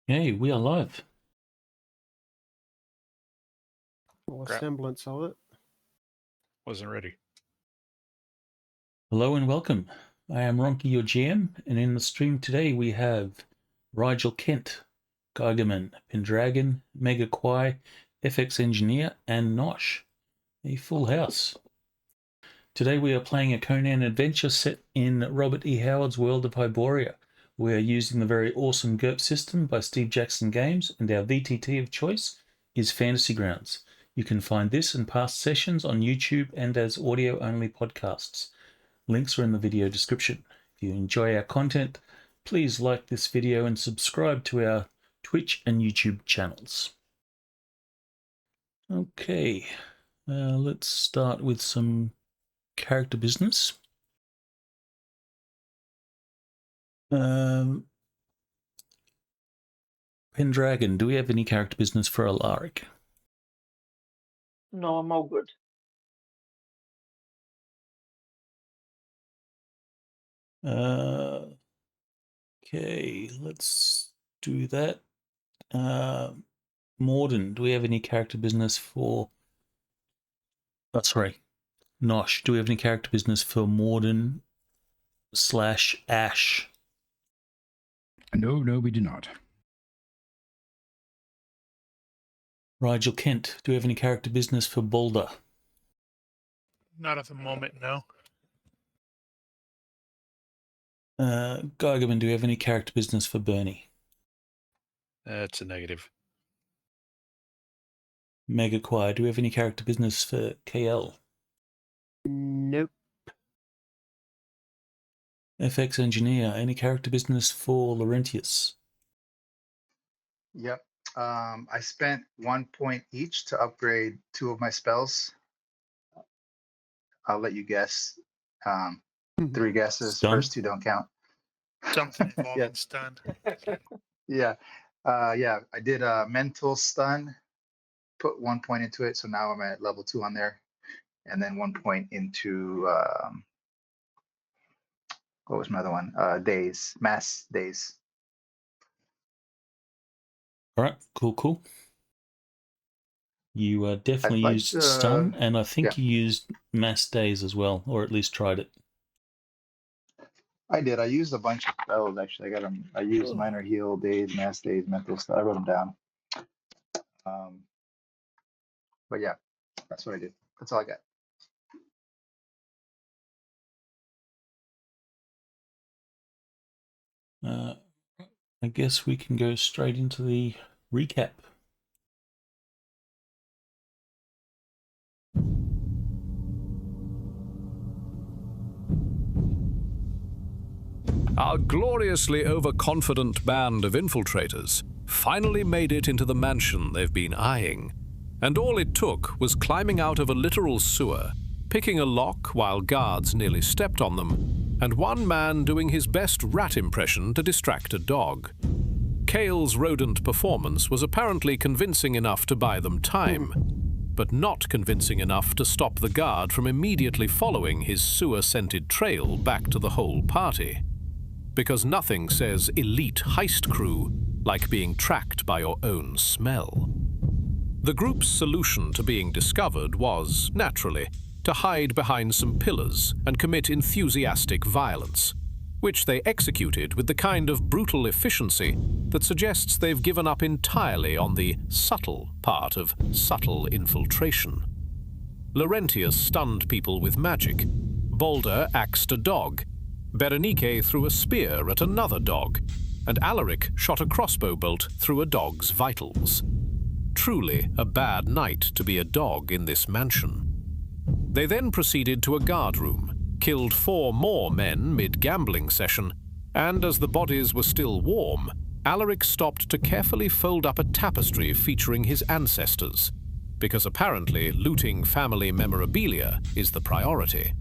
Hey, we are live. Or a Crap. semblance of it. Wasn't ready. Hello and welcome. I am Ronnke, your GM, and in the stream today we have Rigel Kent, Gargaman, Pendragon, Mega Kwai, FX Engineer, and Nosh. A full house. Today we are playing a Conan adventure set in Robert E. Howard's world of Hyboria. We are using the very awesome GURPS system by Steve Jackson Games, and our VTT of choice is Fantasy Grounds. You can find this and past sessions on YouTube and as audio-only podcasts. Links are in the video description. If you enjoy our content, please like this video and subscribe to our Twitch and YouTube channels. Okay, let's start with some character business. Pendragon, do we have any character business for Alaric? No, I'm all good. Okay, let's do that. Morrdyn, do we have any character business for... Oh, sorry. Nosh, do we have any character business for Morrdyn / Ash? No, we do not. Rigel Kent, do we have any character business for Boulder? Not at the moment, no. Gargaman, do we have any character business for Bernie? That's a negative. Mega Kwai, do we have any character business for KL? Nope. FX Engineer, any character business for Laurentius? Yep. I spent 1 point each to upgrade 2 of my spells. I'll let you guess. 3 guesses. Stun? First 2 don't count. Something involving Yeah. stun. Yeah. I did a mental stun, put 1 point into it. So now I'm at level 2 on there. And then 1 point into, what was my other one? Days, mass days. All right, cool. You definitely I'd like used to- stun, and I think yeah. you used mass days as well, or at least tried it. I did. I used a bunch of spells actually. I got them. I used minor heal, days, mass days, mental stuff. I wrote them down. But yeah, that's what I did. That's all I got. I guess we can go straight into the recap. Our gloriously overconfident band of infiltrators finally made it into the mansion they've been eyeing. And all it took was climbing out of a literal sewer, picking a lock while guards nearly stepped on them, and one man doing his best rat impression to distract a dog. Kale's rodent performance was apparently convincing enough to buy them time, but not convincing enough to stop the guard from immediately following his sewer-scented trail back to the whole party. Because nothing says elite heist crew like being tracked by your own smell. The group's solution to being discovered was, naturally, to hide behind some pillars and commit enthusiastic violence, which they executed with the kind of brutal efficiency that suggests they've given up entirely on the subtle part of subtle infiltration. Laurentius stunned people with magic, Boulder axed a dog, Berenike threw a spear at another dog, and Alaric shot a crossbow bolt through a dog's vitals. Truly a bad night to be a dog in this mansion. They then proceeded to a guard room, killed 4 more men mid-gambling session, and as the bodies were still warm, Alaric stopped to carefully fold up a tapestry featuring his ancestors, because apparently looting family memorabilia is the priority.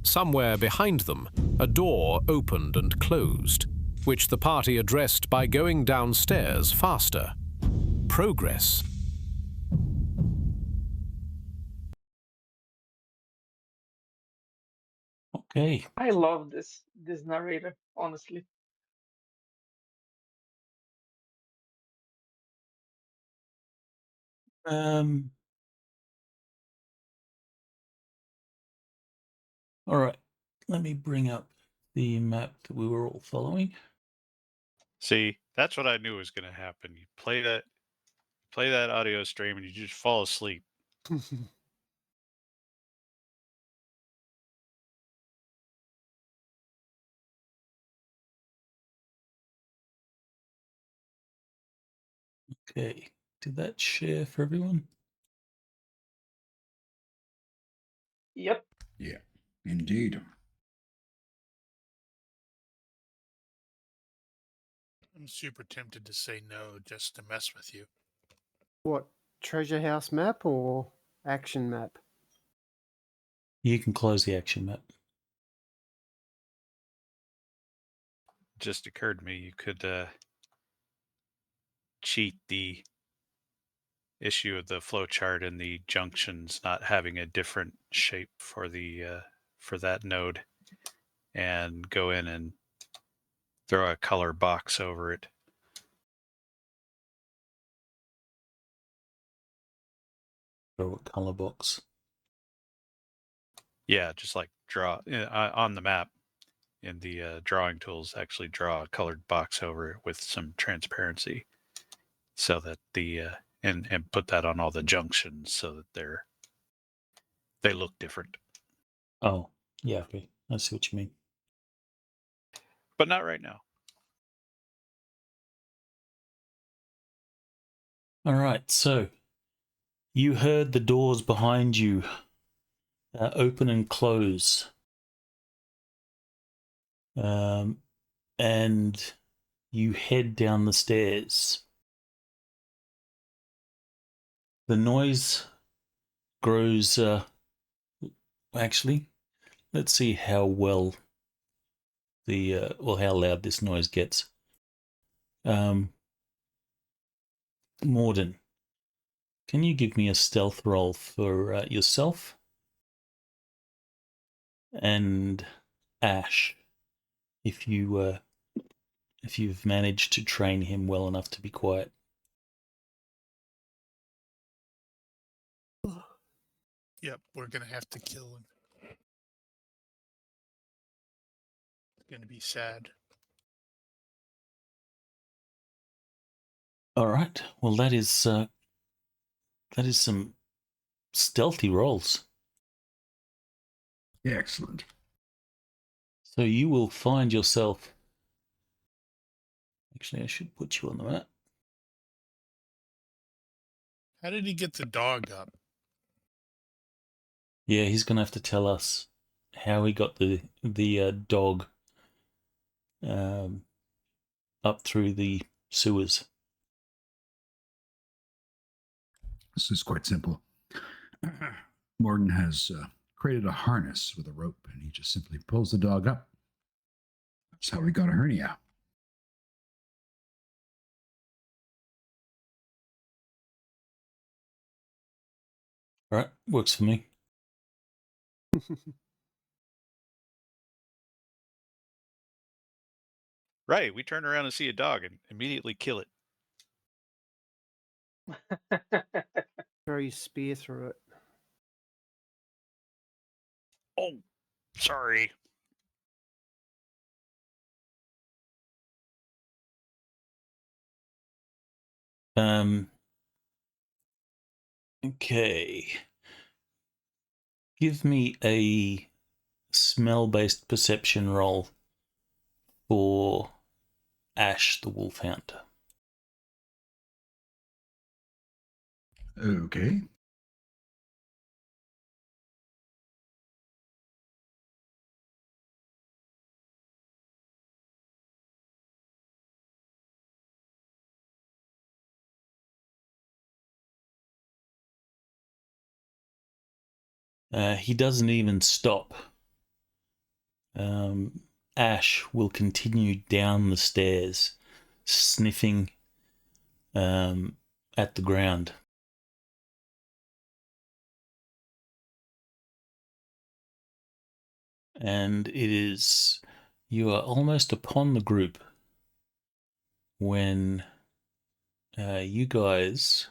Somewhere behind them, a door opened and closed, which the party addressed by going downstairs faster. Progress. Okay. I love this narrator, honestly. All right. Let me bring up the map that we were all following. See, that's what I knew was going to happen. You play that audio stream, and you just fall asleep. Okay. Did that share for everyone? Yep. Yeah, indeed. I'm super tempted to say no just to mess with you. What, treasure house map or action map? You can close the action map. Just occurred to me you could cheat the issue of the flowchart and the junctions not having a different shape for the for that node, and go in and throw a color box over it. Or a color box. Yeah, just like draw on the map in the drawing tools. Actually, draw a colored box over it with some transparency, so that the and put that on all the junctions so that they look different. Oh, yeah. Okay. I see what you mean. But not right now. All right. So you heard the doors behind you open and close. And you head down the stairs. The noise grows. Actually, let's see how well how loud this noise gets. Morrdyn, can you give me a stealth roll for yourself and Ash, if you've managed to train him well enough to be quiet? Yep, we're gonna have to kill him. It's gonna be sad. All right. Well, that is some stealthy rolls. Yeah, excellent. So you will find yourself. Actually, I should put you on the map. How did he get the dog up? Yeah, he's gonna have to tell us how he got the dog up through the sewers. This is quite simple. Morrdyn has created a harness with a rope, and he just simply pulls the dog up. That's how he got a hernia. All right, works for me. Right, we turn around and see a dog and immediately kill it. Throw your spear through it. Oh, sorry. Okay. Give me a smell-based perception roll for Ash the Wolfhound. Okay. He doesn't even stop. Ash will continue down the stairs, sniffing at the ground. And you are almost upon the group when you guys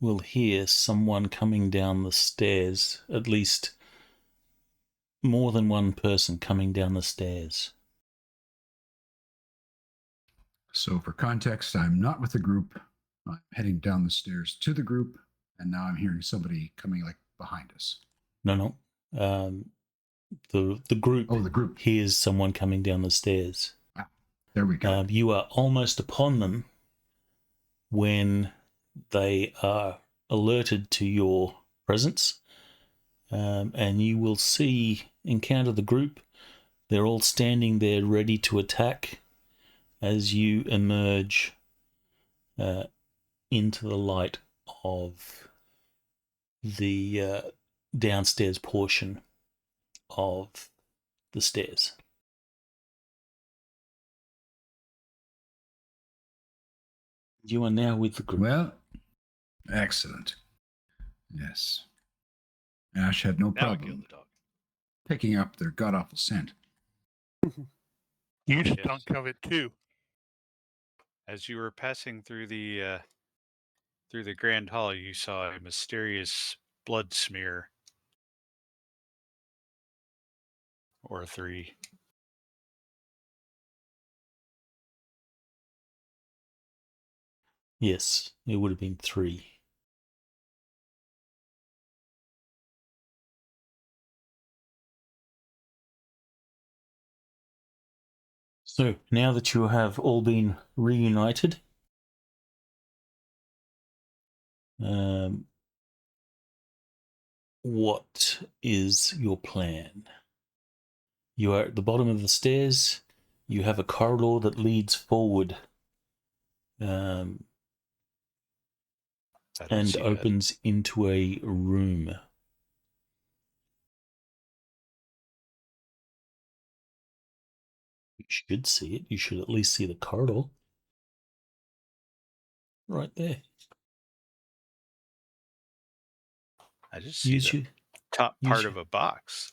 will hear someone coming down the stairs, at least more than one person coming down the stairs. So for context, I'm not with the group. I'm heading down the stairs to the group, and now I'm hearing somebody coming like behind us. No. The group. Oh, the group. Hears someone coming down the stairs. There we go. You are almost upon them when they are alerted to your presence, and you will encounter the group. They're all standing there ready to attack as you emerge into the light of the downstairs portion of the stairs. You are now with the group. Well, excellent. Yes. Ash had no Now kill problem the dog. picking up their god-awful scent. You stunk of it too. As you were passing through the grand hall, you saw a mysterious blood smear. Or 3. Yes, it would have been 3. So, now that you have all been reunited, what is your plan? You are at the bottom of the stairs. You have a corridor that leads forward and opens into a room. You should see it. You should at least see the corridor. Right there. I just see the top part of a box.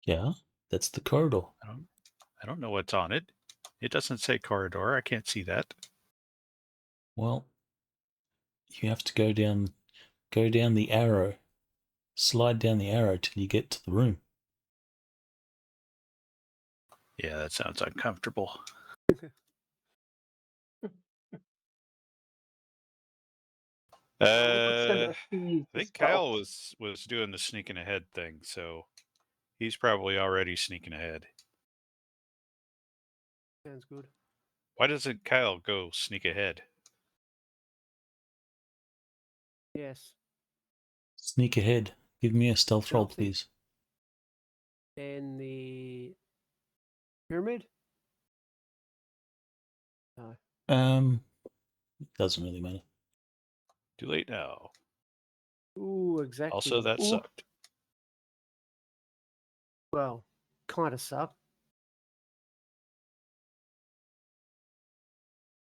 Yeah, that's the corridor. I don't know what's on it. It doesn't say corridor. I can't see that. Well, you have to go down the arrow. Slide down the arrow till you get to the room. Yeah, that sounds uncomfortable. I think Kyle was doing the sneaking ahead thing, so he's probably already sneaking ahead. Sounds good. Why doesn't Kyle go sneak ahead? Yes. Sneak ahead. Give me a stealth roll, Stealthy. please. And the pyramid? No. Doesn't really matter. Too late now. Ooh, exactly. Also, that Ooh. sucked. Well, kind of sucked.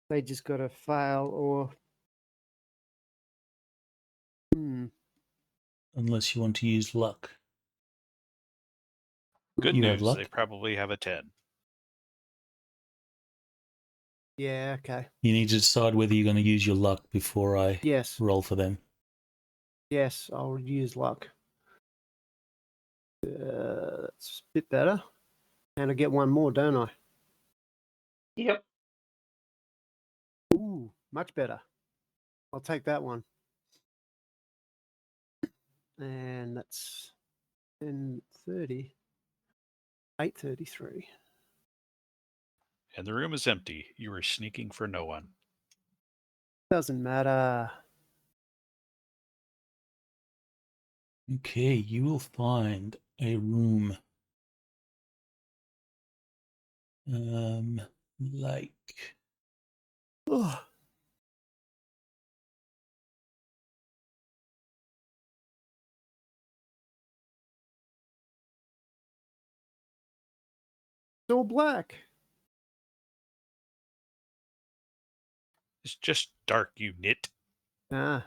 They just got to fail or... Unless you want to use luck. Good You have news, luck? they probably have a 10. Yeah, okay. You need to decide whether you're going to use your luck before I Yes. roll for them. Yes, I'll use luck. That's a bit better. And I get one more, don't I? Yep. Ooh, much better. I'll take that one. And that's 10:30. 8:33. And the room is empty. You were sneaking for no one. Doesn't matter. Okay, you will find a room. Like... Ugh. It's all black. It's just dark, you nit. Ah.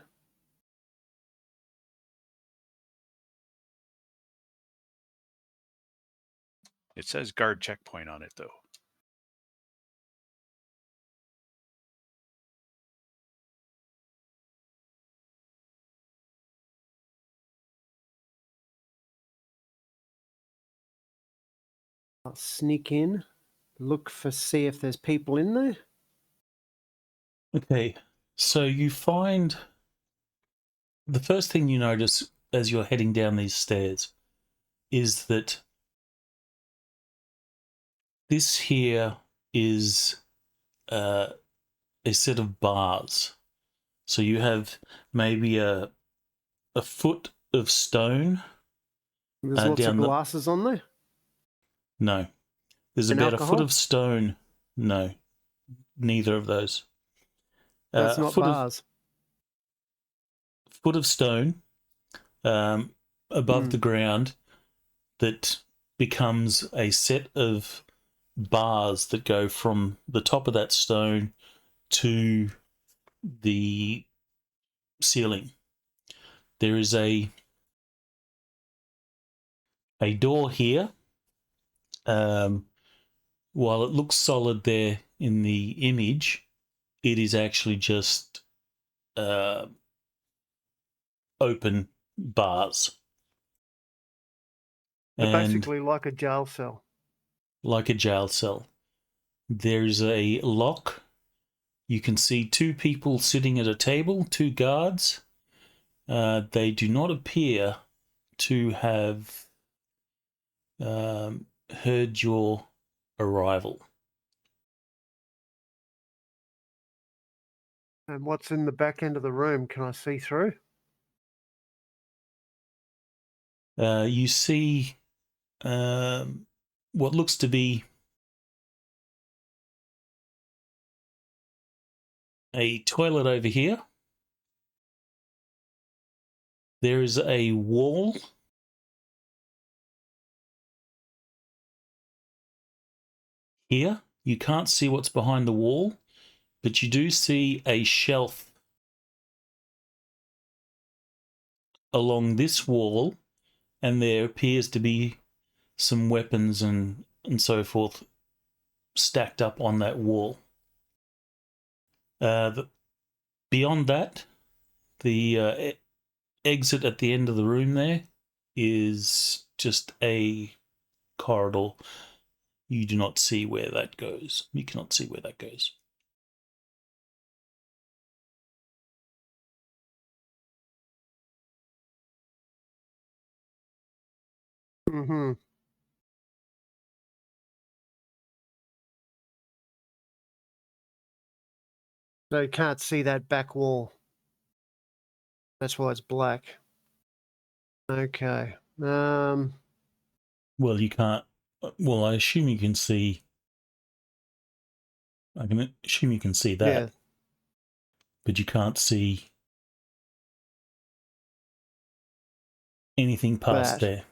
It says guard checkpoint on it, though. I'll sneak in, see if there's people in there. Okay, so you find the first thing you notice as you're heading down these stairs is that this here is a set of bars. So you have maybe a foot of stone. There's lots of down the- glasses on there. No. There's And about a foot alcohol? of stone. No. Neither of those. That's a not foot bars. foot of stone above the ground that becomes a set of bars that go from the top of that stone to the ceiling. There is a door here. While it looks solid there in the image, it is actually just open bars. They're And basically like a jail cell. like a jail cell. There's a lock. You can see two people sitting at a table, two guards. They do not appear to have heard your arrival. And what's in the back end of the room? Can I see through? You see what looks to be a toilet over here. There is a wall here. You can't see what's behind the wall, but you do see a shelf along this wall, and there appears to be some weapons and so forth stacked up on that wall. Beyond that, the exit at the end of the room there is just a corridor. You do not see where that goes. You cannot see where that goes. Mm-hmm. So you can't see that back wall. That's why it's black. Okay. Well, you can't. Well, I assume you can see. I can assume you can see that, Yeah. but you can't see anything past That. there.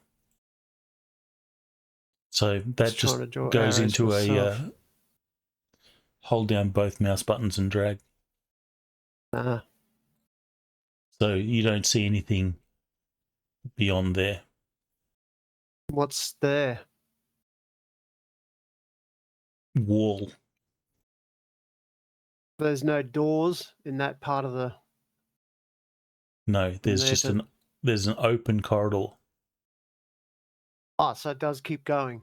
So that just trying to draw goes arrows into myself. a hold down both mouse buttons and drag. So you don't see anything beyond there. What's there? Wall. There's no doors in that part of the. No, there's just there's an open corridor. Oh, so it does keep going.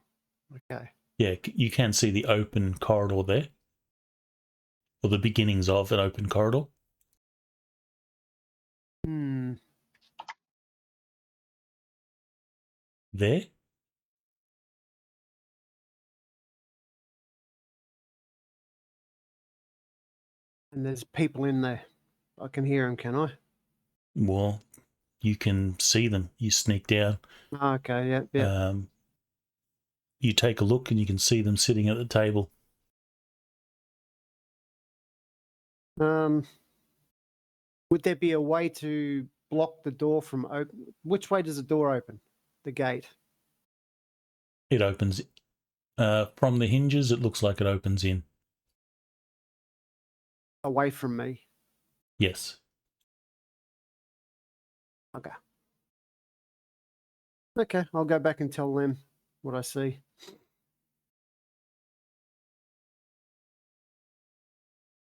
Okay. Yeah, you can see the open corridor there, or the beginnings of an open corridor. Hmm. There. And there's people in there. I can hear them, can I? Well, you can see them. You sneak down. Okay, yeah, yeah. You take a look and you can see them sitting at the table. Would there be a way to block the door from open? Which way does the door open? The gate. It opens from the hinges. It looks like it opens in. Away from me. Yes. Okay. Okay, I'll go back and tell them what I see.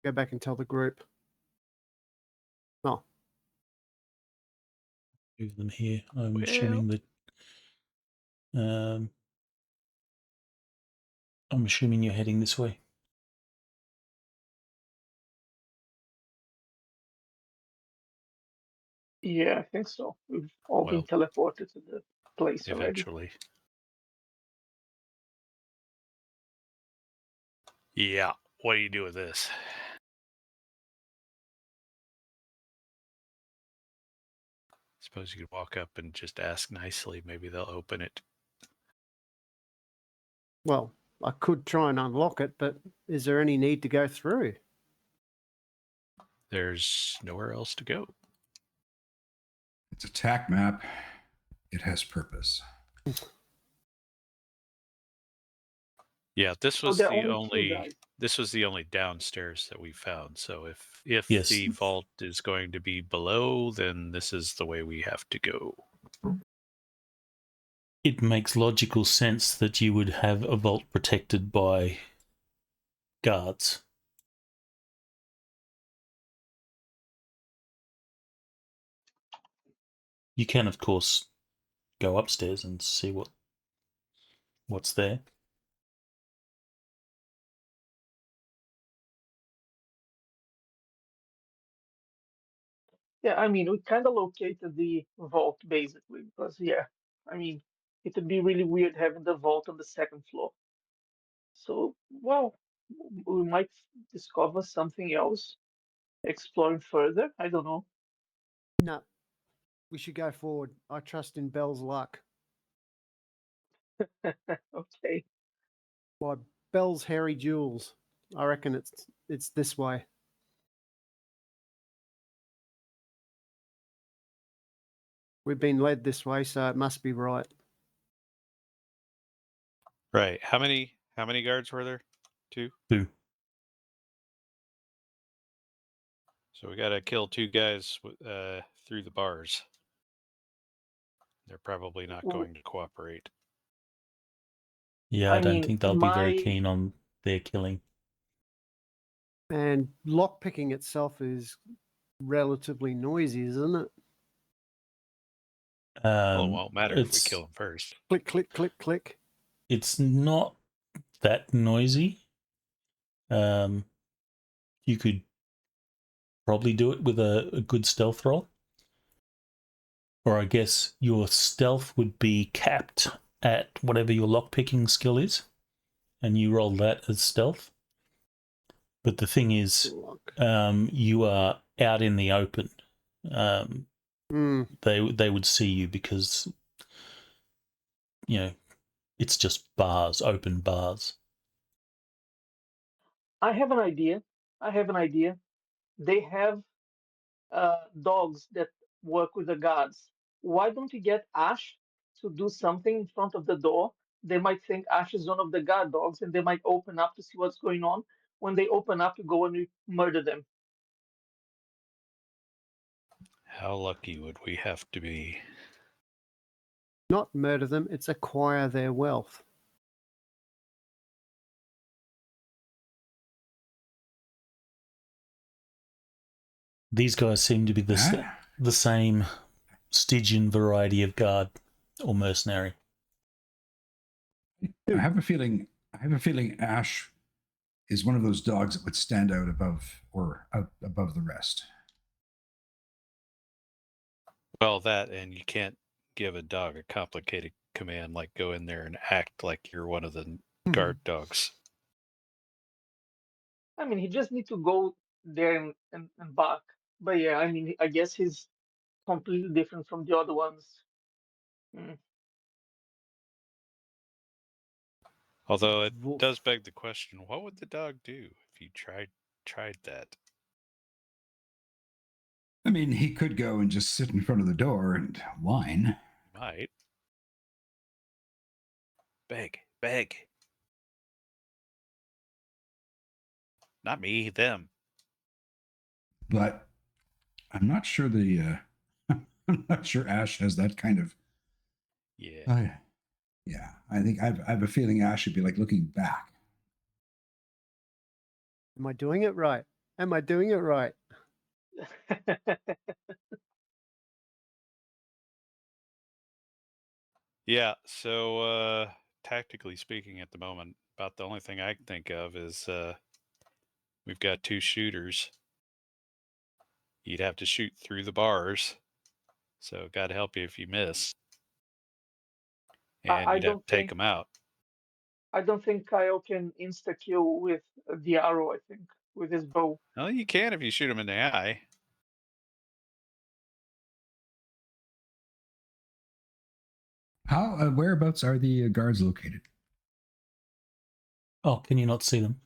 Go back and tell the group. Oh. Move them here. I'm assuming that I'm assuming you're heading this way. Yeah, I think so. We've all been teleported to the place already. Eventually. Yeah. What do you do with this? Suppose you could walk up and just ask nicely. Maybe they'll open it. Well, I could try and unlock it, but is there any need to go through? There's nowhere else to go. It's a tack map. It has purpose. Yeah, this So was there are the only two only guys. this was the only downstairs that we found. So if Yes. the vault is going to be below, then this is the way we have to go. It makes logical sense that you would have a vault protected by guards. You can, of course, go upstairs and see what's there. Yeah, I mean, we kind of located the vault basically because, yeah, I mean, it would be really weird having the vault on the second floor. So, well, we might discover something else, exploring further. I don't know. No, we should go forward. I trust in Bell's luck. Okay. By Bell's hairy jewels, I reckon it's this way. We've been led this way, so it must be right. Right. How many guards were there? 2? 2. So we got to kill 2 guys through the bars. They're probably not going to cooperate. Yeah, I don't mean, think they'll be very keen on their killing. And lockpicking itself is relatively noisy, isn't it? Well, it won't matter if we kill them first. Click, click, click, click. It's not that noisy. You could probably do it with a good stealth roll. Or I guess your stealth would be capped at whatever your lockpicking skill is, and you roll that as stealth. But the thing is, you are out in the open. They would see you because, you know, it's just bars, open bars. I have an idea. They have dogs that work with the guards. Why don't you get Ash to do something in front of the door? They might think Ash is one of the guard dogs and they might open up to see what's going on. When they open up, you go and you murder them. How lucky would we have to be? Not murder them, it's acquire their wealth. These guys seem to be the same Stygian variety of guard or mercenary. I have a feeling Ash is one of those dogs that would stand out above the rest. Well, that, and you can't give a dog a complicated command like go in there and act like you're one of the guard dogs. I mean, he just needs to go there and bark. But yeah, I mean, I guess he's completely different from the other ones. Although it does beg the question, what would the dog do if you tried that? I mean, he could go and just sit in front of the door and whine. Might. Beg. Not me, them. But I'm not sure I'm not sure Ash has that kind of. Yeah. Yeah. I think I have a feeling Ash should be like looking back. Am I doing it right? Yeah, so tactically speaking at the moment, About the only thing I can think of is we've got 2 shooters. You'd have to shoot through the bars. So God help you if you miss. And I you'd have don't to take think them out. I don't think Kyle can insta kill with the arrow. I think with his bow. Well, you can if you shoot them in the eye. How whereabouts are the guards located? Oh, can you not see them?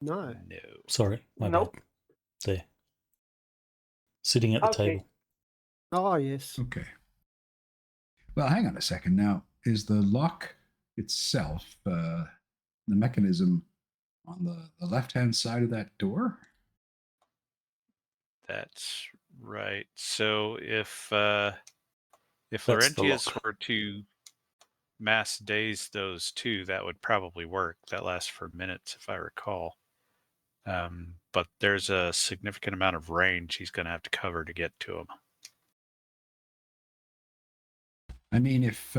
No. No. Sorry, my Nope. bad. There. Sitting at the Okay. table. Oh, yes. Okay. Well, hang on a second. Now, is the lock itself, the mechanism on the left-hand side of that door? That's right. So if That's the Laurentius lock. were to mass daze those 2, that would probably work. That lasts for minutes, if I recall. But there's a significant amount of range he's going to have to cover to get to him. I mean, if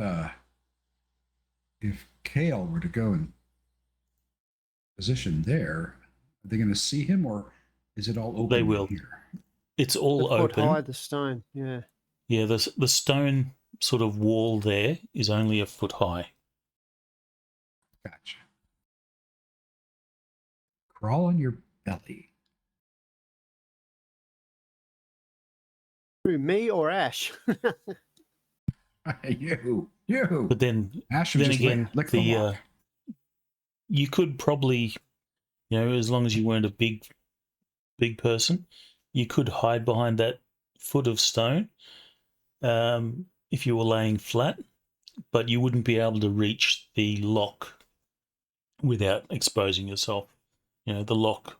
Kale were to go in position there, are they going to see him, or is it all open They in will. here? It's all The foot open. high, the stone. Yeah. Yeah, the stone sort of wall there is only a foot high. Gotcha. Crawl on your belly. Who, me or Ash? you. But then Ash would then just again, lick the lock. you could probably, as long as you weren't a big person, you could hide behind that foot of stone if you were laying flat, but you wouldn't be able to reach the lock without exposing yourself. The lock,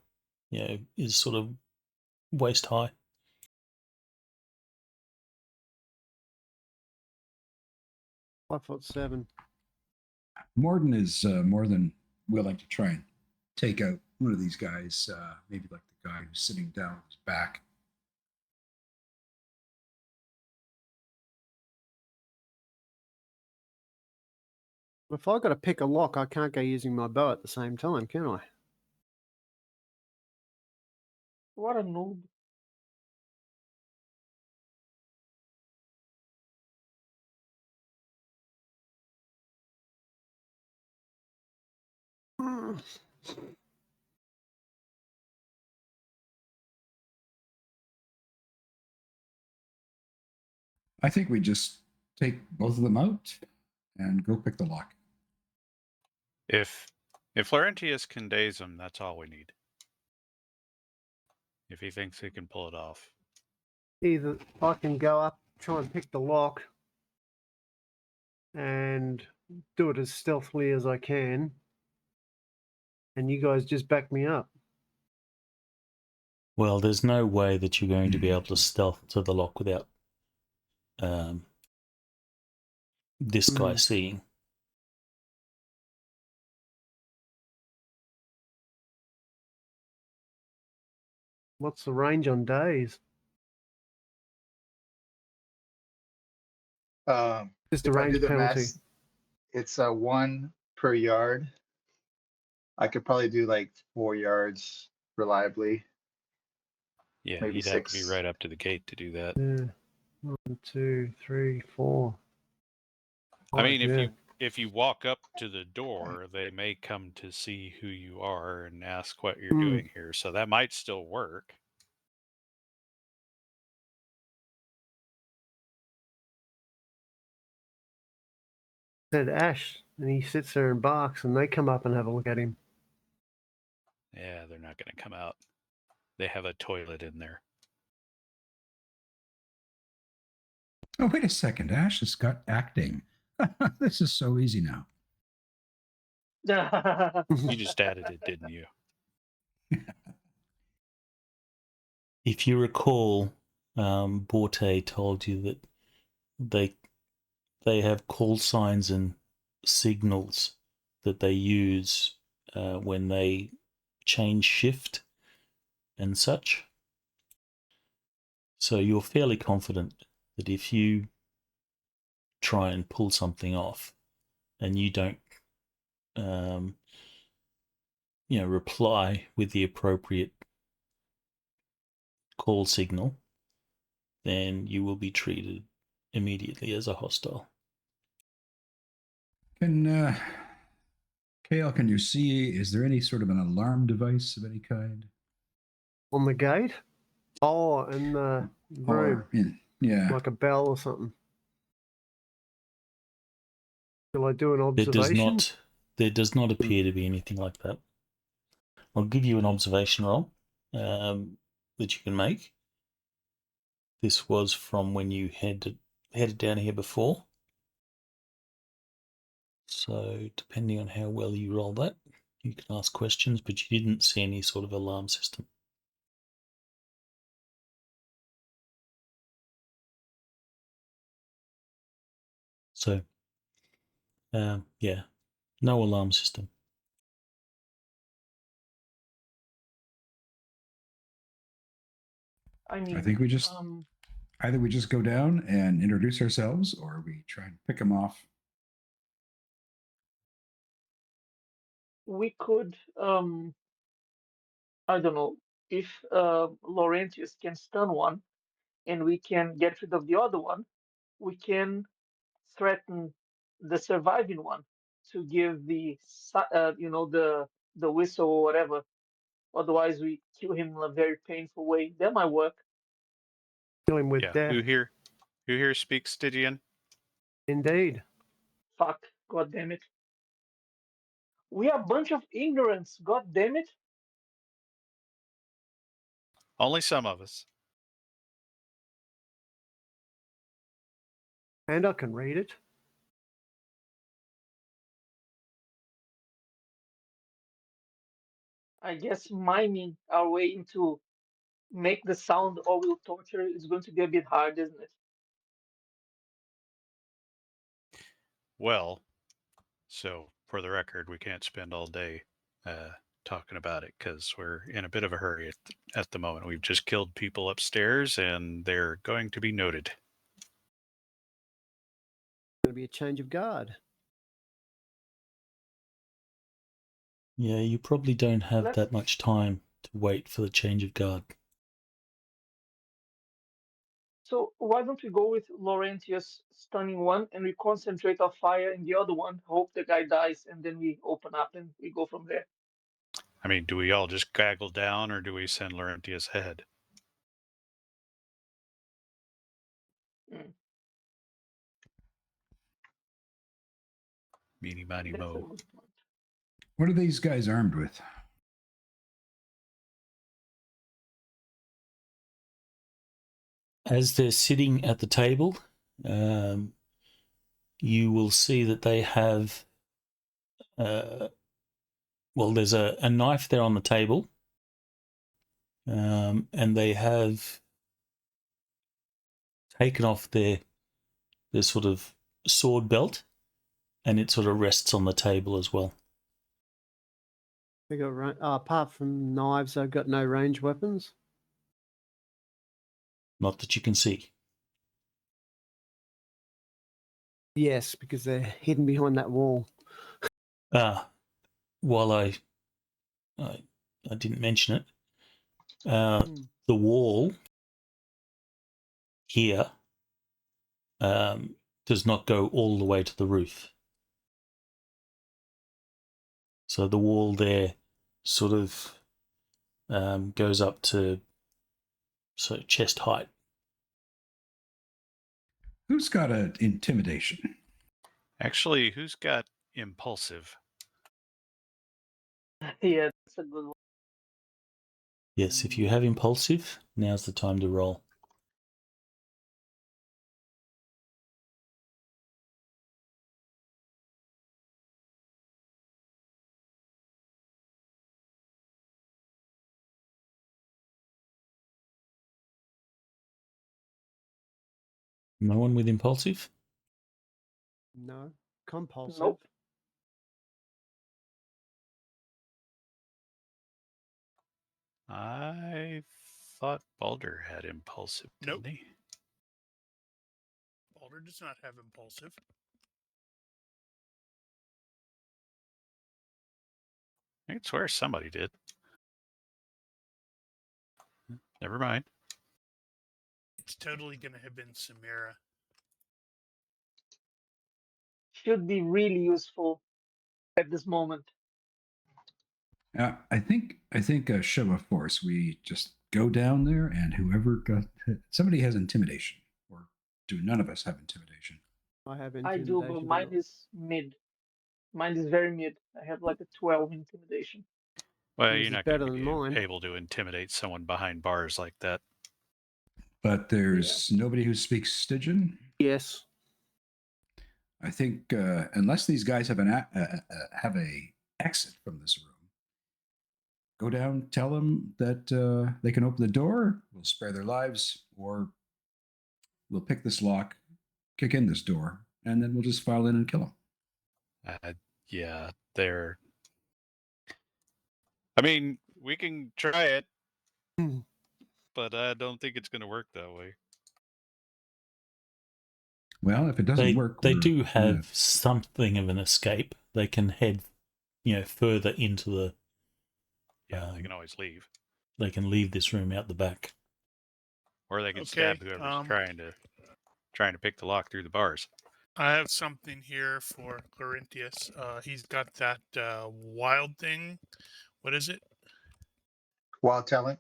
is sort of waist high. 5'7". Morrdyn is more than willing to try and take out one of these guys, maybe like the guy who's sitting down on his back. If I got to pick a lock, I can't go using my bow at the same time, can I? What a noob. I think we just take both of them out and go pick the lock. If Laurentius can daze him, that's all we need. If he thinks he can pull it off. Either I can go up, try and pick the lock, and do it as stealthily as I can, and you guys just back me up. Well, there's no way that you're going to be able to stealth to the lock without this guy seeing. What's the range on days? Just a If I do range the penalty. math, it's 1 per yard. I could probably do like 4 yards reliably. Yeah, Maybe he'd have to be 6. right up to the gate to do that. Yeah. 1, 2, 3, 4. I mean, yeah. if you walk up to the door, they may come to see who you are and ask what you're doing here. So that might still work. Said Ash, and he sits there and barks, and they come up and have a look at him. Yeah, they're not going to come out. They have a toilet in there. Oh, wait a second. Ash has got acting. This is so easy now. You just added it, didn't you? If you recall, Borte told you that they have call signs and signals that they use when they change shift and such. So you're fairly confident that if you try and pull something off and you don't reply with the appropriate call signal, then you will be treated immediately as a hostile. Can Kale, can you see? Is there any sort of an alarm device of any kind? On the gate? Oh, in the room. Yeah. Like a bell or something. Shall I do an observation? There does not appear to be anything like that. I'll give you an observation roll that you can make. This was from when you headed down here before. So depending on how well you roll that, you can ask questions, but you didn't see any sort of alarm system. So, yeah, no alarm system. I mean, I think we just either we just go down and introduce ourselves, or we try and pick them off. we could, I don't know, if Laurentius can stun one and we can get rid of the other one, we can threaten the surviving one to give the whistle or whatever. Otherwise, we kill him in a very painful way. That might work. Kill him with Yeah. death. Who here speaks Stygian? Indeed. Fuck. God damn it. We are a bunch of ignorants. God damn it. Only some of us. And I can read it. I guess miming our way into make the sound or will torture is going to be a bit hard, isn't it? Well, so for the record, we can't spend all day talking about it because we're in a bit of a hurry at the moment. We've just killed people upstairs and they're going to be noted. Going to be a change of guard. Yeah, you probably don't have that much time to wait for the change of guard. So why don't we go with Laurentius stunning one and we concentrate our fire in the other one, hope the guy dies, and then we open up and we go from there. I mean, do we all just gaggle down or do we send Laurentius ahead? Mm. Meeny, miny, That's a mo. good point. What are these guys armed with? As they're sitting at the table, you will see that they have, there's a knife there on the table, and they have taken off their sort of sword belt, and it sort of rests on the table as well. They got apart from knives, they've got no range weapons. Not that you can see. Yes, because they're hidden behind that wall. While I didn't mention it, the wall here does not go all the way to the roof. So the wall there sort of goes up to chest height. Who's got an intimidation? Actually, who's got impulsive? Yeah, that's a good one. Yes, if you have impulsive, now's the time to roll. No one with impulsive? No. Compulsive. Nope. I thought Baldur had impulsive, didn't Nope. he? Baldur does not have impulsive. I can swear somebody did. Never mind. It's totally going to have been Samira. Should be really useful at this moment. I think a show of force. We just go down there, and whoever got somebody has intimidation, or do none of us have intimidation? I have I do, but intimidation. mine is mid. Mine is very mid. I have like a 12 intimidation. Well, Yours you're is not going better to than be mine. able to intimidate someone behind bars like that. But there's nobody who speaks Stygian. Yes. I think unless these guys have have a exit from this room, go down, tell them that they can open the door. We'll spare their lives, or we'll pick this lock, kick in this door, and then we'll just file in and kill them. Yeah, they're. I mean, we can try it, but I don't think it's going to work that way. Well, if it doesn't work, They do have something of an escape. They can head, further into the. Yeah, they can always leave, They can leave this room out the back. or they can Okay, stab whoever's trying to pick the lock through the bars. I have something here for Clarentius. He's got that wild thing. What is it? Wild talent.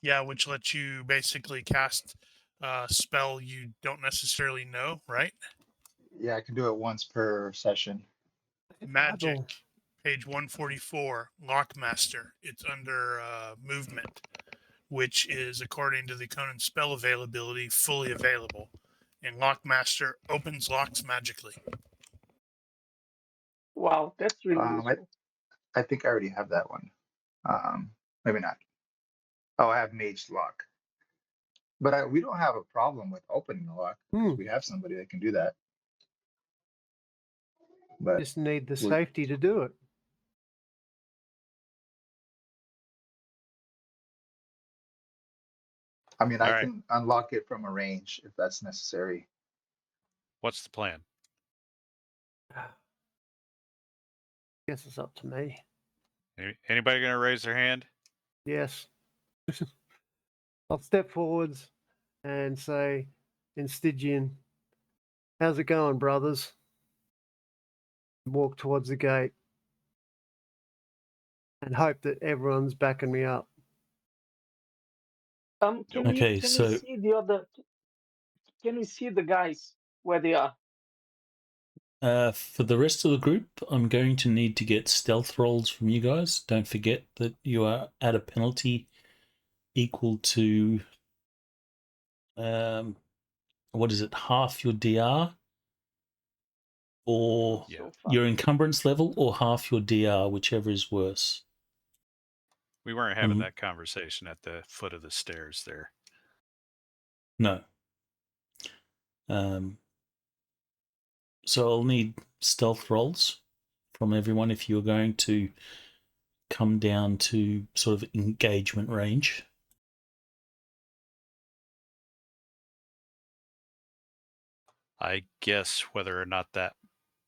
Yeah, which lets you basically cast a spell you don't necessarily know, right? Yeah, I can do it once per session. Magic, page 144, Lockmaster. It's under movement, which is, according to the Conan spell availability, fully available. And Lockmaster opens locks magically. Wow, that's really useful. I think I already have that one. Maybe not. Oh, I have Mage Lock. But we don't have a problem with opening the lock. We have somebody that can do that. But Just need the safety to do it. I mean, All I right. can unlock it from a range if that's necessary. What's the plan? Guess it's up to me. Anybody going to raise their hand? Yes. I'll step forwards and say in Stygian, "How's it going, brothers?" Walk towards the gate and hope that everyone's backing me up. Can Okay, we so- see the other? Can we see the guys where they are? For the rest of the group, I'm going to need to get stealth rolls from you guys. Don't forget that you are at a penalty equal to, what is it, half your DR? Or your encumbrance level, or half your DR, whichever is worse. We weren't having that conversation at the foot of the stairs there. No. So I'll need stealth rolls from everyone if you're going to come down to sort of engagement range. I guess whether or not that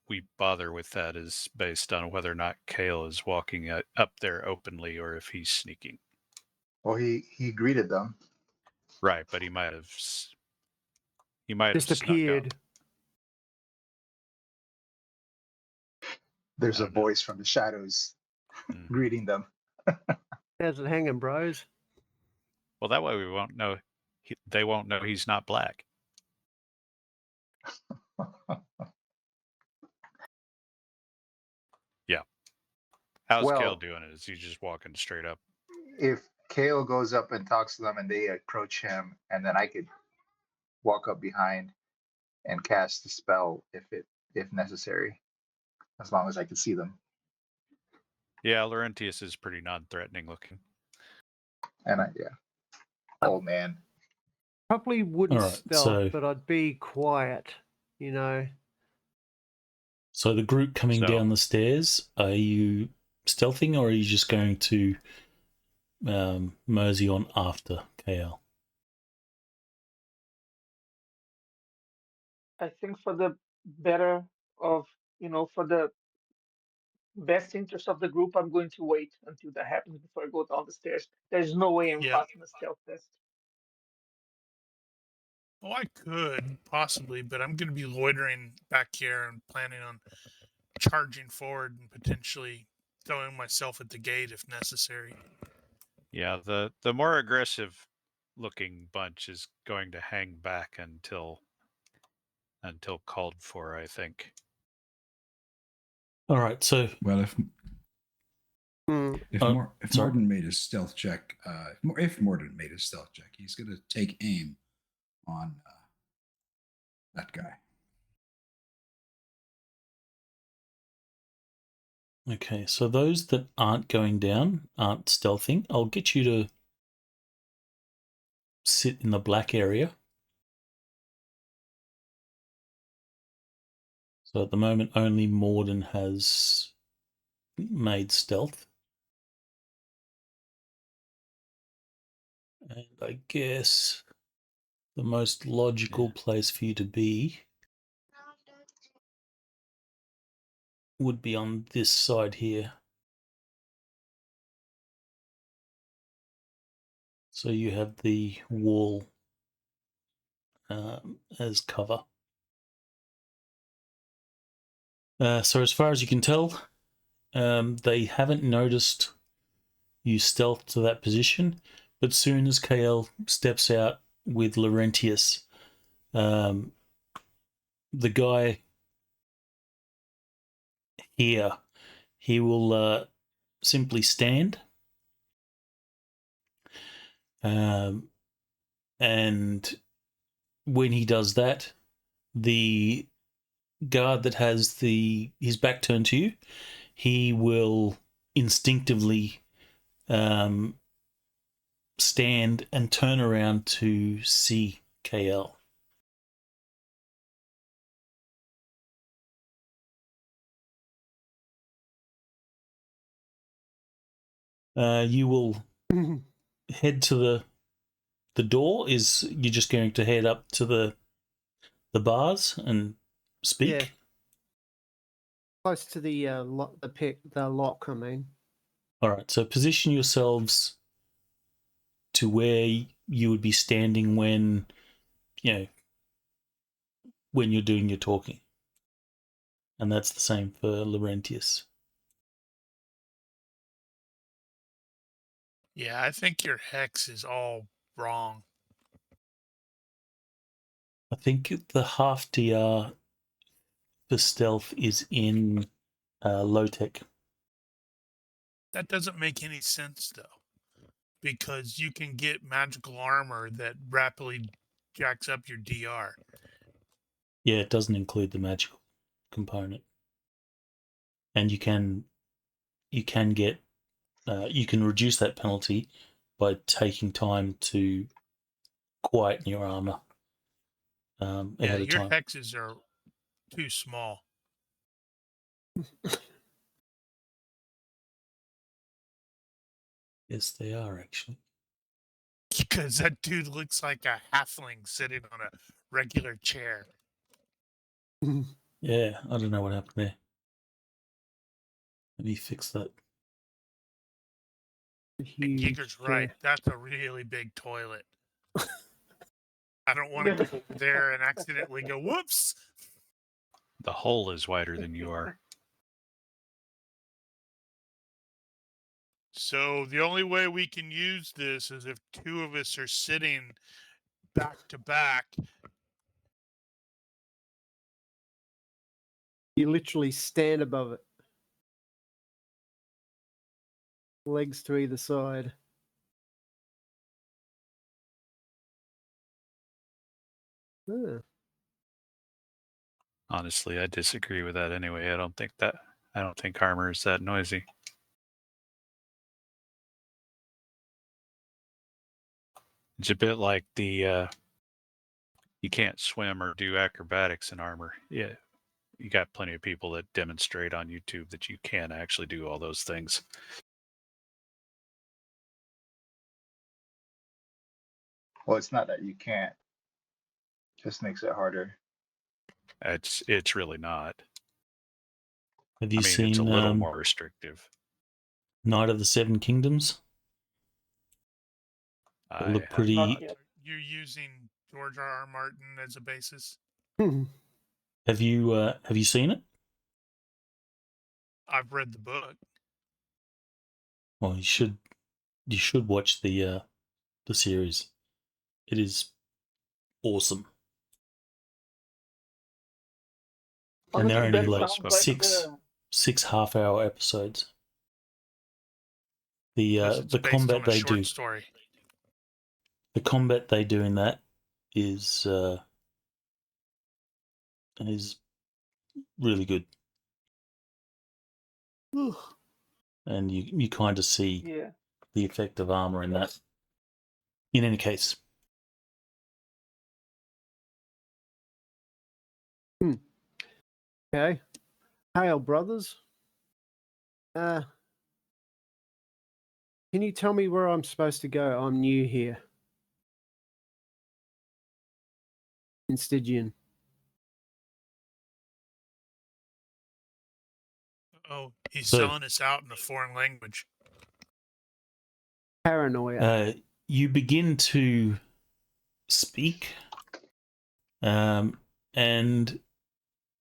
we bother with that is based on whether or not Kale is walking up there openly or if he's sneaking. Well, he greeted them. Right, but he might have Just appeared. There's a voice from the shadows greeting them. How's it hanging, bros? Well, that way we won't know. They won't know he's not black. Yeah. How's Kale doing it? Is he just walking straight up? If Kale goes up and talks to them and they approach him, and then I could walk up behind and cast the spell if necessary, as long as I can see them. Yeah, Laurentius is pretty non-threatening looking. And old man. Probably wouldn't All right, stealth, but I'd be quiet, you know. So the group coming down the stairs, are you stealthing, or are you just going to mosey on after KL? I think for the better of, for the best interest of the group, I'm going to wait until that happens before I go down the stairs. There's no way I'm Yeah. passing the stealth test. Oh, I could possibly, but I'm going to be loitering back here and planning on charging forward and potentially throwing myself at the gate if necessary. Yeah, the more aggressive looking bunch is going to hang back until called for, I think. All right, so Well, if Hmm. sorry. Morrdyn made a stealth check, if Morrdyn made a stealth check, he's going to take aim on that guy. Okay, so those that aren't going down, aren't stealthing, I'll get you to sit in the black area. So at the moment, only Morrdyn has made stealth. And I guess the most logical place for you to be would be on this side here. So you have the wall as cover. So as far as you can tell, they haven't noticed you stealth to that position, but soon as KL steps out with Laurentius, the guy here, he will simply stand, and when he does that, the guard that has his back turned to you, he will instinctively stand and turn around to see KL. You will head to the door. Is you're just going to head up to the bars and speak? Yeah. Close to the lock, I mean. All right, so position yourselves to where you would be standing when you're doing your talking. And that's the same for Laurentius. Yeah, I think your hex is all wrong. I think the half DR for stealth is in low tech. That doesn't make any sense, though, because you can get magical armor that rapidly jacks up your DR. Yeah, it doesn't include the magical component. And you can get you can reduce that penalty by taking time to quieten your armor ahead of your time. hexes are too small. Yes, they are actually. Because that dude looks like a halfling sitting on a regular chair. Yeah, I don't know what happened there. Let me fix that. And Giger's right. That's a really big toilet. I don't want to go over there and accidentally go, whoops. The hole is wider than you are. So the only way we can use this is if two of us are sitting back to back. You literally stand above it. Legs to either side. Huh. Honestly, I disagree with that anyway. I don't think armor is that noisy. It's a bit like the you can't swim or do acrobatics in armor. Yeah, you got plenty of people that demonstrate on YouTube that you can actually do all those things. Well, it's not that you can't. Just makes it harder. It's really not. Have you I mean, seen it's a little more restrictive. Knight of the Seven Kingdoms? They look I pretty. Not yet. You're using George R.R. Martin as a basis. Have you seen it? I've read the book. Well, you should watch the series. It is awesome. And they're Honestly, only that like sounds like six half-hour episodes. Plus it's The based combat on a they short do, story. the combat they do in that is really good, and you kind of see yeah. the effect of armor in that. In any case, Okay. Hail, brothers. Can you tell me where I'm supposed to go? I'm new here. In Stygian. Oh, he's So- selling us out in a foreign language. Paranoia. you begin to speak, and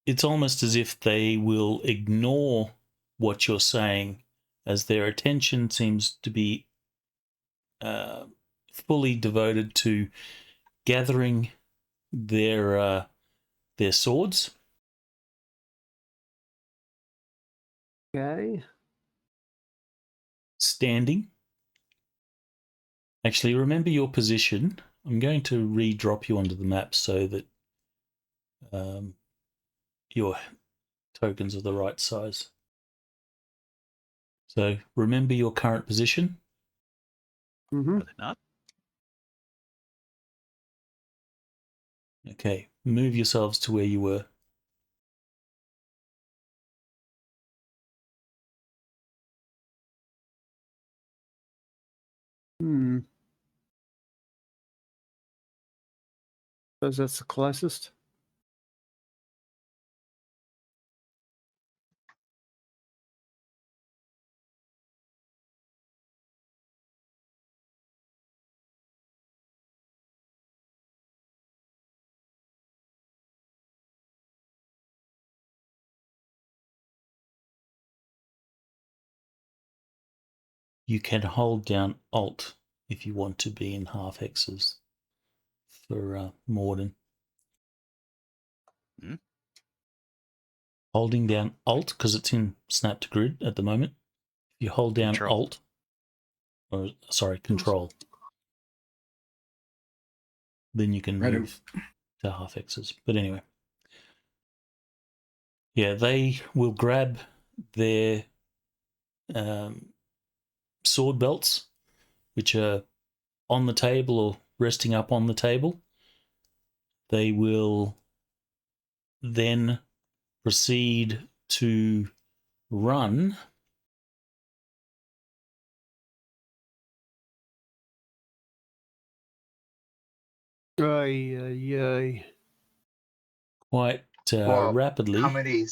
it's almost as if they will ignore what you're saying, as their attention seems to be fully devoted to gathering their swords. Okay. Standing. Actually, remember your position. I'm going to re-drop you onto the map so that your tokens are the right size. So remember your current position. Mm-hmm. Are they not? Okay, move yourselves to where you were. Suppose that's the closest. You can hold down Alt if you want to be in half hexes for Morrdyn. Hmm? Holding down Alt, because it's in Snap to Grid at the moment. If you hold down Control. Alt, or sorry, Control, then you can Righto. move to half hexes. But anyway, yeah, they will grab their sword belts, which are on the table or resting up on the table. They will then proceed to run Ay. quite Well, rapidly. How many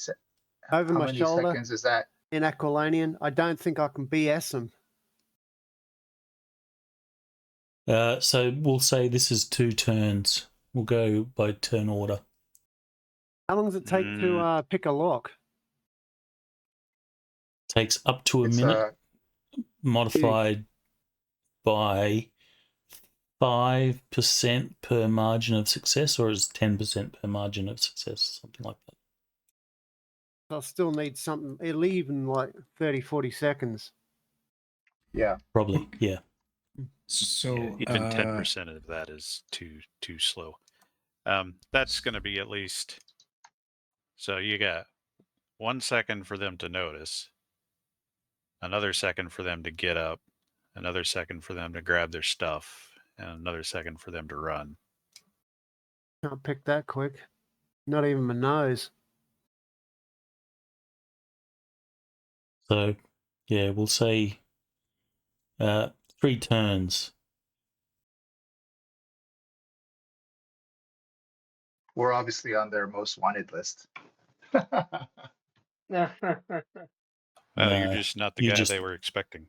Over how my many shoulder. seconds is that? In Aquilanian, I don't think I can BS them. So we'll say this is 2 turns. We'll go by turn order. How long does it take to pick a lock? Takes up to a It's minute, modified by 5% per margin of success, or is 10% per margin of success, something like that. I'll still need something. It'll even like 30, 40 seconds. yeah. Probably, yeah. So Yeah, even 10% of that is too slow. That's going to be at least. So you got 1 second for them to notice, another second for them to get up, another second for them to grab their stuff, and another second for them to run. Can't pick that quick. Not even my nose. So, yeah, we'll say 3 turns. We're obviously on their most wanted list. Well, you're No, just not the you guy just- they were expecting.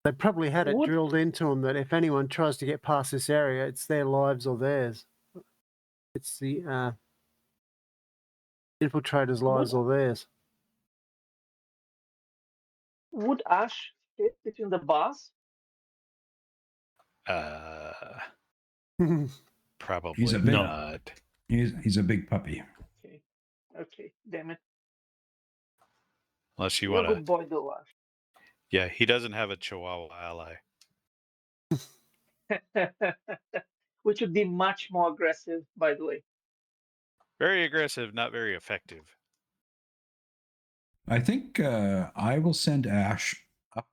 They probably had it Would- drilled into them that if anyone tries to get past this area, it's their lives or theirs. It's the infiltrators' lives or theirs. Would Ash fit between the bars? Probably He's a big- not. He's a big puppy. Okay, damn it. Unless you You're a want good to. boy, though, Yeah, he doesn't have a Chihuahua ally. Ash. Which would be much more aggressive, by the way. Very aggressive, not very effective. I think I will send Ash up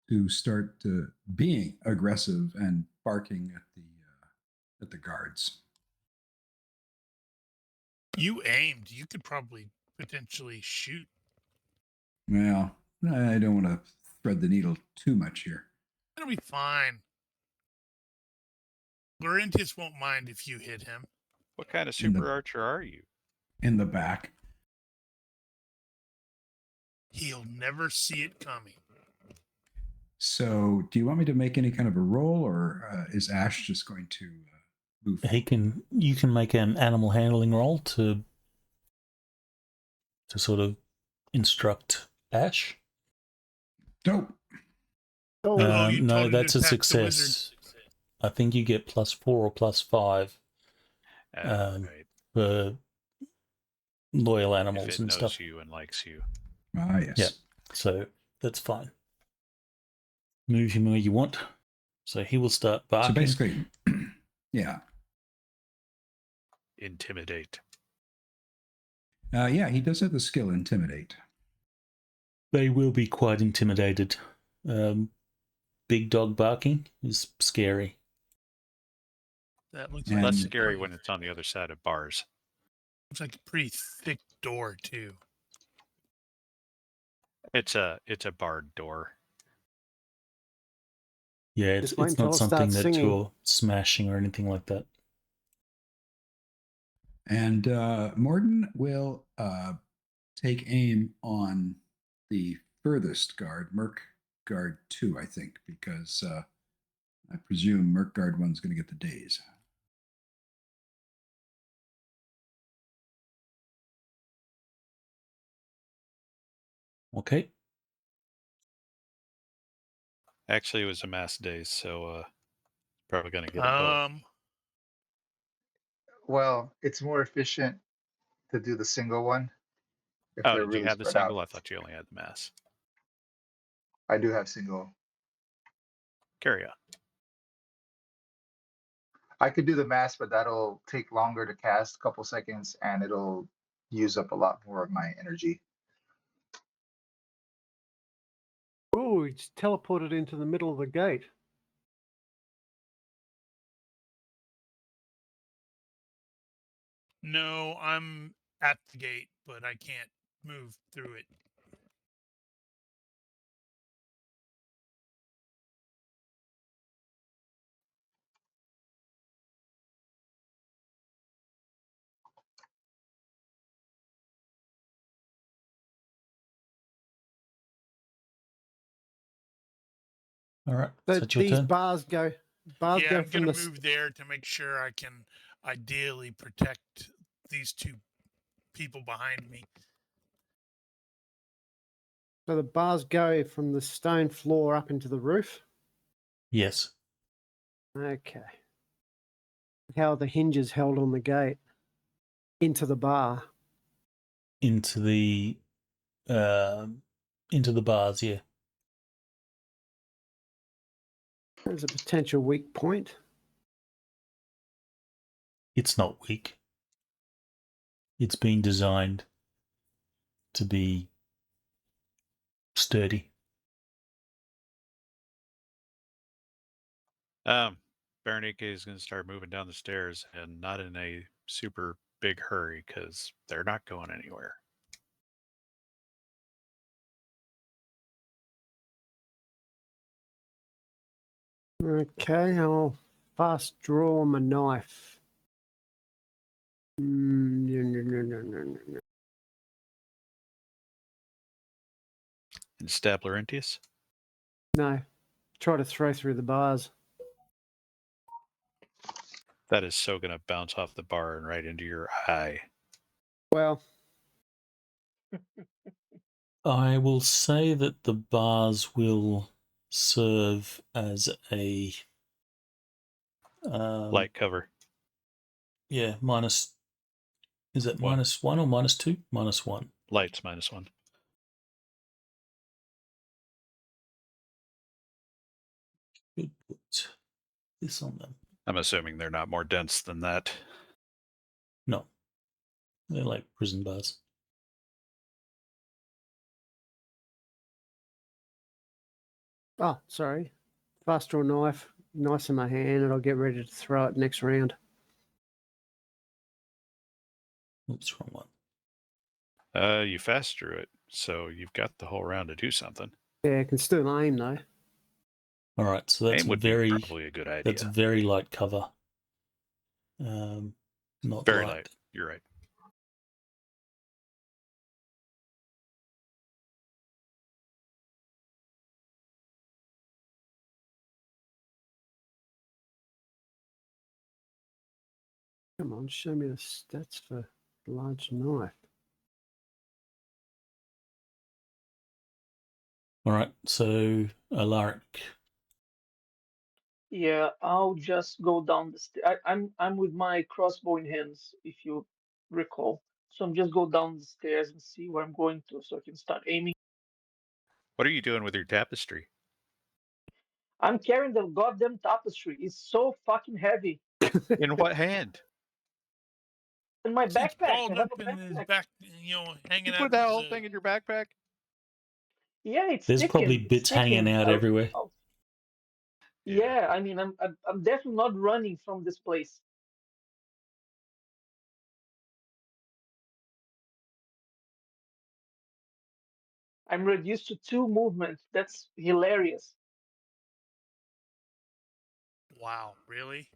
to start being aggressive and barking at the guards. You aimed. You could probably potentially shoot. Well, I don't want to thread the needle too much here. It'll be fine. Laurentius won't mind if you hit him. What kind of In the- super archer are you? In the back. He'll never see it coming. So, do you want me to make any kind of a roll, or is Ash just going to move? You can make an animal handling roll to sort of instruct Ash. Dope. Oh, you No, told him to that's a attack the success. I think you get +4 or +5 Right. for loyal If animals it and knows stuff. you and likes you. Ah, yes. Yeah. So that's fine. Move him where you want. So he will start So barking. basically, yeah. Intimidate. Yeah, he does have the skill Intimidate. They will be quite intimidated. Big dog barking is scary. That looks And- like Less Mm. scary when it's on the other side of bars. Looks like a pretty thick door too. It's a barred door. Yeah, Just it's wait until not I something start that singing. you're smashing or anything like that. And Morrdyn will take aim on the furthest guard, Merc Guard 2, I think, because I presume Merc Guard 1 is going to get the days. Okay. Actually, it was a mass days, so probably going to get them both. Well, it's more efficient to do the single one. If Oh, they're did you really have the spread single? out. I thought you only had the mass. I do have single. Carry on. I could do the mass, but that'll take longer to cast, a couple seconds, and it'll use up a lot more of my energy. oh, it's teleported into the middle of the gate. No, I'm at the gate, but I can't move through it. All right. So Is that your these turn? bars go Yeah, I'm from gonna the move there to make sure I can ideally protect these two people behind me. so the bars go from the stone floor up into the roof. Yes. Okay. How are the hinges held on the gate into the bar? Into the bars, yeah. There's a potential weak point. It's not weak. It's been designed to be sturdy. Ronnke is going to start moving down the stairs, and not in a super big hurry because they're not going anywhere. Okay, I'll fast draw my knife. No. And stab Laurentius? No. Try to throw through the bars. That is so going to bounce off the bar and right into your eye. Well, I will say that the bars will serve as a Light cover. Yeah, minus. Is it One. -1 or -2? -1. Light's -1. Could put this on them. I'm assuming they're not more dense than that. No, they're like prison bars. oh, sorry. Fast draw knife, nice in my hand, and I'll get ready to throw it next round. Oops, wrong one. You fast drew it, so you've got the whole round to do something. Yeah, I can still aim though. All right, so that's Aim would very be probably a good idea. that's very light cover. Not Very light. You're right. Come on, show me the stats for large knife. All right, so Alaric. Yeah, I'll just go down the stairs. I'm with my crossbow in hands, if you recall. So I'm just go down the stairs and see where I'm going to, so I can start aiming. What are you doing with your tapestry? I'm carrying the goddamn tapestry. It's so fucking heavy. In what hand? In my It's backpack. I balled have up a in his backpack. back, hanging You out. put that his, whole thing in your backpack? Yeah, it's There's sticking. probably It's bits hanging sticking. out everywhere. Yeah, I mean, I'm definitely not running from this place. I'm reduced to 2 movements. That's hilarious. Wow, really?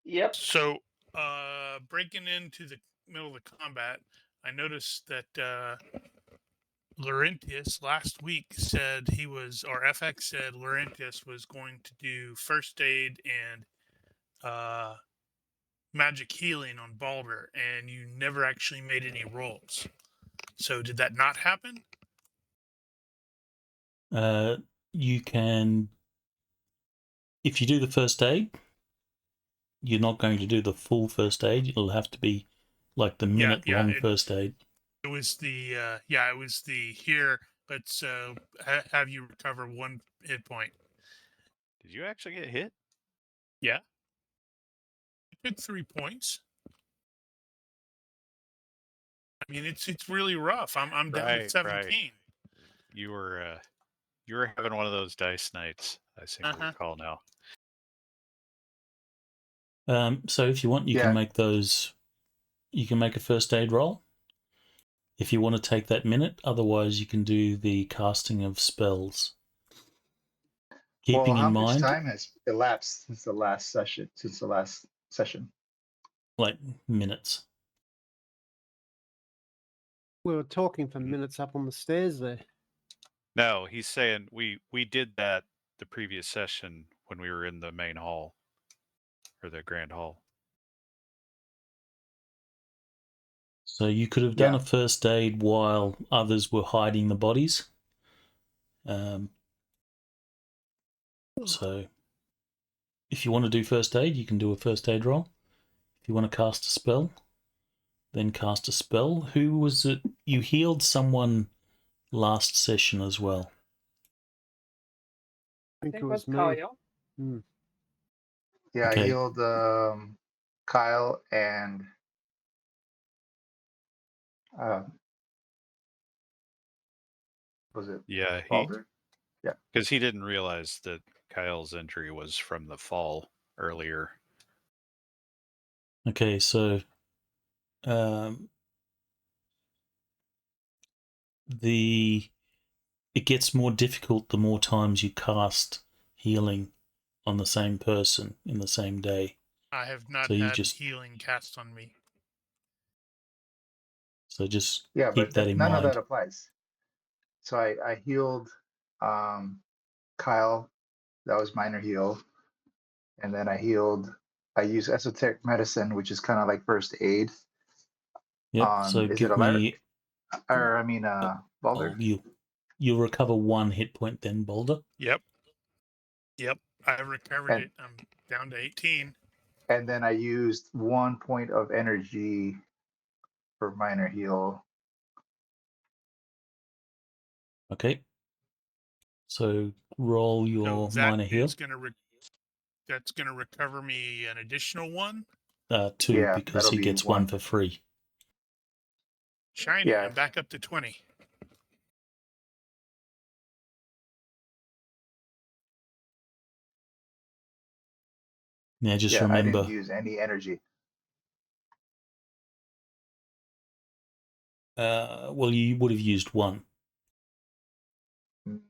Yep. So, breaking into the middle of the combat, I noticed that Laurentius last week said he was, or FX said Laurentius was going to do first aid and magic healing on Balder, and you never actually made any rolls. So, did that not happen? You can, if you do the first aid, you're not going to do the full first aid. It'll have to be like the minute-long first aid. It was the here. Let's have you recover 1 hit point. Did you actually get hit? Yeah, I took 3 points. I mean, it's really rough. I'm down to 17. You were having one of those dice nights. I seem to recall now. So if you want, you can make those. You can make a first aid roll if you want to take that minute. Otherwise, you can do the casting of spells. Keeping how in much mind, time has elapsed since the last session? Like minutes. We were talking for minutes up on the stairs there. No, he's saying we did that the previous session when we were in the main hall or the grand hall. So you could have done a first aid while others were hiding the bodies. So if you want to do first aid, you can do a first aid roll. If you want to cast a spell, then cast a spell. Who was it? You healed someone last session as well. I think it was me. Kyle. Yeah, Okay. I healed Kyle and was it Balder? Yeah, because he didn't realize that Kyle's injury was from the fall earlier. Okay, so it gets more difficult the more times you cast healing on the same person in the same day. I have not So you had just healing cast on me. just Yeah, keep but that in none of mind. that applies. So I healed Kyle. That was minor heal. And then I use esoteric medicine, which is kind of like first aid. Yep. So Is it give Alaric? me. Or I mean, Oh, Balder? you'll recover 1 hit point then, Boulder. Yep. I recovered And- it. I'm down to 18. And then I used 1 point of energy for minor heal. Okay. So roll So your that minor heal. is that's gonna recover me an additional 1. 2 Yeah, because that'll he be gets 1 for free. Shiny. Yeah. I'm back up to 20. Now just Yeah, I didn't remember, use any energy. well, you would have used 1.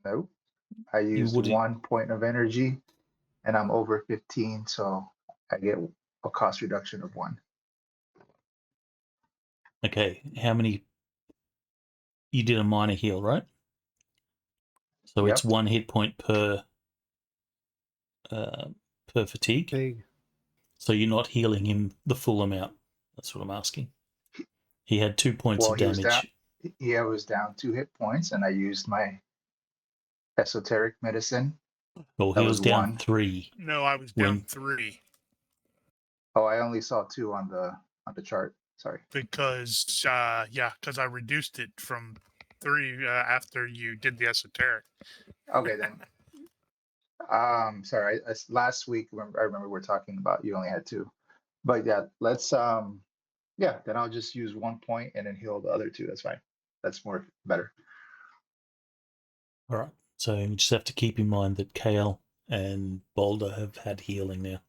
Nope. I used would- 1 point of energy, and I'm over 15, so I get a cost reduction of 1. Okay, how many? You did a minor heal, right? So it's Yep. 1 hit point per fatigue. Big. So you're not healing him the full amount. That's what I'm asking. He had 2 points Well, of he was down. damage. Yeah, was down 2 hit points, and I used my esoteric medicine. Well, That he was was down 1. 3. No, I was When- down 3 Oh, I only saw 2 on the chart. Sorry. because because I reduced it from 3 after you did the esoteric. Okay then. Sorry. Last week, I remember we were talking about you only had 2, but yeah, let's yeah. Then I'll just use 1 point and then heal the other 2. That's fine. That's more better. All right. So you just have to keep in mind that Kale and Boulder have had healing now,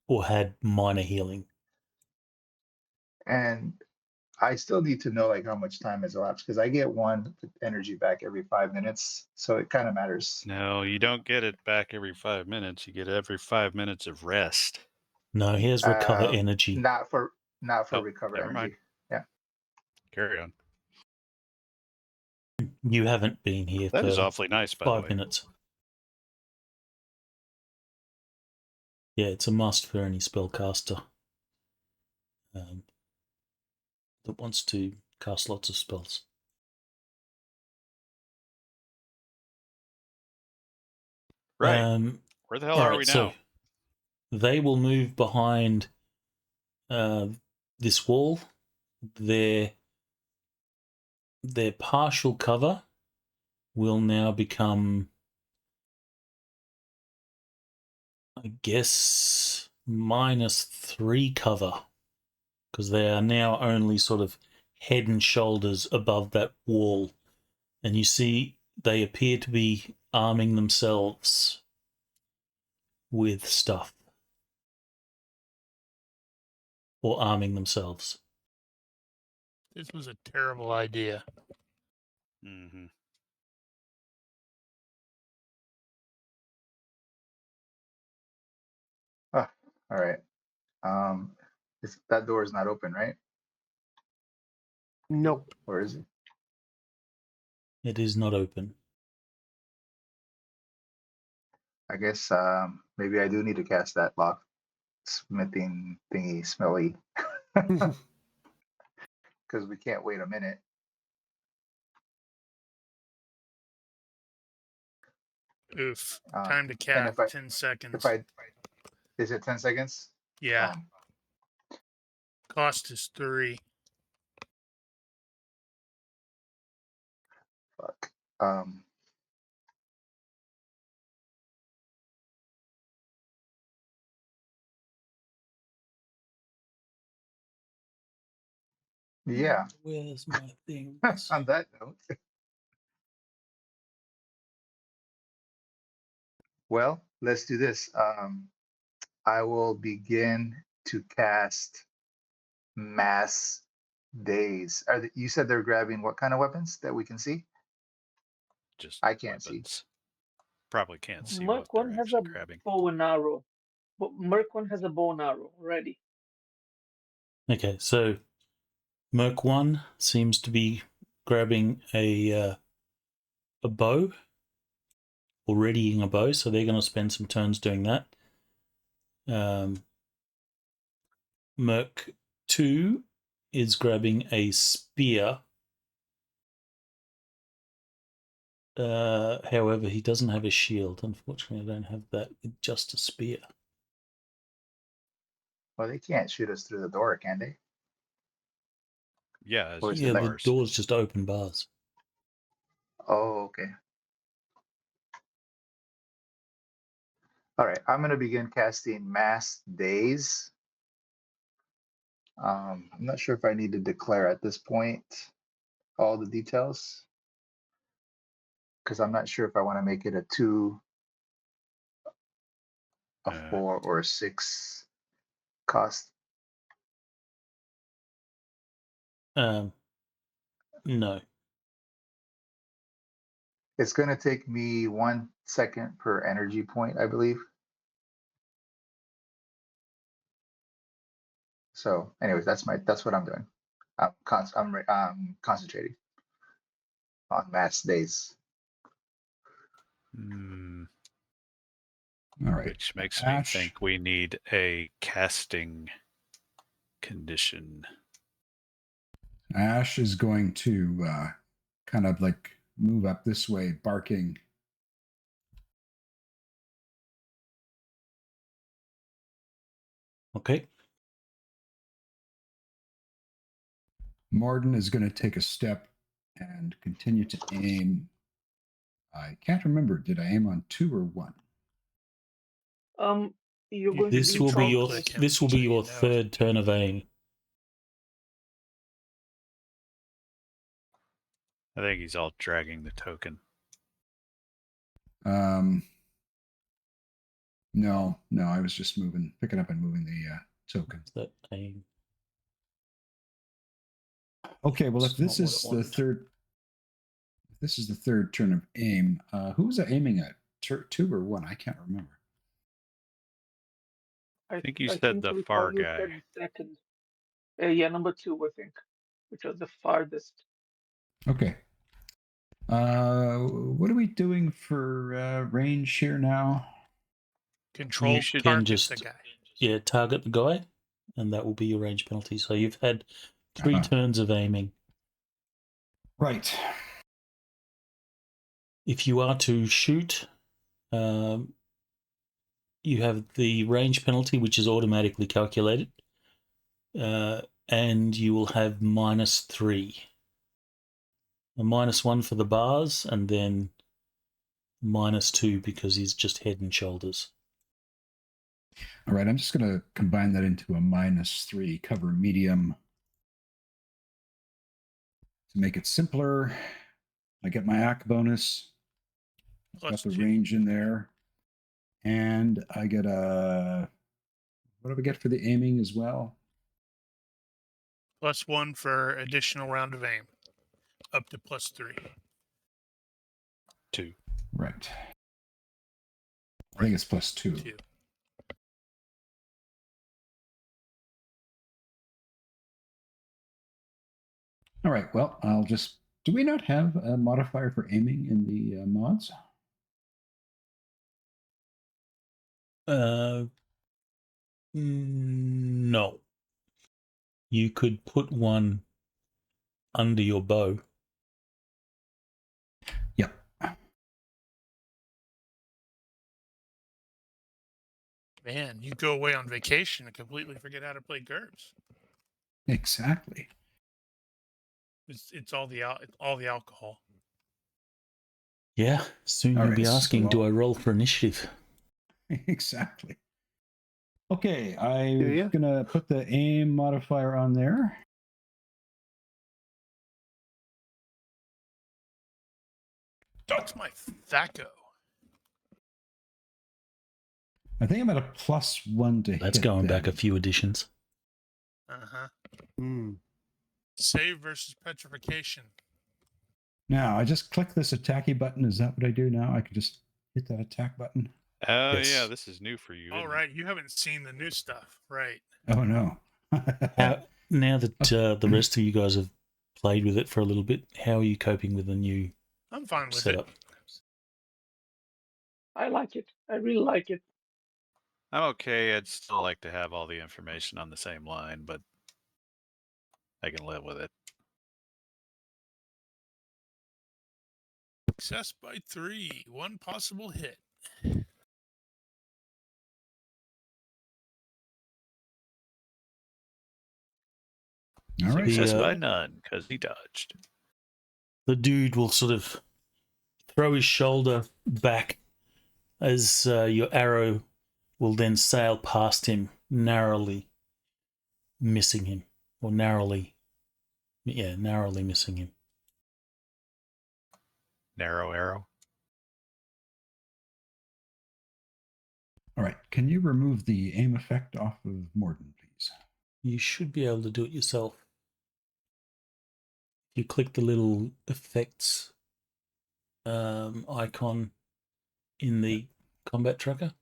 or had minor healing. And I still need to know like how much time has elapsed because I get 1 energy back every 5 minutes, so it kind of matters. No, you don't get it back every 5 minutes. You get every 5 minutes of rest. No, he has recover Uh, energy. Not for Oh, recover never mind. energy. Yeah. Carry on. You haven't been here That for is awfully nice, by the 5 way. minutes. Yeah, it's a must for any spellcaster that wants to cast lots of spells. Right. Where the hell all are right, we so now? they will move behind this wall. Their partial cover will now become, I guess, -3 cover, because they are now only sort of head and shoulders above that wall. And you see they appear to be arming themselves with stuff. Or arming themselves. This was a terrible idea. Mm-hmm. All right. That door is not open, right? Nope. Or is it? It is not open. I guess maybe I do need to cast that locksmithing thingy smelly. Because we can't wait a minute. Oof. Um, Time to and cast. if I 10 seconds. is it 10 seconds? Yeah. Cost is 3. Fuck. Yeah. Where's my thing? On that note. Well, let's do this. I will begin to cast mass days. You said they're grabbing what kind of weapons that we can see? Just I can't see. weapons. Probably can't see Mark what they're one has actually a grabbing. bow and arrow. But Merc 1 has a bow and arrow ready. Okay, so Merc 1 seems to be grabbing a bow, or readying a bow, so they're going to spend some turns doing that. Merc 2 is grabbing a spear. However, he doesn't have a shield. Unfortunately, I don't have that with just a spear. Well, they can't shoot us through the door, can they? Yeah, it's Or is just it Yeah, the bars. door's just open bars. Oh, okay. All right, I'm gonna begin casting Mass Daze. I'm not sure if I need to declare at this point all the details, because I'm not sure if I want to make it a 2, a 4, or a 6 cost. No. It's gonna take me 1 second per energy point, I believe. So, anyways, that's what I'm doing. I'm concentrating on Mass Daze. All right. Which makes Ash. me think we need a casting condition. Ash is going to kind of like move up this way, barking. Okay. Morrdyn is going to take a step and continue to aim. I can't remember. Did I aim on 2 or 1? You're going This to will be your click him this will so be you your know. third turn of aim. I think he's all dragging the token. No, I was just picking up and moving the token. That aim. Okay, well, if It's this not what is I the wanted. third turn of aim, who was I aiming at? 2 or 1? I can't remember. I think you I said think the to far recall you guy. said second. Yeah, number 2, I think, which was the farthest. Okay. What are we doing for range here now? Control should- target just- the guy. Yeah, target the guy, and that will be your range penalty. So you've had 3 Uh-huh. turns of aiming. Right. If you are to shoot, you have the range penalty, which is automatically calculated, and you will have -3. A -1 for the bars, and then -2 because he's just head and shoulders. All right, I'm just going to combine that into a -3 cover medium to make it simpler. I get my AC bonus. Plus Got the 2. range in there. And I get what do I get for the aiming as well? Plus 1 for additional round of aim. Up to +3. 2. Right. I think it's +2. 2. All right, well, I'll just... Do we not have a modifier for aiming in the mods? No. You could put one under your bow. Yep. Man, you go away on vacation and completely forget how to play GURPS. Exactly. It's all the alcohol. Yeah, soon All you'll right, be asking, so- do I roll for initiative? Exactly. Okay, Do I'm ya? going to put the aim modifier on there. That's my Thaco. I think I'm at a +1 to hit. That's going back a them. few editions. Uh-huh. Hmm. Save versus petrification. Now, I just click this attacky button. Is that what I do now? I can just hit that attack button. Oh, Yes. yeah, this is new for you. All isn't it? right, you haven't seen the new stuff, right? Oh no. Now that the rest of you guys have played with it for a little bit, how are you coping with the new I'm fine with setup? I like it. I really like it. I'm okay. I'd still like to have all the information on the same line, but I can live with it. Success by 3, 1 possible hit. All right. Success The, by none, because he dodged. The dude will sort of throw his shoulder back as your arrow will then sail past him, narrowly missing him, or narrowly missing him. Narrow arrow. All right. Can you remove the aim effect off of Morrdyn, please? You should be able to do it yourself. You click the little effects icon in the combat tracker.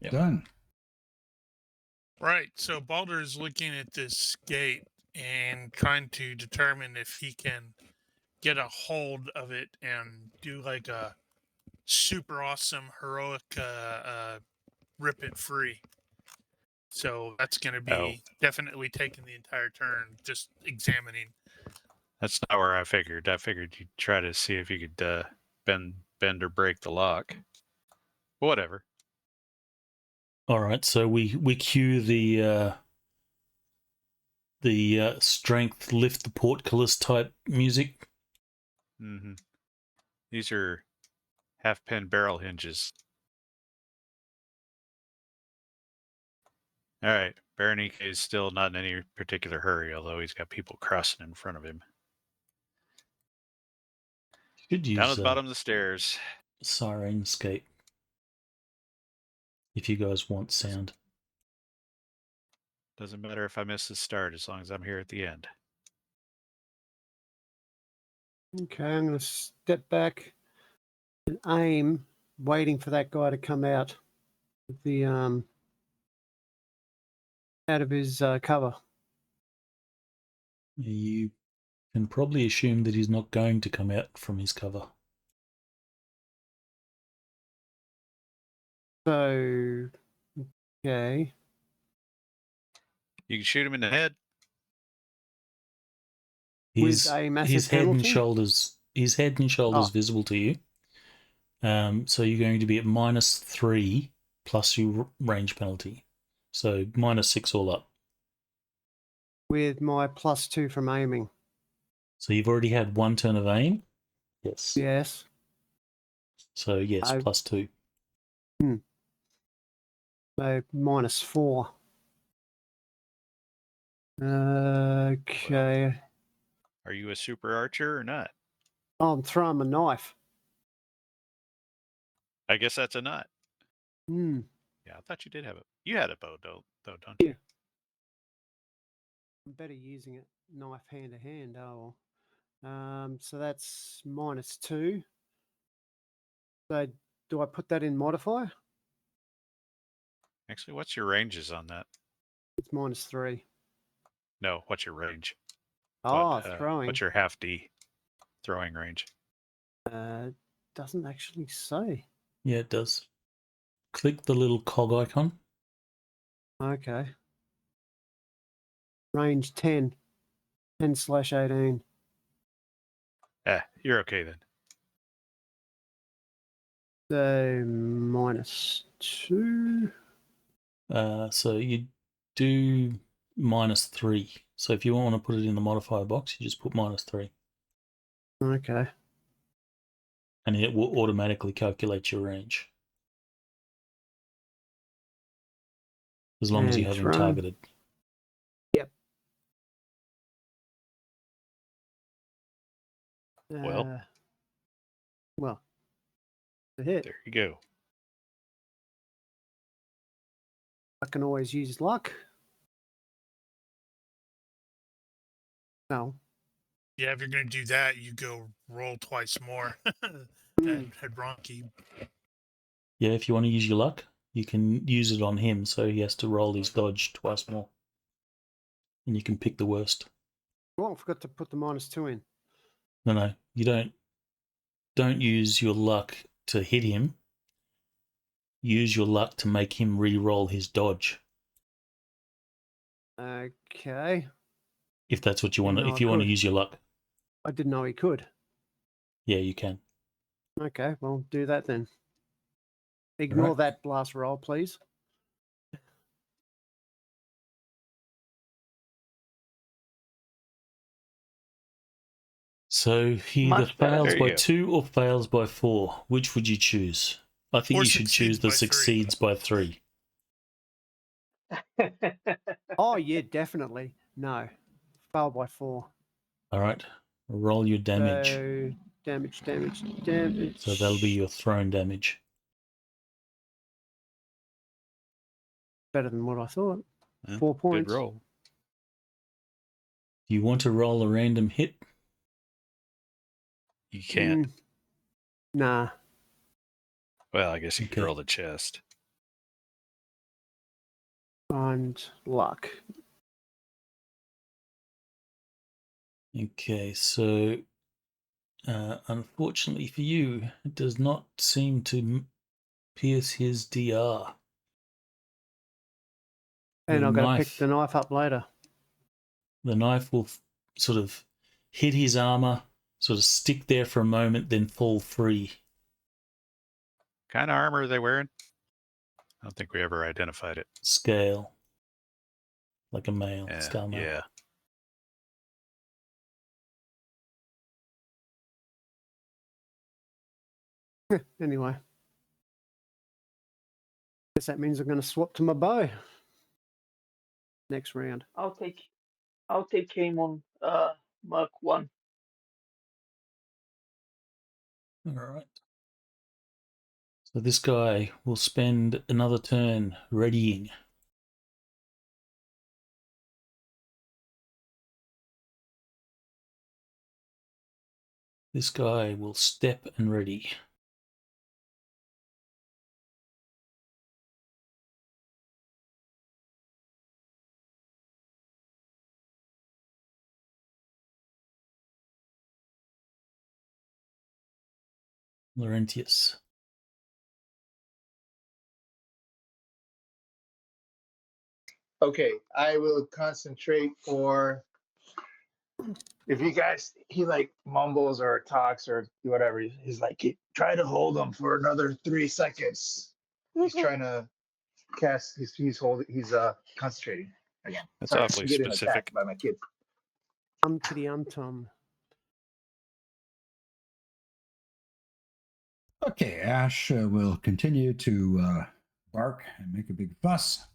Yep. Done. Right, so Balder is looking at this gate and trying to determine if he can get a hold of it and do like a super awesome heroic rip it free. So that's going to be definitely taking the entire turn, just examining. That's not where I figured. I figured you'd try to see if you could bend or break the lock. But whatever. All right, so we cue the strength lift the portcullis type music. Mm-hmm. These are half-pin barrel hinges. All right. Ronnke is still not in any particular hurry, although he's got people crossing in front of him. Should Down use at the bottom of the stairs. Sirenscape if you guys want sound. Doesn't matter if I miss the start as long as I'm here at the end. Okay, I'm going to step back and aim, waiting for that guy to come out of the out of his cover. You can probably assume that he's not going to come out from his cover. So, okay. You can shoot him in the head. With a massive his head and penalty? shoulders visible to you. So you're going to be at -3 plus your range penalty. So -6 all up. With my +2 from aiming. So you've already had one turn of aim? Yes. Yes. So yes, +2. So -4. Okay. Are you a super archer or not? Oh, I'm throwing my knife. I guess that's a nut. Hmm. Yeah, I thought you did have it. You had a bow, don't Yeah. you? I'm better using it knife hand to hand. Oh, so that's -2. So do I put that in modifier? Actually, what's your ranges on that? It's -3. No, what's your range? Oh, throwing. What's your half D throwing range? Doesn't actually say. Yeah, it does. Click the little cog icon. Okay. Range 10. 10/18. You're okay then. So -2. So you do -3. So if you want to put it in the modifier box, you just put -3. Okay. And it will automatically calculate your range. As long as you And have them throw. targeted. Yep. Well, the hit. there you go. I can always use luck. No. Yeah, if you're going to do that, you go roll twice more. Had Ronnke. Yeah, if you want to use your luck, you can use it on him, so he has to roll his dodge twice more. And you can pick the worst. Oh, I forgot to put the -2 in. No, you don't use your luck to hit him. Use your luck to make him re-roll his dodge. Okay. If that's what you want to, No, if I you want to could. use your luck. I didn't know he could. Yeah, you can. Okay, well, do that then. Ignore Right. that blast roll, please. So he either Much better. fails There you by go. 2 or fails by 4. Which would you choose? I think Or you should choose the succeeds by 3. succeeds by 3. Oh, yeah, definitely. No. Fail by 4. All right. Roll your damage. So, damage. So that'll be your thrown damage. Better than what I thought. Yeah, 4 points. Good roll. Do you want to roll a random hit? You can't. Nah. Well, I guess you could Okay. roll the chest. And luck. Okay, so unfortunately for you, it does not seem to pierce his DR. And The I've got to pick knife- the knife up later. The knife will sort of hit his armor, sort of stick there for a moment, then fall free. Kind of armor are they wearing? I don't think we ever identified it. Scale. Like a male. Yeah. Scale male. Yeah. Anyway. Guess that means I'm going to swap to my bow. Next round. I'll take aim on Mark 1. All right. So this guy will spend another turn readying. This guy will step and ready. Laurentius. Okay, I will concentrate for. If you guys, he like mumbles or talks or whatever, he's like, try to hold him for another 3 seconds. He's trying to cast. He's concentrating again. That's Sorry, awfully I'm getting specific. attacked by my kids. Kitty Tom. Okay, Ash will continue to bark and make a big fuss.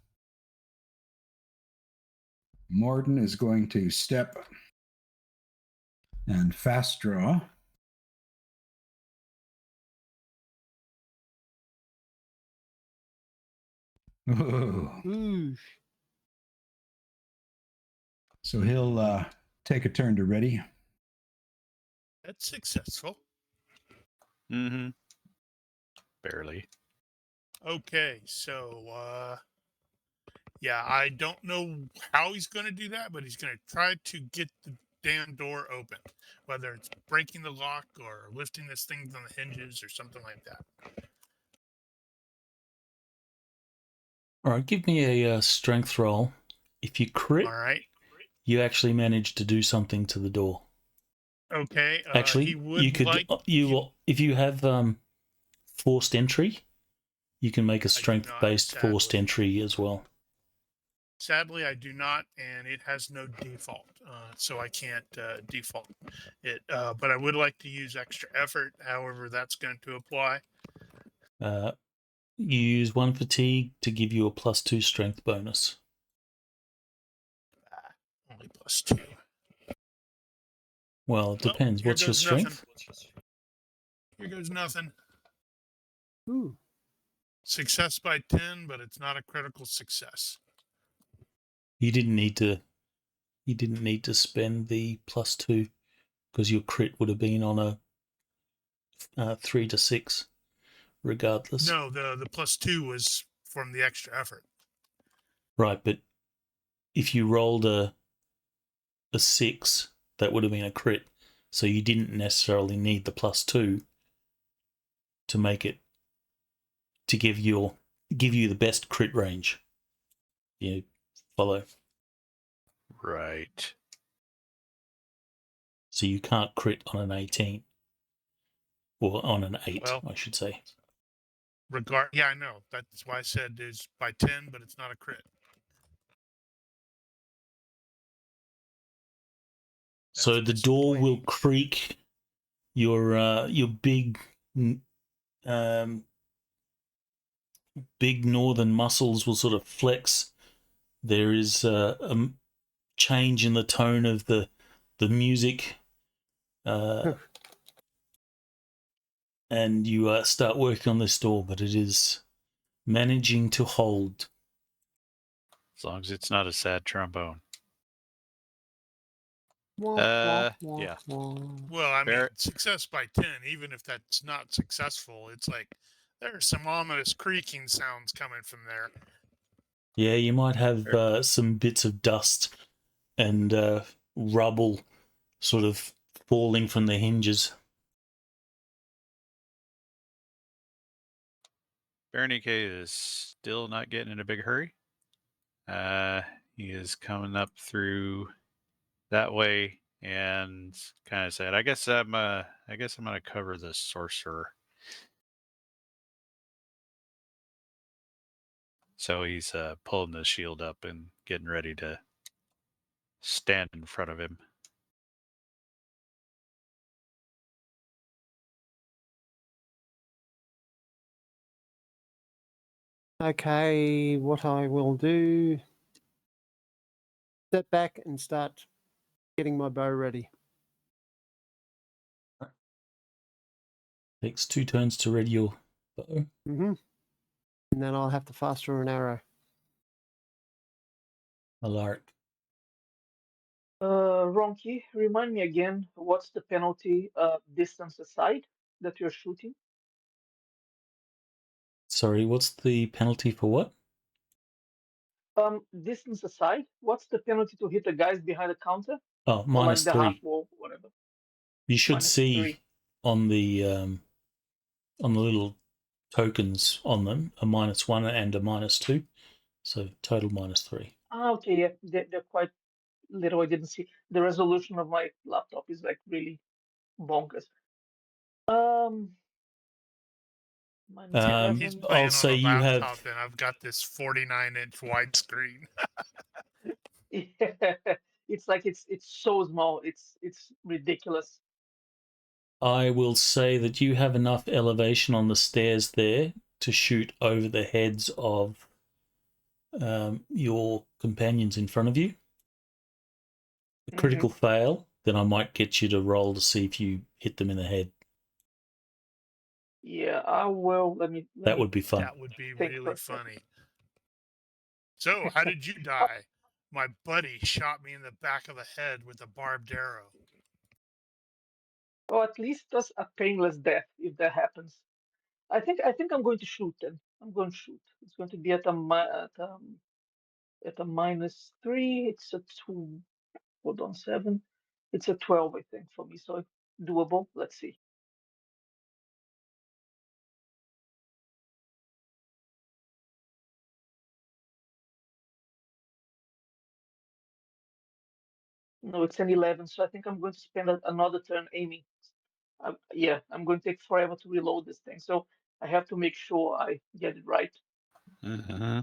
Morrdyn is going to step and fast draw. Ooh. Ooh. So he'll take a turn to ready. That's successful. Mm-hmm. Barely. Okay, so yeah, I don't know how he's going to do that, but he's going to try to get the damn door open, whether it's breaking the lock or lifting this thing on the hinges or something like that. All right, give me a strength roll. If you crit, All right. you actually manage to do something to the door. Okay. Actually, he would you could if you have forced entry, you can make a strength-based sadly. forced entry as well. Sadly, I do not, and it has no default, so I can't default it. But I would like to use extra effort, however that's going to apply. You use 1 fatigue to give you a +2 strength bonus. Only +2. Well, it depends. Here What's your goes strength? nothing. Here goes nothing. Ooh. Success by 10, but it's not a critical success. You didn't need to spend the +2 because your crit would have been on a 3 to 6. regardless. No, the +2 was from the extra effort. Right, but if you rolled a 6, that would have been a crit. So you didn't necessarily need the +2 to make it, to give you the best crit range. You follow? Right. So you can't crit on an 18. Or on an 8, Well, I should say. Yeah, I know. That's why I said it's by 10, but it's not a crit. So That's the door will disappointing. creak. Your big big northern muscles will sort of flex. There is a change in the tone of the music, and you start working on this door, but it is managing to hold. As long as it's not a sad trombone. Wah, Yeah. wah. Well, I mean, Barrett? success by 10, even if that's not successful, it's like there's some ominous creaking sounds coming from there. Yeah, you might have some bits of dust and rubble sort of falling from the hinges. Ronnke is still not getting in a big hurry. He is coming up through that way and kind of said, I guess I'm gonna cover the sorcerer. So he's pulling the shield up and getting ready to stand in front of him. Okay, what I will do, step back and start getting my bow ready. Takes 2 turns to ready your bow. Mm-hmm. And then I'll have to fast draw an arrow. Alaric. Ronnke, remind me again, what's the penalty distance aside that you're shooting? Sorry, what's the penalty for what? Distance aside, what's the penalty to hit the guys behind the counter? Oh, Or like the half -3. wall, whatever. You should see -3. on the little tokens on them a -1 and a -2, so total -3. Ah, okay, yeah, they're quite little. I didn't see. The resolution of my laptop is like really bonkers. Minus He's 11. playing I'll on say a you laptop, have. and I've got this 49-inch widescreen. Yeah, it's like it's so small. It's ridiculous. I will say that you have enough elevation on the stairs there to shoot over the heads of your companions in front of you. A critical fail, then I might get you to roll to see if you hit them in the head. Yeah, I will. That would be fun. That would be think really for a second. funny. So, how did you die? My buddy shot me in the back of the head with a barbed arrow. Or at least that's a painless death if that happens. I think I'm going to shoot then. I'm going to shoot. It's going to be at a -3. It's a 2. Hold on, 7. It's a 12, I think, for me. So doable. Let's see. No, it's an 11. So I think I'm going to spend another turn aiming. Yeah, I'm going to take forever to reload this thing. So I have to make sure I get it right. Mm-hmm.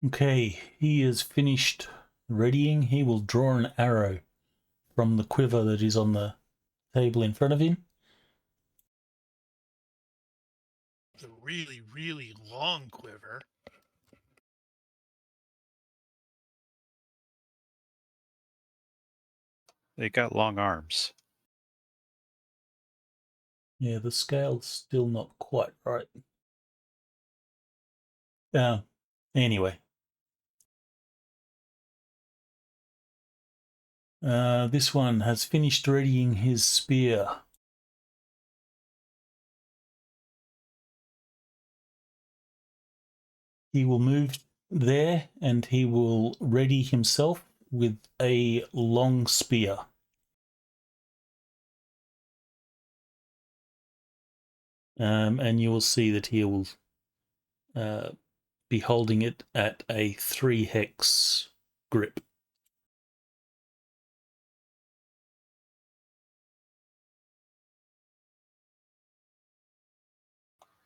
Okay, he is finished readying. He will draw an arrow from the quiver that is on the table in front of him. The really, really long quiver. They got long arms. Yeah, the scale's still not quite right. Anyway. This one has finished readying his spear. He will move there and he will ready himself with a long spear. And you will see that he will be holding it at a 3-hex grip.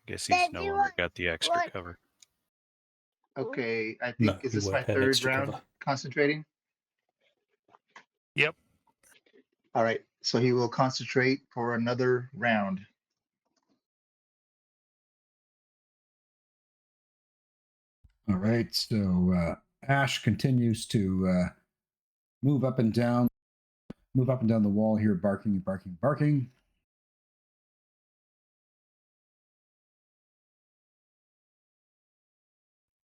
Guess he's no longer got the extra cover. Okay, I No, think is he this won't my have third extra round cover. concentrating? Yep. All right, so he will concentrate for another round. All right, so Ash continues to move up and down the wall here, barking, barking, barking.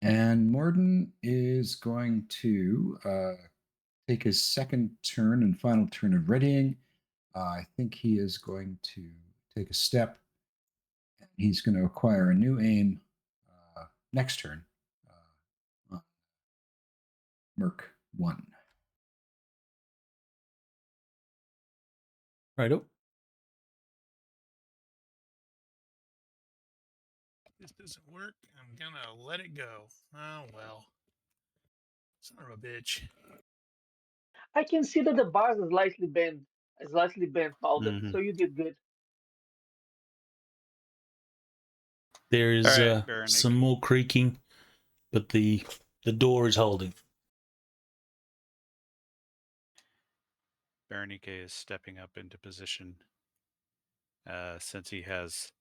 And Morrdyn is going to take his second turn and final turn of readying. I think he is going to take a step. And he's going to acquire a new aim next turn. On Merc 1. Righto. This doesn't work. I'm gonna let it go. Oh well. Son of a bitch. I can see that the bars are slightly bent, Balder. Mhm. So you did good. There is All right, Baron, some more creaking, but the door is holding. Ronnke is stepping up into position. Since he has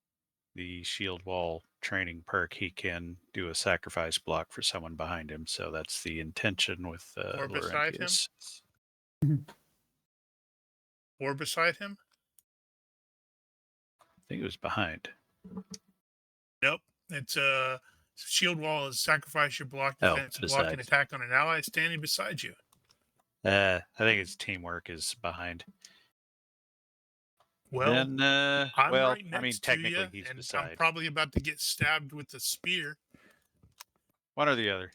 the shield wall training perk, he can do a sacrifice block for someone behind him. So that's the intention with Or beside him? Laurentius. Or beside him? I think it was behind. Nope. It's a shield wall is sacrifice your block Oh, defense, block an besides. attack on an ally standing beside you. I think his teamwork is behind. Well, then, I'm well, right next I mean, to technically you, he's and beside. I'm probably about to get stabbed with a spear. One or the other.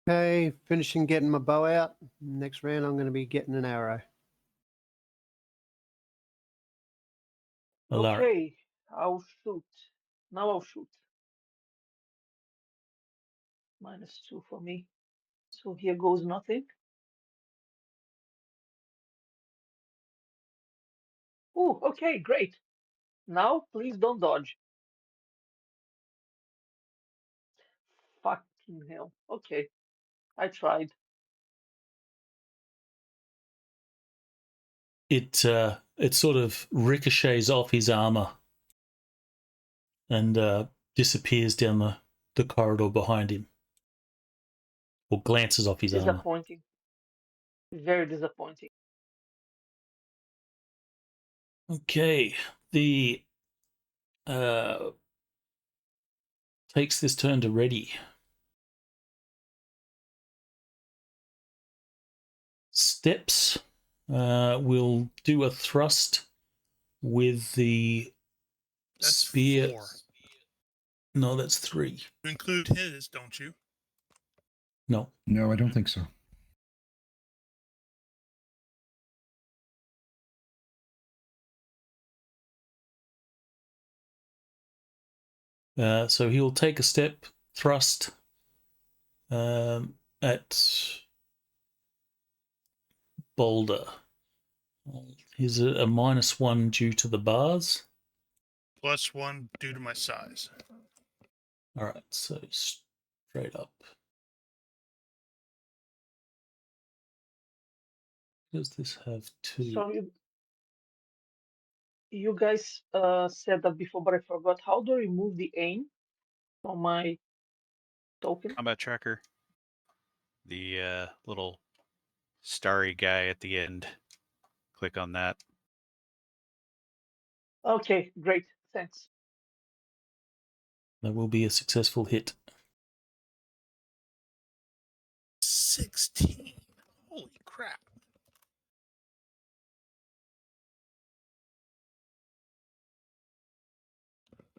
Okay, finishing getting my bow out. Next round, I'm going to be getting an arrow. Alara. Okay, I'll shoot. Now I'll shoot. -2 for me. So here goes nothing. Oh, okay, great. Now please don't dodge. Fucking hell. Okay, I tried. It sort of ricochets off his armor and disappears down the corridor behind him, or glances off his armor. Disappointing. Very disappointing. Okay, the takes this turn to ready. Steps will do a thrust with the That's spear. 4. No, that's 3. You include his, don't you? No. No, I don't think so. So he'll take a step, thrust at Boulder. Here's a -1 due to the bars. +1 due to my size. All right, so straight up. Does this have 2? So you guys said that before, but I forgot. How do I remove the aim from my token? Combat tracker. The little starry guy at the end. Click on that. Okay, great. Thanks. That will be a successful hit. 16. Holy crap.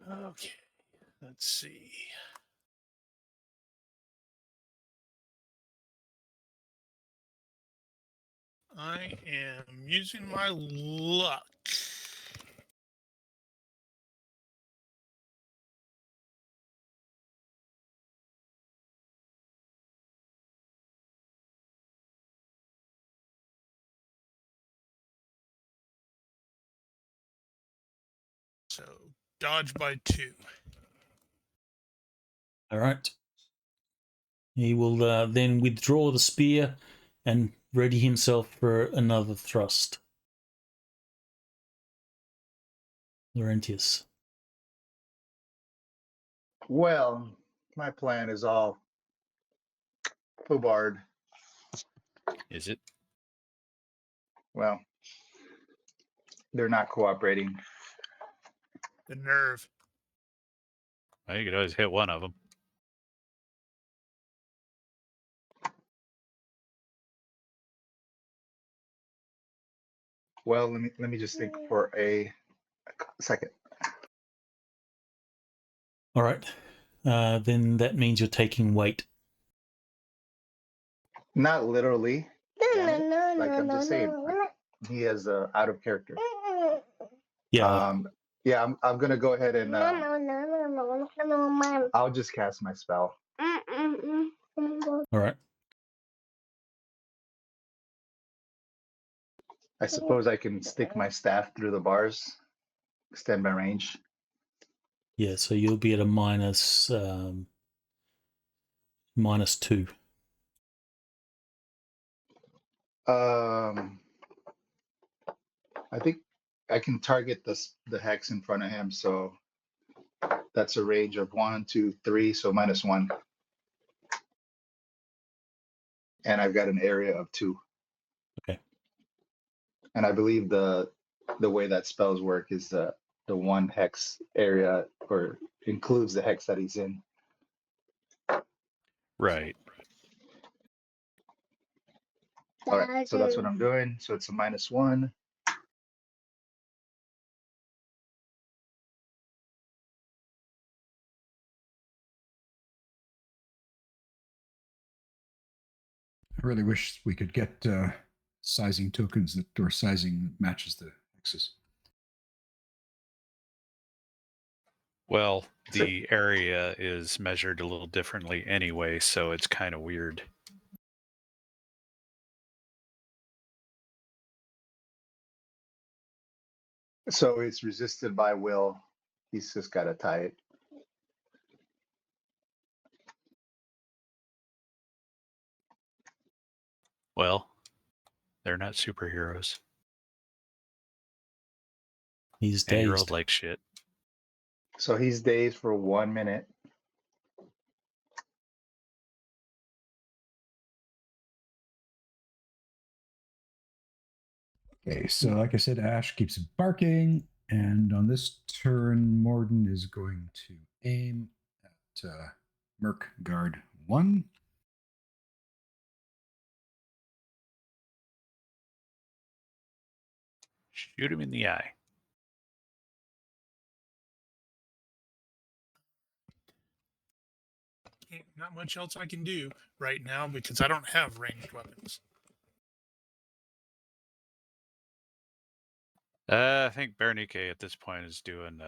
Okay, let's see. I am using my luck. So dodge by 2. All right. He will then withdraw the spear and ready himself for another thrust. Laurentius. Well, my plan is all foobarred. Is it? Well, they're not cooperating. The nerve. Well, you could always hit one of them. Well, let me just think for a second. All right. Then that means you're taking weight. Not literally. Like I'm just saying, he has out of character. Yeah. Yeah, I'm gonna go ahead and I'll just cast my spell. All right. I suppose I can stick my staff through the bars, extend my range. Yeah. So you'll be at a -2. I think I can target the hex in front of him, so that's a range of 1, 2, 3, so -1. And I've got an area of 2. Okay. And I believe the way that spells work is the one hex area or includes the hex that he's in. Right. All right, so that's what I'm doing. So it's a -1. I really wish we could get sizing tokens or sizing that matches the X's. Well, the area is measured a little differently anyway, so it's kind of weird. So it's resisted by will. He's just got to tie it. Well, they're not superheroes. He's And he dazed. rolled like shit. So he's dazed for 1 minute. Okay, so like I said, Ash keeps barking, and on this turn, Morrdyn is going to aim at Merc Guard 1. Shoot him in the eye. Not much else I can do right now because I don't have ranged weapons. I think Ronnke at this point is doing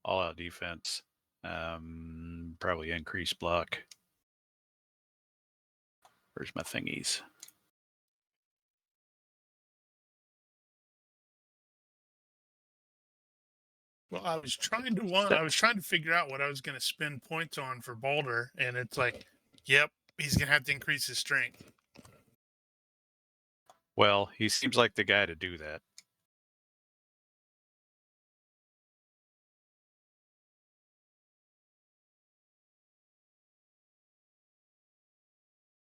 all-out defense. Probably increased block. Where's my thingies? Well, I was trying to figure out what I was going to spend points on for Balder, and it's like, yep, he's going to have to increase his strength. Well, he seems like the guy to do that.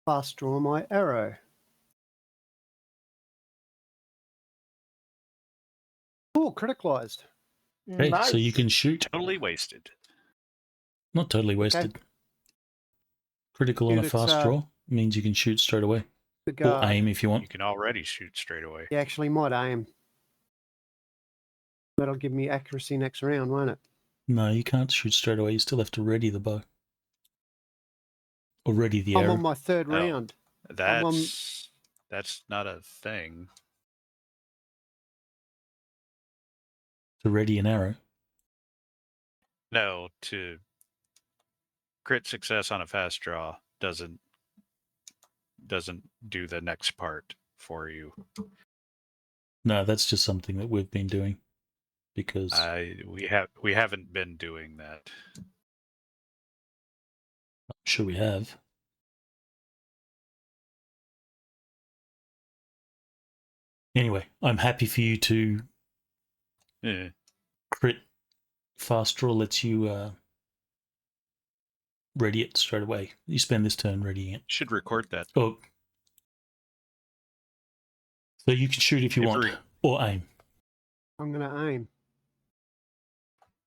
Fast draw my arrow. Oh, criticalized. Okay, Nice. so you can shoot. Totally wasted. Not totally wasted. Critical on Shoot a at, fast draw means you can shoot straight away. The Or guard. aim if you You want. can already shoot straight away. You actually might aim. That'll give me accuracy next round, won't it? No, you can't shoot straight away. You still have to ready the bow. Or ready the I'm arrow. on my third Oh. round. I'm on- That's not a thing. To ready an arrow. No, to crit success on a fast draw doesn't do the next part for you. No, that's just something that we've been doing. Because we haven't been doing that. I'm sure we have. Anyway, I'm happy for you to crit. Fast draw lets you ready it straight away. You spend this turn readying it. Should record that. Oh. So you can shoot if you want, or aim. I'm going to aim.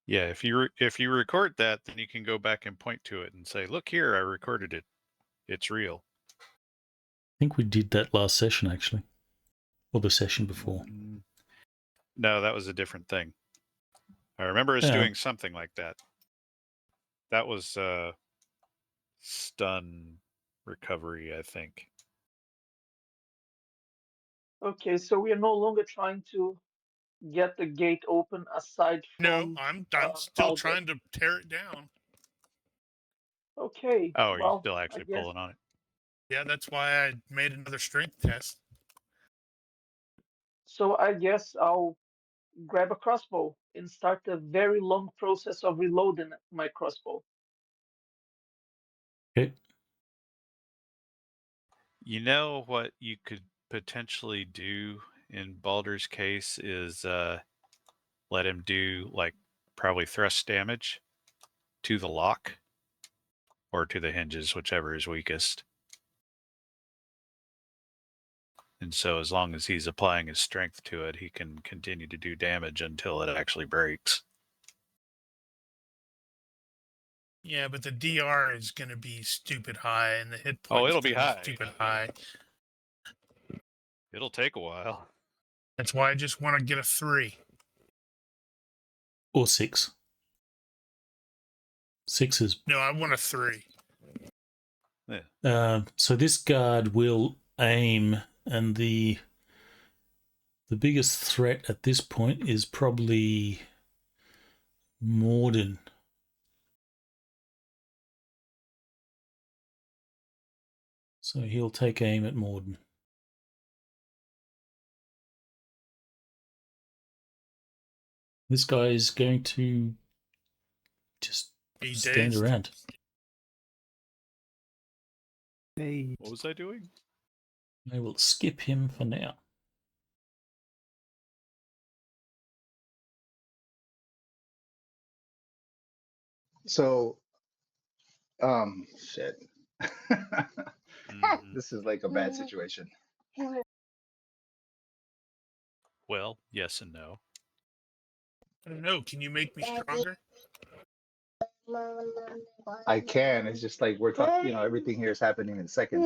Yeah, if you record that, then you can go back and point to it and say, "Look here, I recorded it. It's real." I think we did that last session, actually. Or the session before. No, that was a different thing. I remember us doing something like that. That was stun recovery, I think. Okay, so we are no longer trying to get the gate open aside No, from. I'm still Baldur. trying to tear it down. Okay. Oh, are you well, still actually I guess, pulling on it? Yeah, that's why I made another strength test. so I guess I'll grab a crossbow and start the very long process of reloading my crossbow. Okay. You know what you could potentially do in Baldur's case is let him do like probably thrust damage to the lock or to the hinges, whichever is weakest. And so as long as he's applying his strength to it, he can continue to do damage until it actually breaks. Yeah, but the DR is going to be stupid high, and the hit Oh, points it'll be gonna high. Stupid high. It'll take a while. That's why I just want to get a 3. Or 6. 6 is... No, I want a 3. Yeah. So this guard will aim, and the biggest threat at this point is probably Morrdyn. So he'll take aim at Morrdyn. This guy is going to just Be stand dazed. around. Hey. What was I doing? I will skip him for now. So, shit. Mhm. This is like a bad situation. Well, yes and no. I don't know. Can you make me stronger? I can. It's just like we're talking. You know, everything here is happening in seconds.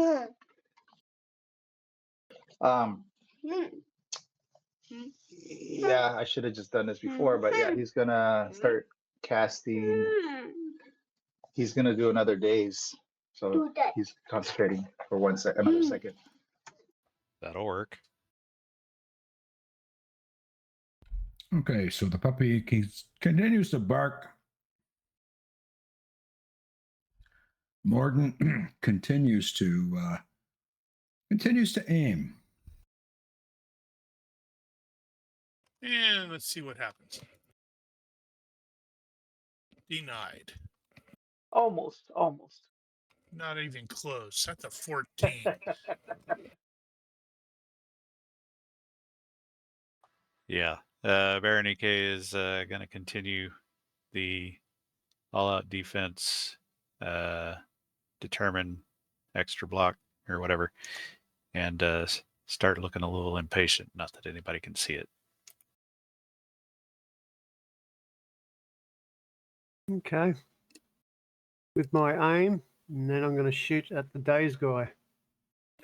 Yeah, I should have just done this before, but yeah, he's gonna start casting. He's gonna do another daze, so he's concentrating for another second. That'll work. Okay, so the puppy continues to bark. Morrdyn continues to aim. And let's see what happens. Denied. Almost. Not even close. That's a 14. Yeah. Baronike is going to continue the all-out defense, determine extra block or whatever, and start looking a little impatient. Not that anybody can see it. Okay. With my aim, and then I'm going to shoot at the dazed guy.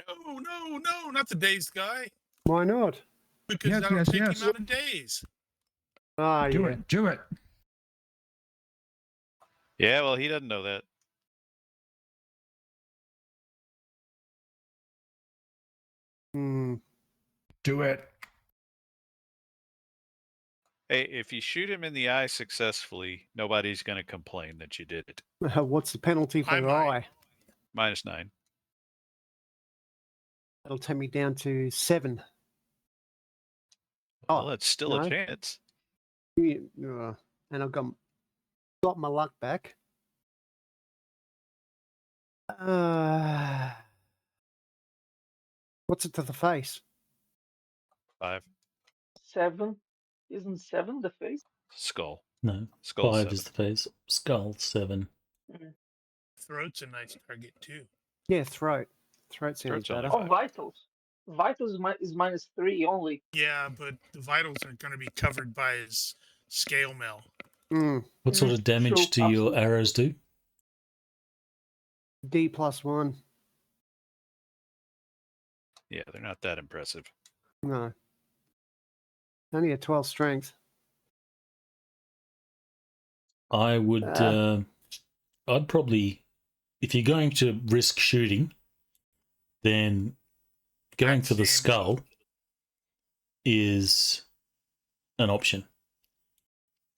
No, not the dazed guy. Why not? Because Yes, that'll yes, take yes. him out of daze. Ah, Do yeah. it. Yeah, well, he doesn't know that. Hmm. Do it. Hey, if you shoot him in the eye successfully, nobody's going to complain that you did it. What's the penalty for I might. eye? -9. That'll take me down to 7. Well, Oh, that's still no. a chance. And I've got my luck back. What's it to the face? 5. 7. Isn't 7 the face? Skull. No, Skull 5 7. is the face. Skull 7. Throat's a nice target too. Yeah, throat. Throat sounds Throat's only better. Oh, vitals. Vitals is -3 only. Yeah, but the vitals are going to be covered by his scale mail. Mm, What sort of damage True, do your absolutely. arrows do? D+1. Yeah, they're not that impressive. No. Only a 12 strength. I would, I'd probably, if you're going to risk shooting, then going Max for the James. skull is an option.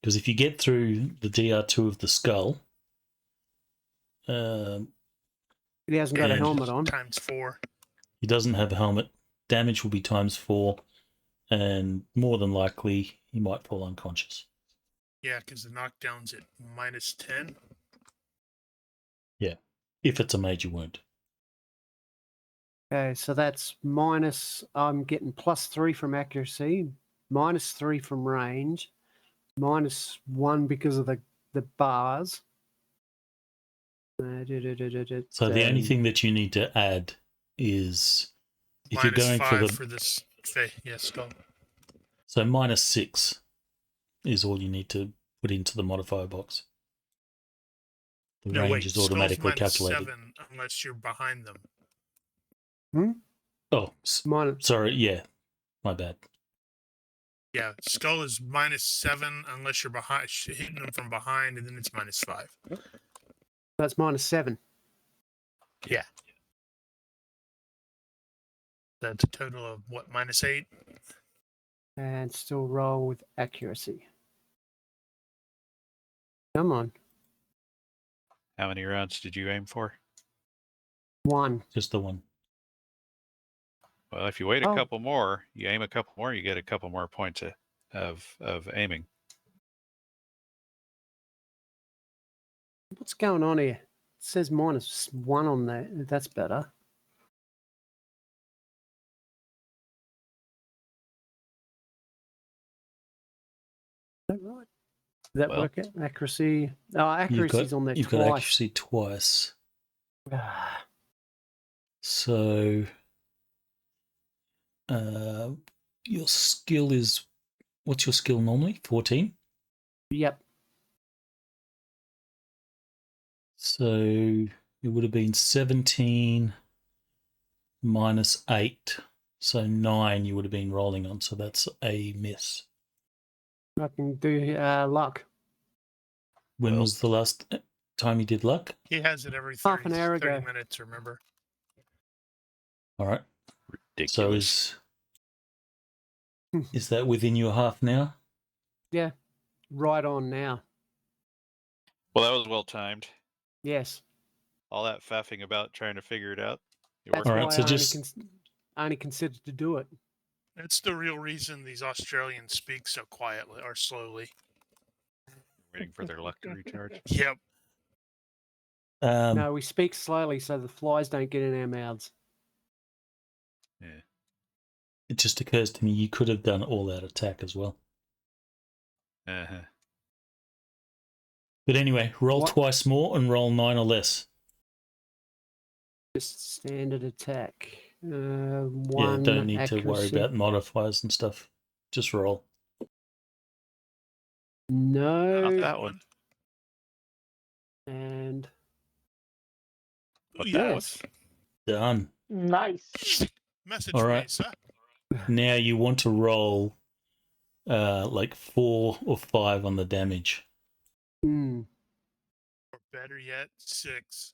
Because if you get through the DR2 of the skull, He hasn't got a And- helmet on. ×4. he doesn't have a helmet, damage will be ×4, and more than likely he might fall unconscious. Yeah, because the knockdown's at -10. If it's a major wound. Okay, so that's minus. I'm getting +3 from accuracy, -3 from range, -1 because of the bars. So the only thing that you need to add is if you're going for -5 the for this skull. so -6 is all you need to put into the modifier box. The No, range wait, is skull's automatically calculated. -7 unless you're behind them. Oh, minus. sorry, yeah, my bad. Yeah, skull is -7 unless you're behind, hitting them from behind, and then it's -5. That's -7. Yeah. That's a total of what, -8? And still roll with accuracy. Come on. How many rounds did you aim for? 1. Just the one. Well, if you wait a Oh. couple more, you aim a couple more, you get a couple more points of aiming. What's going on here? It says -1 on there. That's better. Is that right? Does that Well, work out? Accuracy. Oh, accuracy's on there You've got twice. accuracy twice. So your skill is, what's your skill normally? 14? Yep. So it would have been 17 -8. So 9 you would have been rolling on. So that's a miss. I can do luck. When Well- was the last time you did luck? He has it every Half 30, an hour 30 ago. minutes, remember? All right. So Ridiculous. is that within your half now? Yeah. Right on now. Well, that was well timed. Yes. All that faffing about trying to figure it out. It That's worked All right, why out. so I just- only considered to do it. That's the real reason these Australians speak so quietly or slowly. Waiting for their luck to recharge. Yep. No, we speak slowly so the flies don't get in our mouths. Yeah. It just occurs to me you could have done all that attack as well. Uh-huh. But anyway, roll What? twice more and roll 9 or less. Just standard attack. Yeah, One don't need to worry accuracy. about modifiers and stuff. Just roll. No. Not that one. And But Yeah. that yes. Done. Nice. Message All for right. you, sir. Now you want to roll like 4 or 5 on the damage. Hmm. Better yet, 6.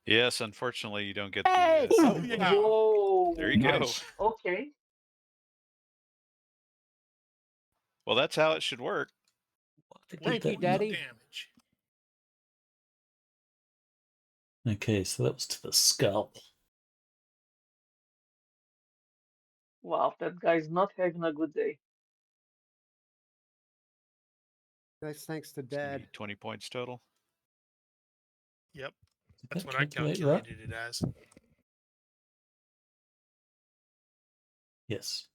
Yes, unfortunately, you don't get the. Hey! Oh, yeah. Whoa. There you Nice. go. Okay. Well, that's how it should work. Did Thank that you, not- Daddy. Damage. Okay, so that was to the skull. Wow, that guy's not having a good day. That's thanks to It's gonna Dad. be 20 points total. Yep. Did That's that what I calculate right? calculated it as. Yes.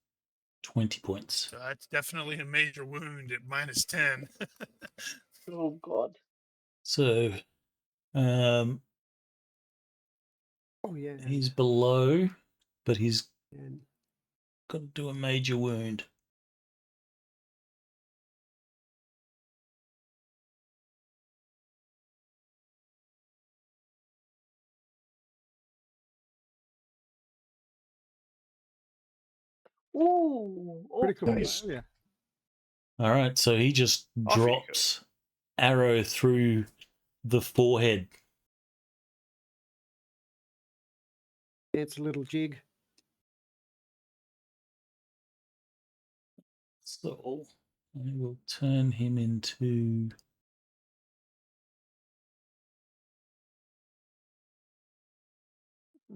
20 points. So that's definitely a major wound at -10. Oh God. So, um, Oh yeah. he's below, but he's And got to do a major wound. Ooh. critical Okay. Nice. failure. All right, so he just Off you go. drops arrow through the forehead. Dance a little jig. So I will turn him into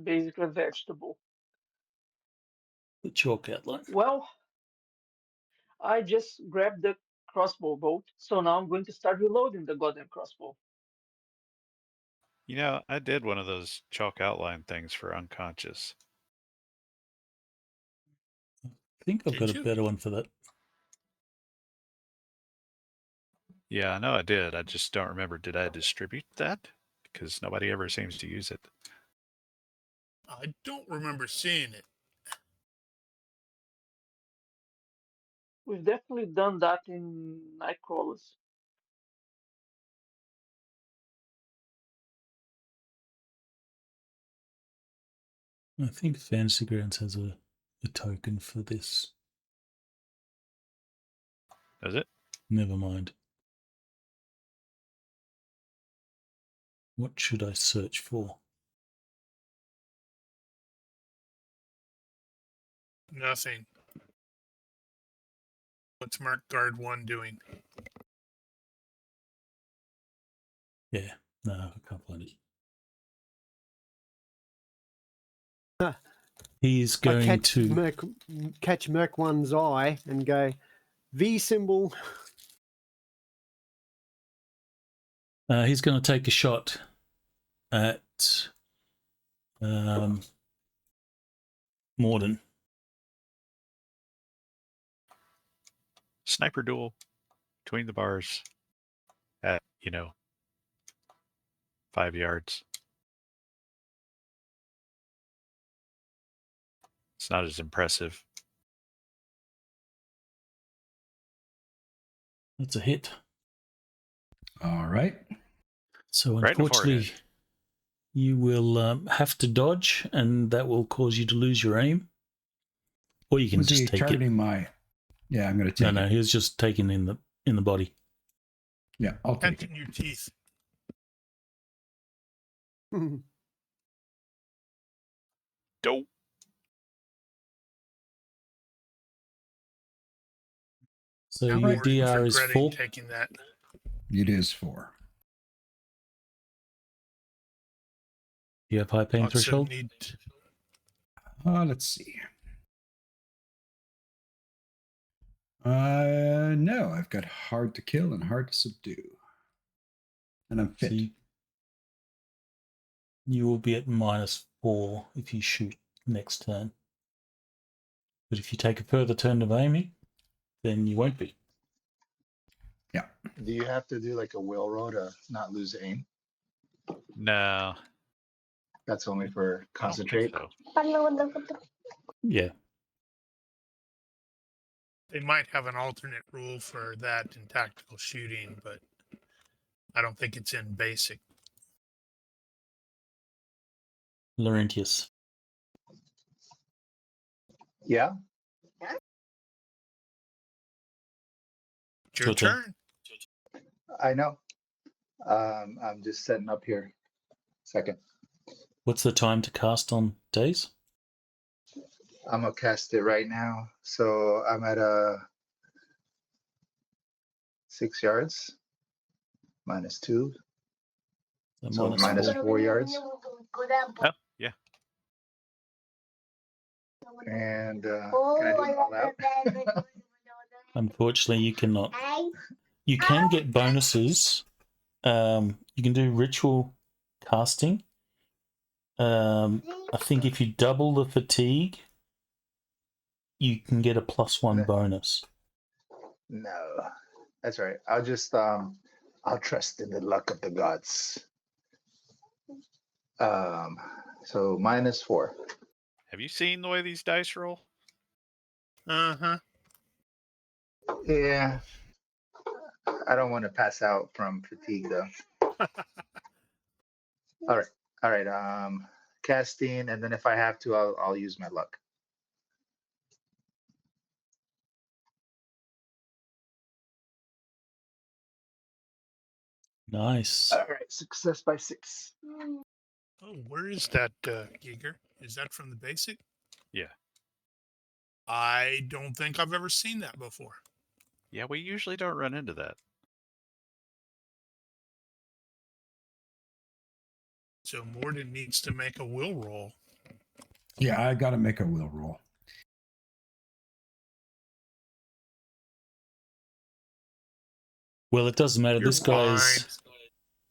Basically a vegetable. the chalk outline. Well, I just grabbed the crossbow bolt, so now I'm going to start reloading the goddamn crossbow. You know, I did one of those chalk outline things for unconscious. I think I've got Did a you? better one for that. Yeah, I know I did. I just don't remember. Did I distribute that? Because nobody ever seems to use it. I don't remember seeing it. We've definitely done that in Nightcrawlers. I think Fantasy Grounds has a token for this. Does it? Never mind. What should I search for? Nothing. What's Mark Guard 1 doing? Yeah, no, I can't find it. Huh. He's I going to catch Merc one's eye and go V symbol. he's going to take a shot at Morrdyn. Sniper duel between the bars at, 5 yards. It's not as impressive. That's a hit. All right. So Right in the unfortunately, forehead. you will have to dodge, and that will cause you to lose your aim. Or you can Was just he take it. targeting my? Yeah, I'm going to take No, it. he was just taking in the body. Yeah, I'll take it. Catching your teeth. Dope. So All your right. Morton's DR is regretting 4. taking that. It is 4. You have high pain Also threshold? need Let's see. No, I've got hard to kill and hard to subdue, and I'm So fit. you will be at -4 if you shoot next turn. But if you take a further turn of aiming, then you won't be. Yeah. Do you have to do like a will roll to not lose aim? No. That's only for I don't think concentrate. so. Yeah. they might have an alternate rule for that in tactical shooting, but I don't think it's in basic. Laurentius. Yeah. It's your Your turn. turn. I know. I'm just setting up here. Second. What's the time to cast on days? I'm gonna cast it right now. So I'm at 6 yards. -2. So -4. -4 yards. Oh, yeah. And can I do it all out? Unfortunately, you cannot. You can get bonuses. You can do ritual casting. I think if you double the fatigue, you can get a +1 bonus. No, that's right. I'll just I'll trust in the luck of the gods. So -4. Have you seen the way these dice roll? Uh-huh. Yeah. I don't want to pass out from fatigue though. All right. All right. Casting, and then if I have to, I'll use my luck. Nice. All right. Success by 6. Oh, where is that, Giger? Is that from the basic? Yeah. I don't think I've ever seen that before. Yeah, we usually don't run into that. So Morrdyn needs to make a will roll. Yeah, I got to make a will roll. Well, it doesn't matter. You're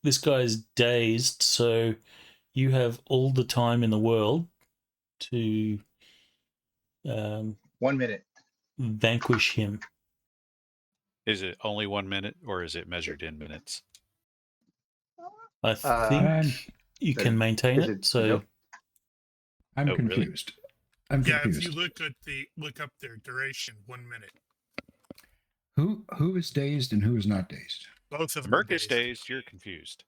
This guy's dazed, so you have all the time in the world to 1 minute. vanquish him. Is it only 1 minute, or is it measured in minutes? I think you can maintain is it. it- So nope. I'm Oh, really? confused. I'm Yeah, confused. if you look up their duration, 1 minute. Who is dazed and who is not dazed? Both of them. are Merc is dazed. dazed, you're confused.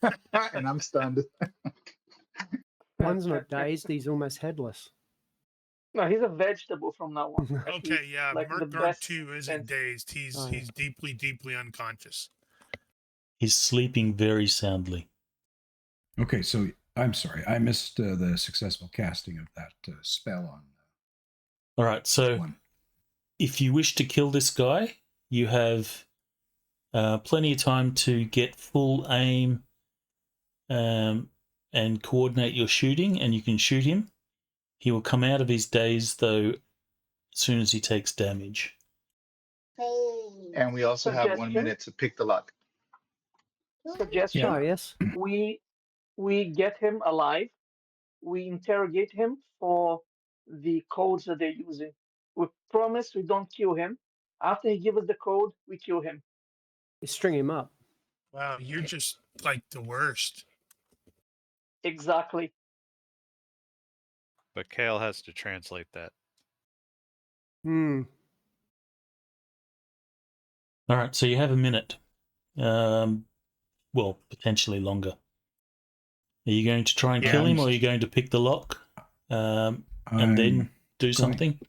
And I'm stunned. One's not dazed, he's almost headless. No, he's a vegetable from now on. Like, Okay, he's yeah, like the Merc Guard best 2 isn't sense. dazed. He's Oh, yeah. he's deeply, deeply unconscious. he's sleeping very soundly. Okay, so I'm sorry. I missed the successful casting of that spell on All right. So one. if you wish to kill this guy, you have plenty of time to get full aim and coordinate your shooting, and you can shoot him. He will come out of his daze, though, as soon as he takes damage. And we also have 1 Suggestion? minute to pick the lock. Suggestion: Oh, yes. we get him alive. We interrogate him for the codes that they're using. We promise we don't kill him. After he gives us the code, we kill him. You string him up. Wow, you're just like the worst. Exactly. But Kale has to translate that. All right. So you have a minute. Well, potentially longer. Are you going to try and kill him, or are you going to pick the lock and then do something?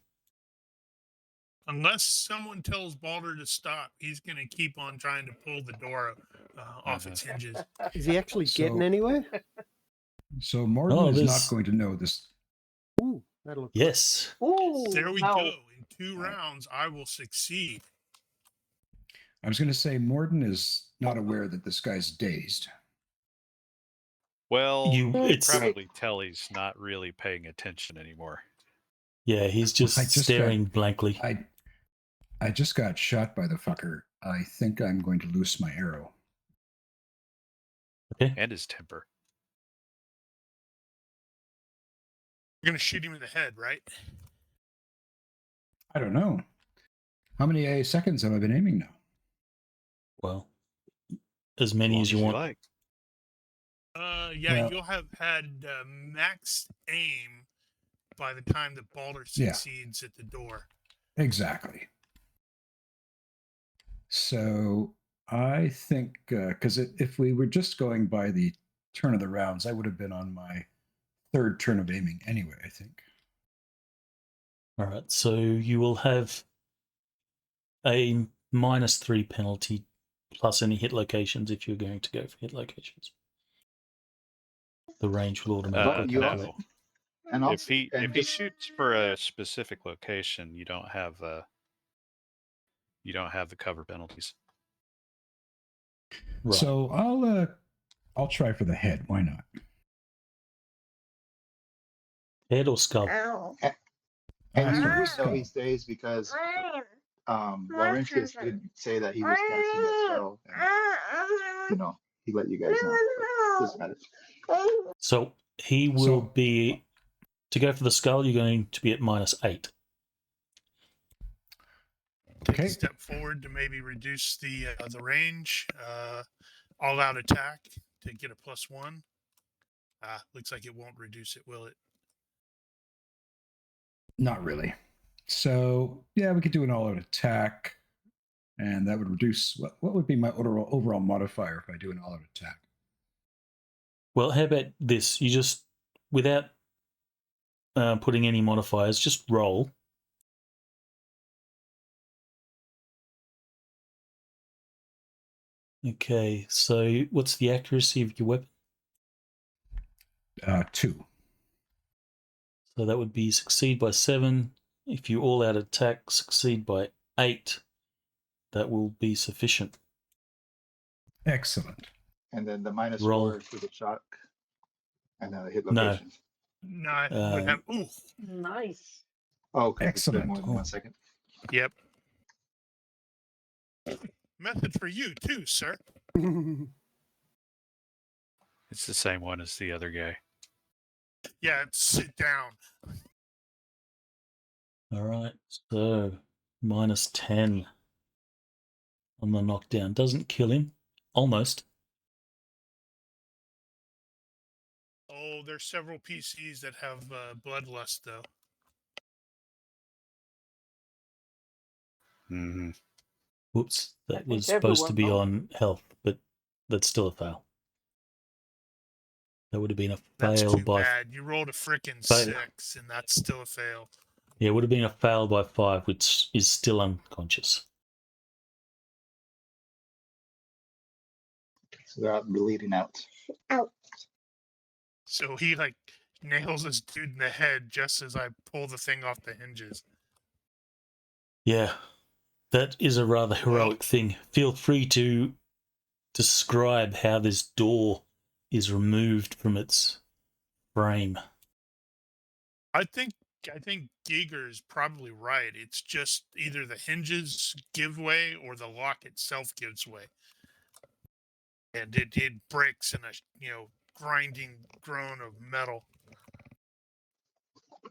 Unless someone tells Balder to stop, he's going to keep on trying to pull the door off its hinges. Is he actually getting So- anywhere? So Morton Oh, is this- not going to know this. Ooh, that'll look Yes. Ooh, There we now, go. In 2 rounds, I will succeed. I was going to say Morton is not aware that this guy's dazed. Well, You- you can it's- probably tell he's not really paying attention anymore. Yeah, he's just I just staring blankly. I just got shot by the fucker. I think I'm going to lose my arrow. And his temper. You're going to shoot him in the head, right? I don't know. How many seconds have I been aiming now? Well, as many as you want. Like. Yeah, Well- you'll have had max aim by the time that Balder succeeds at the door. Exactly. So I think because if we were just going by the turn of the rounds, I would have been on my 3rd turn of aiming anyway, I think. All right, so you will have a -3 penalty plus any hit locations if you're going to go for hit locations. The range will automatically you calculate. No. And also, If he shoots for a specific location, you don't have the cover penalties. Right. So I'll try for the head. Why not? Head or skull? and you sorry, would know skull. these days because Laurentius did say that he was casting that spell, and he let you guys know. But doesn't matter. So he will be, to go for the skull, you're going to be at -8. Take Okay. a step forward to maybe reduce the range. All out attack to get a +1. Looks like it won't reduce it, will it? Not really. So yeah, we could do an all-out attack, and that would reduce what would be my overall modifier if I do an all-out attack? Well, how about this? You just, without putting any modifiers, just roll. Okay, so what's the accuracy of your weapon? 2. So that would be succeed by 7. If you all out attack, succeed by 8. That will be sufficient. Excellent. And then the Roll. -4 to the shock, and then the hit No. locations. No, I would have. Ooh, Nice. Oh, okay. Excellent. More than 1 second. yep. Method for you too, sir. It's the same one as the other guy. Yeah, sit down. All right, so -10 on the knockdown. Doesn't kill him. Almost. Oh, there's several PCs that have bloodlust though. Mm-hmm. Whoops, I that think was supposed to be everyone on health, but that's still a fail. That would have been a That's fail too by bad. You rolled a frickin' Fail. 6, and that's still a fail. Yeah, it would have been a fail by 5, which is still unconscious. So they're out bleeding out. So he nails this dude in the head just as I pull the thing off the hinges. Yeah, that is a rather heroic thing. Feel free to describe how this door is removed from its frame. I think Giger is probably right. It's just either the hinges give way or the lock itself gives way, and it breaks in a grinding groan of metal.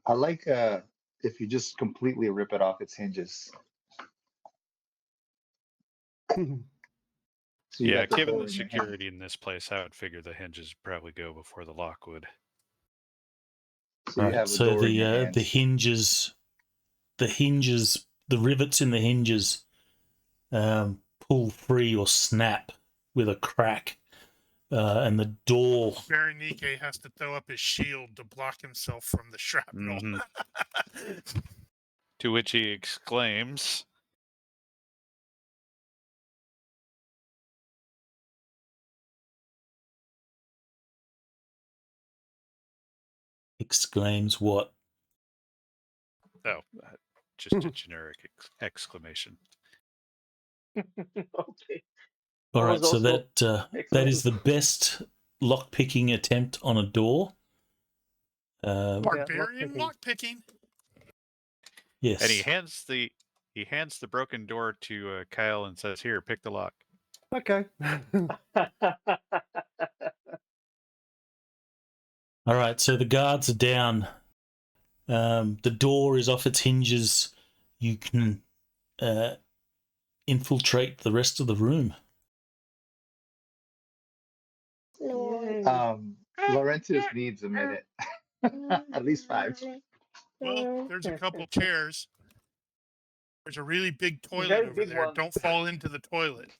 I like if you just completely rip it off its hinges. So you Yeah, got the given door the in your hand. security in this place, I would figure the hinges would probably go before the lock would. So you Right, have a so door in your the hands. hinges, the rivets in the hinges pull free or snap with a crack, and the door. Ronnke has to throw up his shield to block himself from the shrapnel. Mhm. To which he exclaims, Exclaims what? oh, just a generic exclamation. Okay. All I right, was so also that is the best lock-picking attempt on a door. Barbarian lockpicking. Yes. And he hands the broken door to Kyle and says, "Here, pick the lock." Okay. All right, so the guards are down. The door is off its hinges. You can infiltrate the rest of the room. Laurentius needs a minute. At least 5. Well, there's a couple chairs. There's a really big toilet Very over big there. one. Don't fall into the toilet.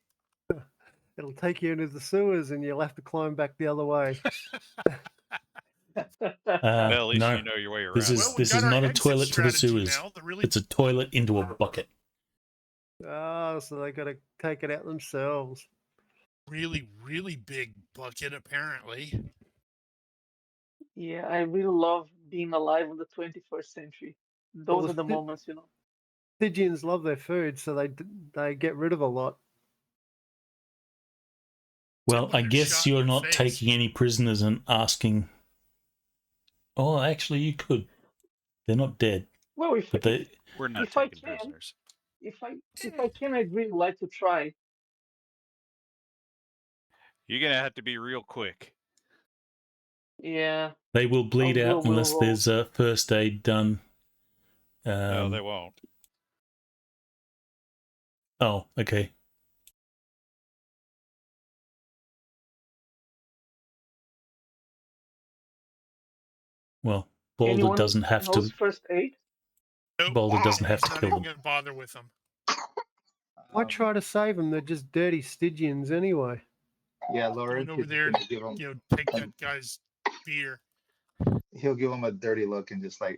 It'll take you into the sewers and you'll have to climb back the other way. Well, at least No, you know your way around. this is Well, we this got is our not a exit toilet to the strategy sewers. now. The really It's a toilet into a bucket. Oh, so they got to take it out themselves. Really, really big bucket, apparently. Yeah, I really love being alive in the 21st century. Well, Those are the moments, you know. Stygians love their food, so they get rid of a lot. Well, When I they're guess shot in you're the not face. taking any prisoners and asking. Oh, actually, you could. They're not dead, Well, but they. We're not if I taking can, prisoners. if I can, I'd really like to try. You're gonna have to be real quick. Yeah, They will I'll bleed do a out will unless roll. there's a first aid done. No, they won't. Oh, okay. Well, Boulder Anyone doesn't have knows to. first aid? Nope. Boulder doesn't have He's to not kill even them. going to bother with them. I try to save them. They're just dirty Stygians anyway. Yeah, Going Lauren over there gonna and, give him. you know, take that guy's beer. He'll give him a dirty look and just like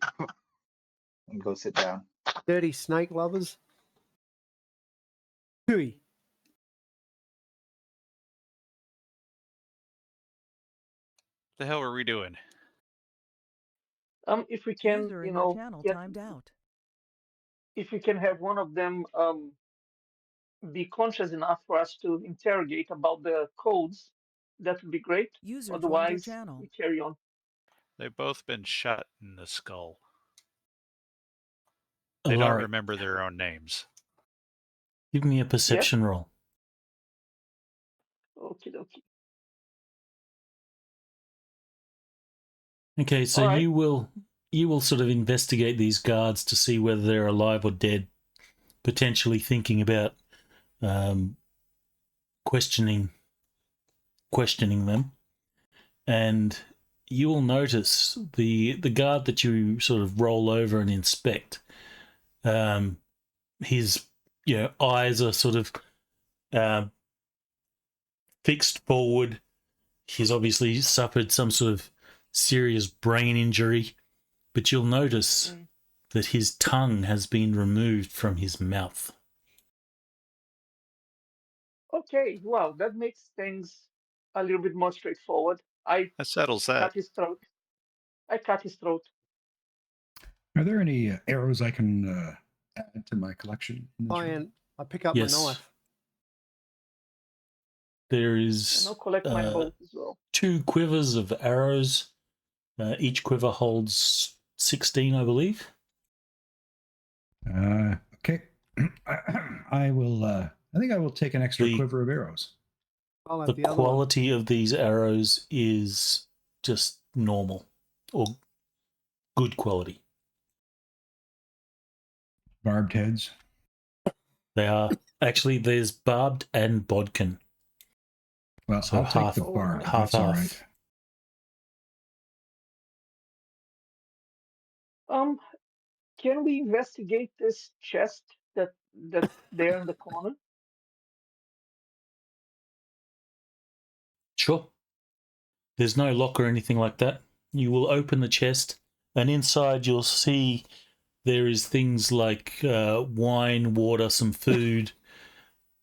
and go sit down. Dirty snake lovers. Hooey. The hell are we doing? If we can, User you in your know, channel get timed out. if we can have one of them be conscious enough for us to interrogate about the codes, that would be great. User joined your Otherwise, channel. we carry on. They've both been shot in the skull. They don't Alaric, remember their own names. give me a perception roll. Okay, okay. Okay, so All right. you will sort of investigate these guards to see whether they're alive or dead, potentially thinking about questioning them, and you will notice the guard that you sort of roll over and inspect. His eyes are sort of fixed forward. He's obviously suffered some sort of serious brain injury, but you'll notice that his tongue has been removed from his mouth. Okay, wow, that makes things a little bit more straightforward. I That settles that. cut his throat. I cut his throat. Are there any arrows I can add to my collection? in this room? I pick up Yes. my knife. There And is I'll collect my bolt as well. 2 quivers of arrows. Each quiver holds 16, I believe. Okay. I will. I think I will take an extra The- quiver of arrows. I'll have The the other one. quality of these arrows is just normal or good quality. Barbed heads. They are actually, there's barbed and bodkin. Well, So I'll half- take the barb. half. That's all right. Can we investigate this chest that's there in the corner? Sure. There's no lock or anything like that. You will open the chest, and inside you'll see there is things like wine, water, some food,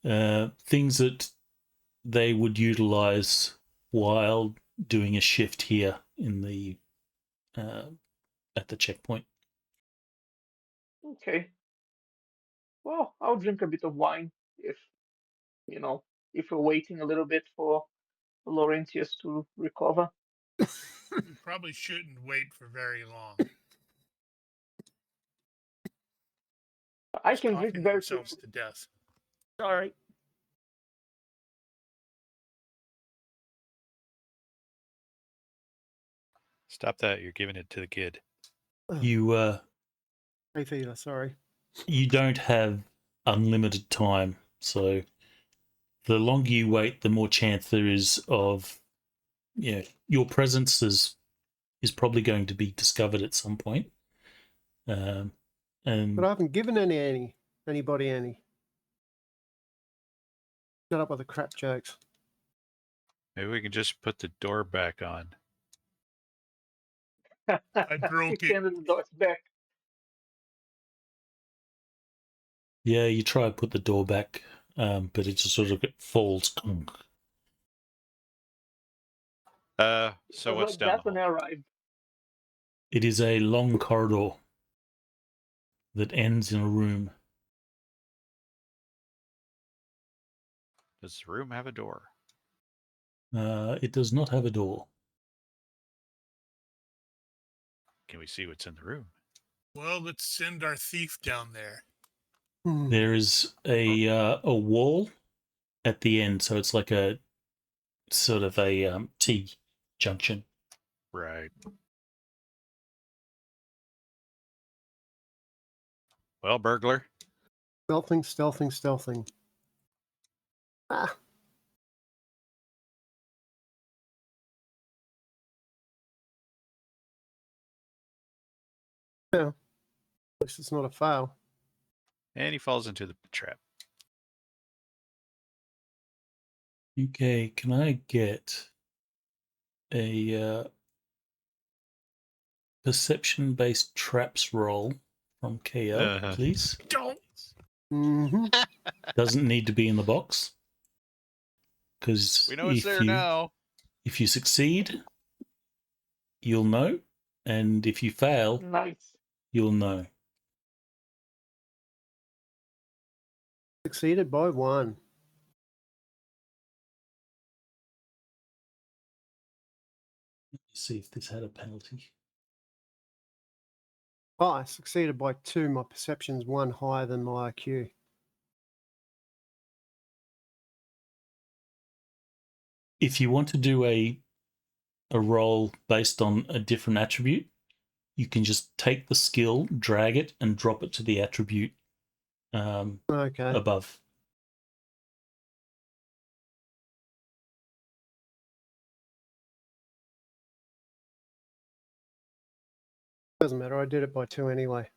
things that they would utilize while doing a shift here in the at the checkpoint. Okay. Well, I'll drink a bit of wine if if we're waiting a little bit for Laurentius to recover. You probably shouldn't wait for very long. I Just can drink coughing very themselves quickly. to death. Sorry. Stop that. You're giving it to the kid. You Beef eater, sorry. you don't have unlimited time, so the longer you wait, the more chance there is of your presence is probably going to be discovered at some point. And But I haven't given anybody any. Shut up with the crap jokes. Maybe we can just put the door back on. I broke it. Extended the dots back. Yeah, you try to put the door back, but it just sort of falls. So Because what's like down that the when I hall? arrived. It is a long corridor that ends in a room. Does the room have a door? It does not have a door. Can we see what's in the room? Well, let's send our thief down there. There is a wall at the end, so it's like a sort of a T junction. Right. Well, burglar. Stealthing. Ah. Yeah. At least it's not a fail. And he falls into the trap. Okay, can I get a perception-based traps roll from KO, please? Don't. Mm-hmm. Doesn't need to be in the box, because We know it's there now. if you succeed, you'll know, and if you fail, Nice. you'll know. Succeeded by 1. Let's see if this had a penalty. Oh, I succeeded by 2. My perception's 1 higher than my IQ. If you want to do a roll based on a different attribute, you can just take the skill, drag it, and drop it to the attribute Okay. above. Doesn't matter. I did it by 2 anyway.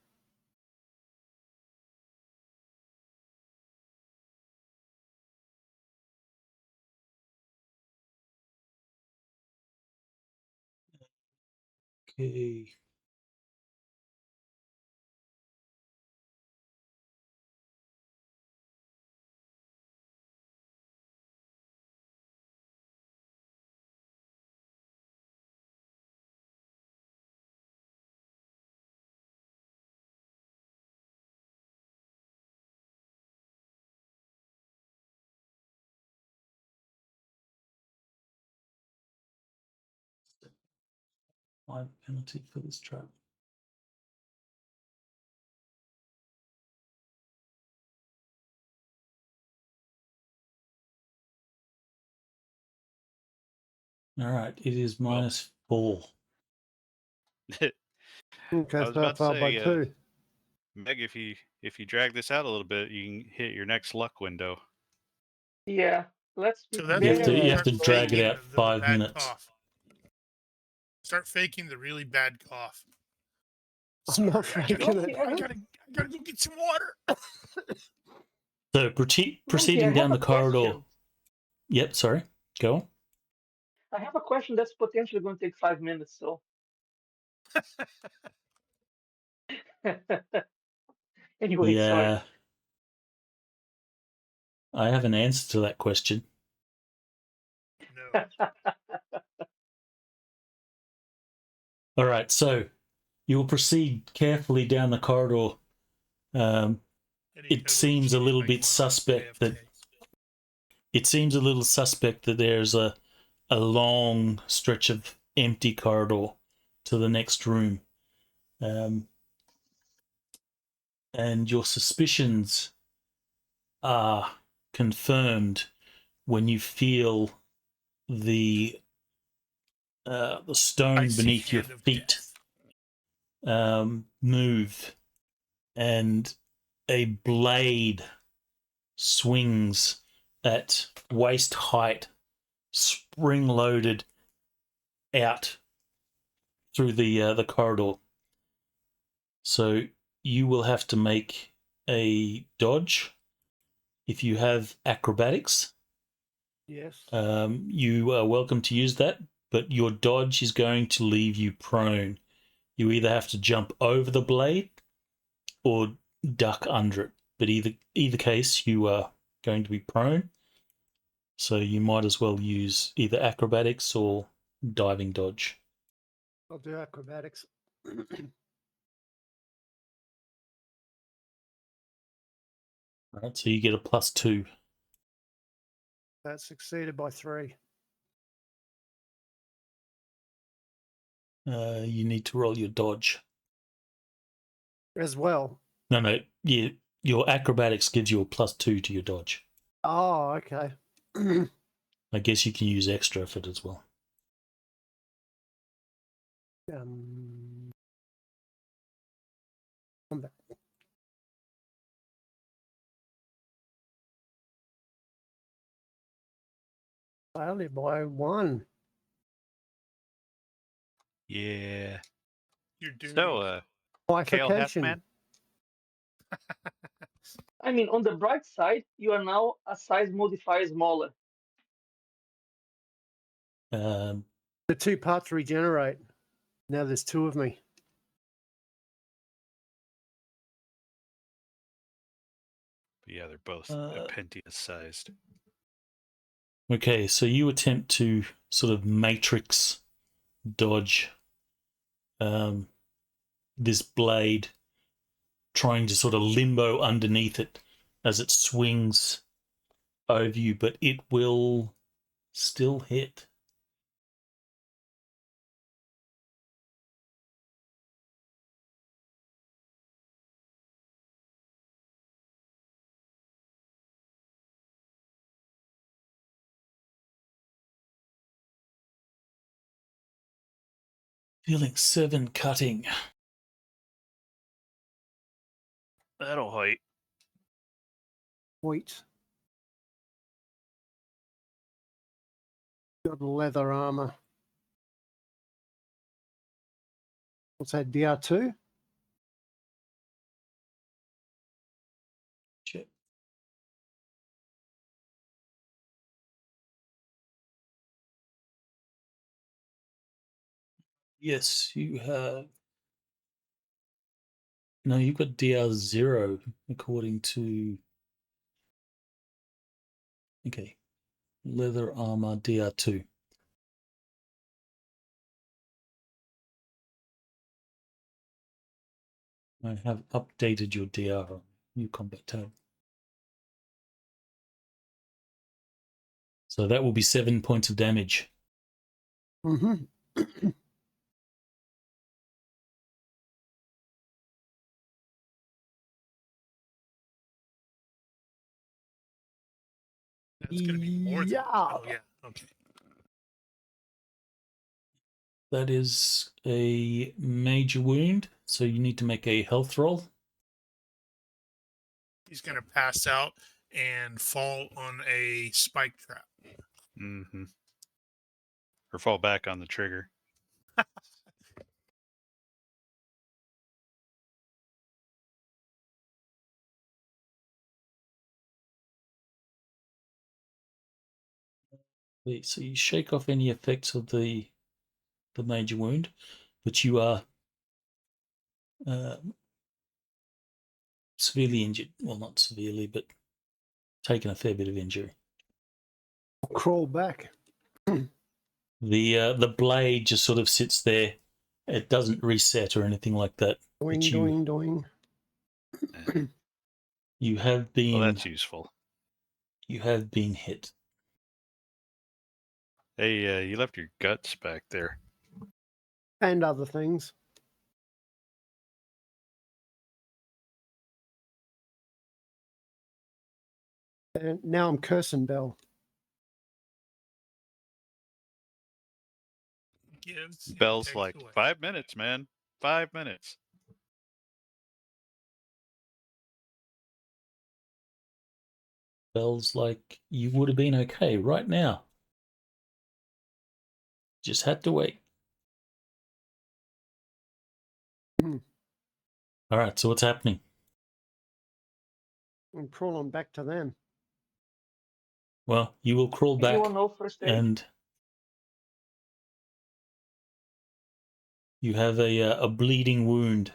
Okay. Five penalty for this trap. All right, it is -4. Okay, I was so I about to failed by say, 2. Meg, if you drag this out a little bit, you can hit your next luck window. Yeah. Let's be So that's You when have to you you have start to drag it faking out the 5 bad minutes. cough. Start faking the really bad cough. I'm not Sorry, faking it. I gotta go get some water. So Monkey, I proceeding down have the a corridor. question. Yep, sorry. Go on. I have a question that's potentially going to take 5 minutes, so. Anyway, sorry. Yeah, I have an answer to that question. No. All right, so you will proceed carefully down the corridor. It seems a little bit suspect that there's a long stretch of empty corridor to the next room, and your suspicions are confirmed when you feel the stone Icy beneath your hand of feet death. move, and a blade swings at waist height, spring loaded out through the corridor. So you will have to make a dodge. If you have acrobatics, Yes. you are welcome to use that, but your dodge is going to leave you prone. You either have to jump over the blade or duck under it. but either case, you are going to be prone. So you might as well use either acrobatics or diving dodge. I'll do acrobatics. Right, so you get a +2. That's succeeded by 3. You need to roll your dodge. As well. No, your acrobatics gives you a +2 to your dodge. Oh, okay. I guess you can use extra for it as well. Combat. Only by 1. Yeah. You're doomed. So, Kale Bifurcation. Halfman? I mean, on the bright side, you are now a size modifier smaller. Um, The 2 parts regenerate. Now there's 2 of me. Yeah, they're both Pentius sized. okay, so you attempt to sort of matrix dodge this blade, trying to sort of limbo underneath it as it swings over you, but it will still hit. Dealing 7 cutting. That'll hurt. Wheat. Got leather armor. What's that, DR2? Check. Yes, you have. No, you've got DR0 according to. Okay. Leather armor DR2. I have updated your DR, new combat tab. So that will be 7 points of damage. Mm-hmm. That's going to be more than. Yeah. Oh, yeah. Okay. That is a major wound, so you need to make a health roll. He's going to pass out and fall on a spike trap. Mm-hmm. Or fall back on the trigger. Wait, so you shake off any effects of the major wound, but you are severely injured. Well, not severely, but taken a fair bit of injury. Crawl back. The blade just sort of sits there. It doesn't reset or anything like that. Doing, But doing. you have been. Well, that's useful. You have been hit. Hey, you left your guts back there. And other things. And now I'm cursing Bell. Gives. and Bell's takes like, away. 5 minutes, man. 5 minutes. Bell's like, you would have been okay right now. Just had to wait. Hmm. All right, so what's happening? I'm crawling back to them. Well, you will crawl back Anyone know first aid? and you have a bleeding wound.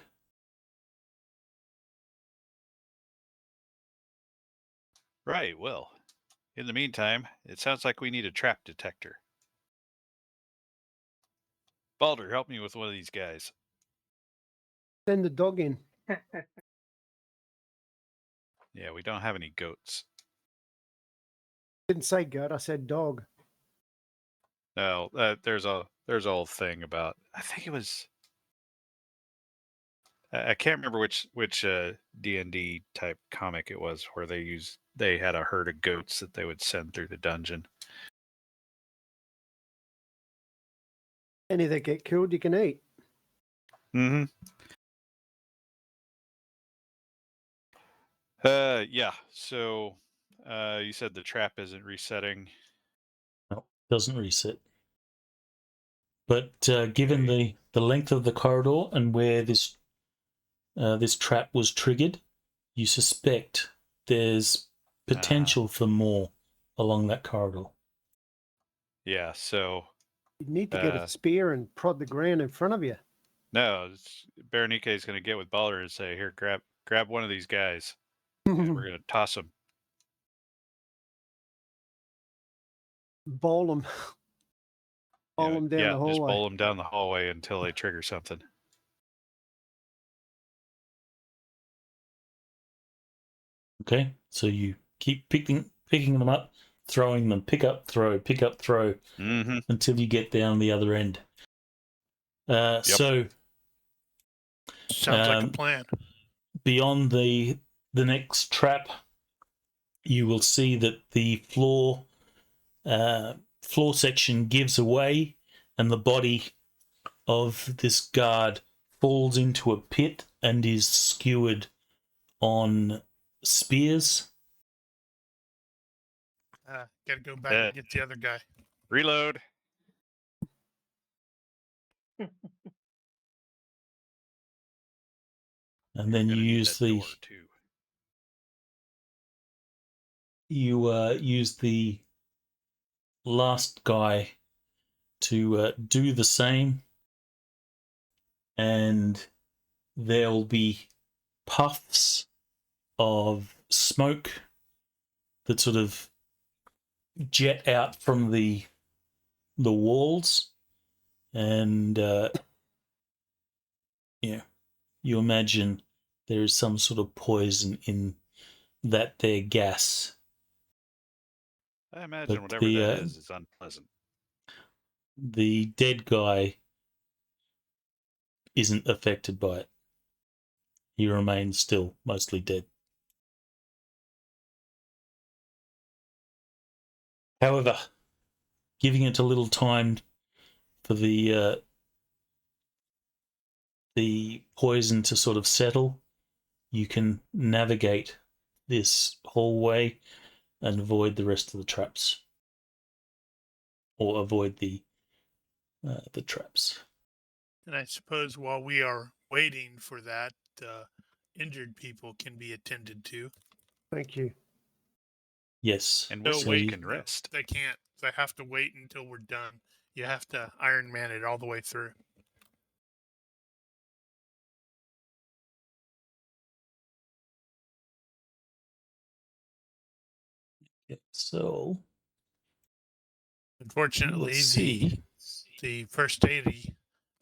Right, well, in the meantime, it sounds like we need a trap detector. Balder, help me with one of these guys. Send the dog in. Yeah, we don't have any goats. Didn't say goat, I said dog. No, there's a whole thing about. I think it was. I can't remember which D&D type comic it was where they had a herd of goats that they would send through the dungeon. Any that get killed, you can eat. Mm-hmm. Yeah. So, you said the trap isn't resetting. No, doesn't reset. But given Okay. the length of the corridor and where this trap was triggered, you suspect there's potential for more along that corridor. Yeah. So, You need to get a spear and prod the ground in front of you. no, Berenike is going to get with Balder and say, "Here, grab one of these guys, and we're going to toss them." Bowl them. Bowl them down the hallway. Just bowl them down the hallway until they trigger something. Okay, so you keep picking them up, throwing them, pick up, throw, Mm-hmm. until you get down the other end. So Sounds like a plan. beyond the next trap, you will see that the floor section gives away, and the body of this guard falls into a pit and is skewered on spears. Gotta go back and get the other guy. Reload. And then you use the use the last guy to do the same, and there'll be puffs of smoke that sort of jet out from the walls, and you imagine there is some sort of poison in that there gas. I imagine But whatever that is unpleasant. The dead guy isn't affected by it. He remains still mostly dead. However, giving it a little time for the poison to sort of settle, you can navigate this hallway and avoid the rest of the traps, or avoid the traps. And I suppose while we are waiting for that, injured people can be attended to. Thank you. Yes. And No, so wait, can rest. They can't. They have to wait until we're done. You have to Iron Man it all the way through. So, unfortunately, the first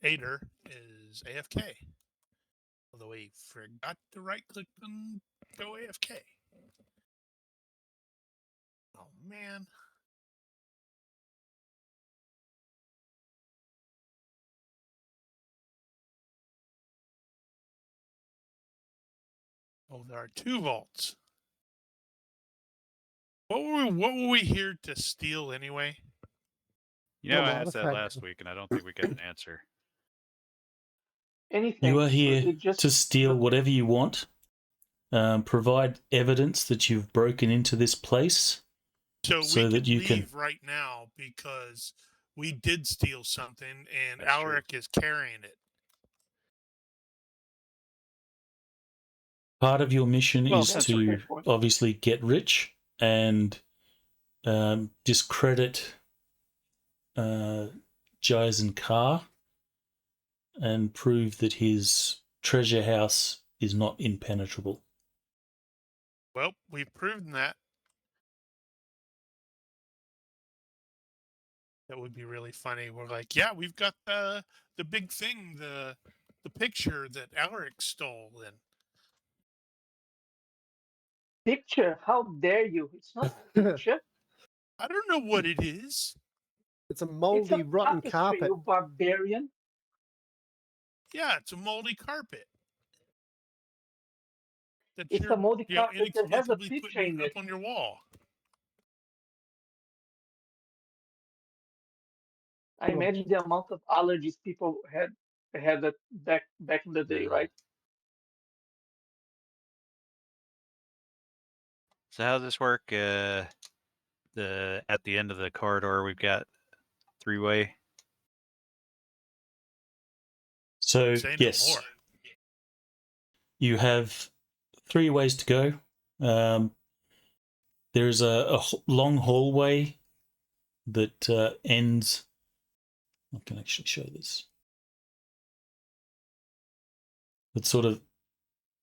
aider is AFK. Although he forgot to right click and go AFK. Oh man. Oh, there are 2 vaults. What were we here to steal anyway? I asked that last week, and I don't think we got an answer. Anything. You are here to steal whatever you want. Provide evidence that you've broken into this place, so we that you can leave right now because we did steal something, and Alaric is carrying it. Part of your mission is to obviously get rich and discredit Jaizin Kaa and prove that his treasure house is not impenetrable. Well, we've proven that. That would be really funny. We're like, yeah, we've got the big thing, the picture that Alaric stole. And Picture? How dare you? It's not a picture. I don't know what it is. It's a It's moldy, a rotten tapestry, carpet. you barbarian. Yeah, it's a moldy carpet that It's you're a moldy carpet that has a inexplicably picture putting in up it. on your wall. I imagine the amount of allergies people had that back in the day, right? So how does this work? At the end of the corridor, we've got three-way. So, Say no yes, more. you have 3 ways to go. There's a long hallway that ends. I can actually show this. It sort of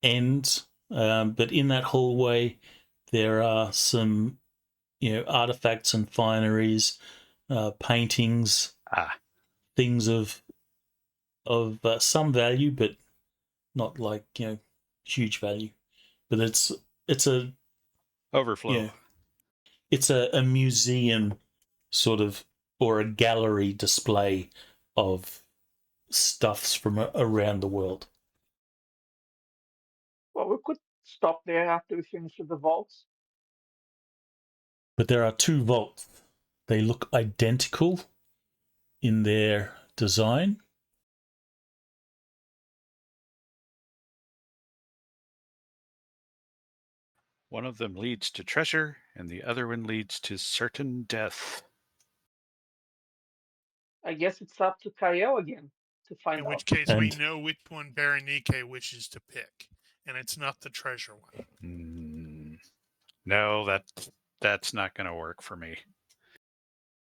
ends, but in that hallway, there are some, artifacts and fineries, paintings, things of some value, but not like huge value. But it's a Overflow. Yeah. It's a museum sort of, or a gallery display of stuffs from around the world. Well, we could stop there after we finish with the vaults. But there are 2 vaults. They look identical in their design. One of them leads to treasure, and the other one leads to certain death. I guess it's up to Kael again to find In out. which case, we And- know which one Berenike wishes to pick, and it's not the treasure one. No, that's not going to work for me.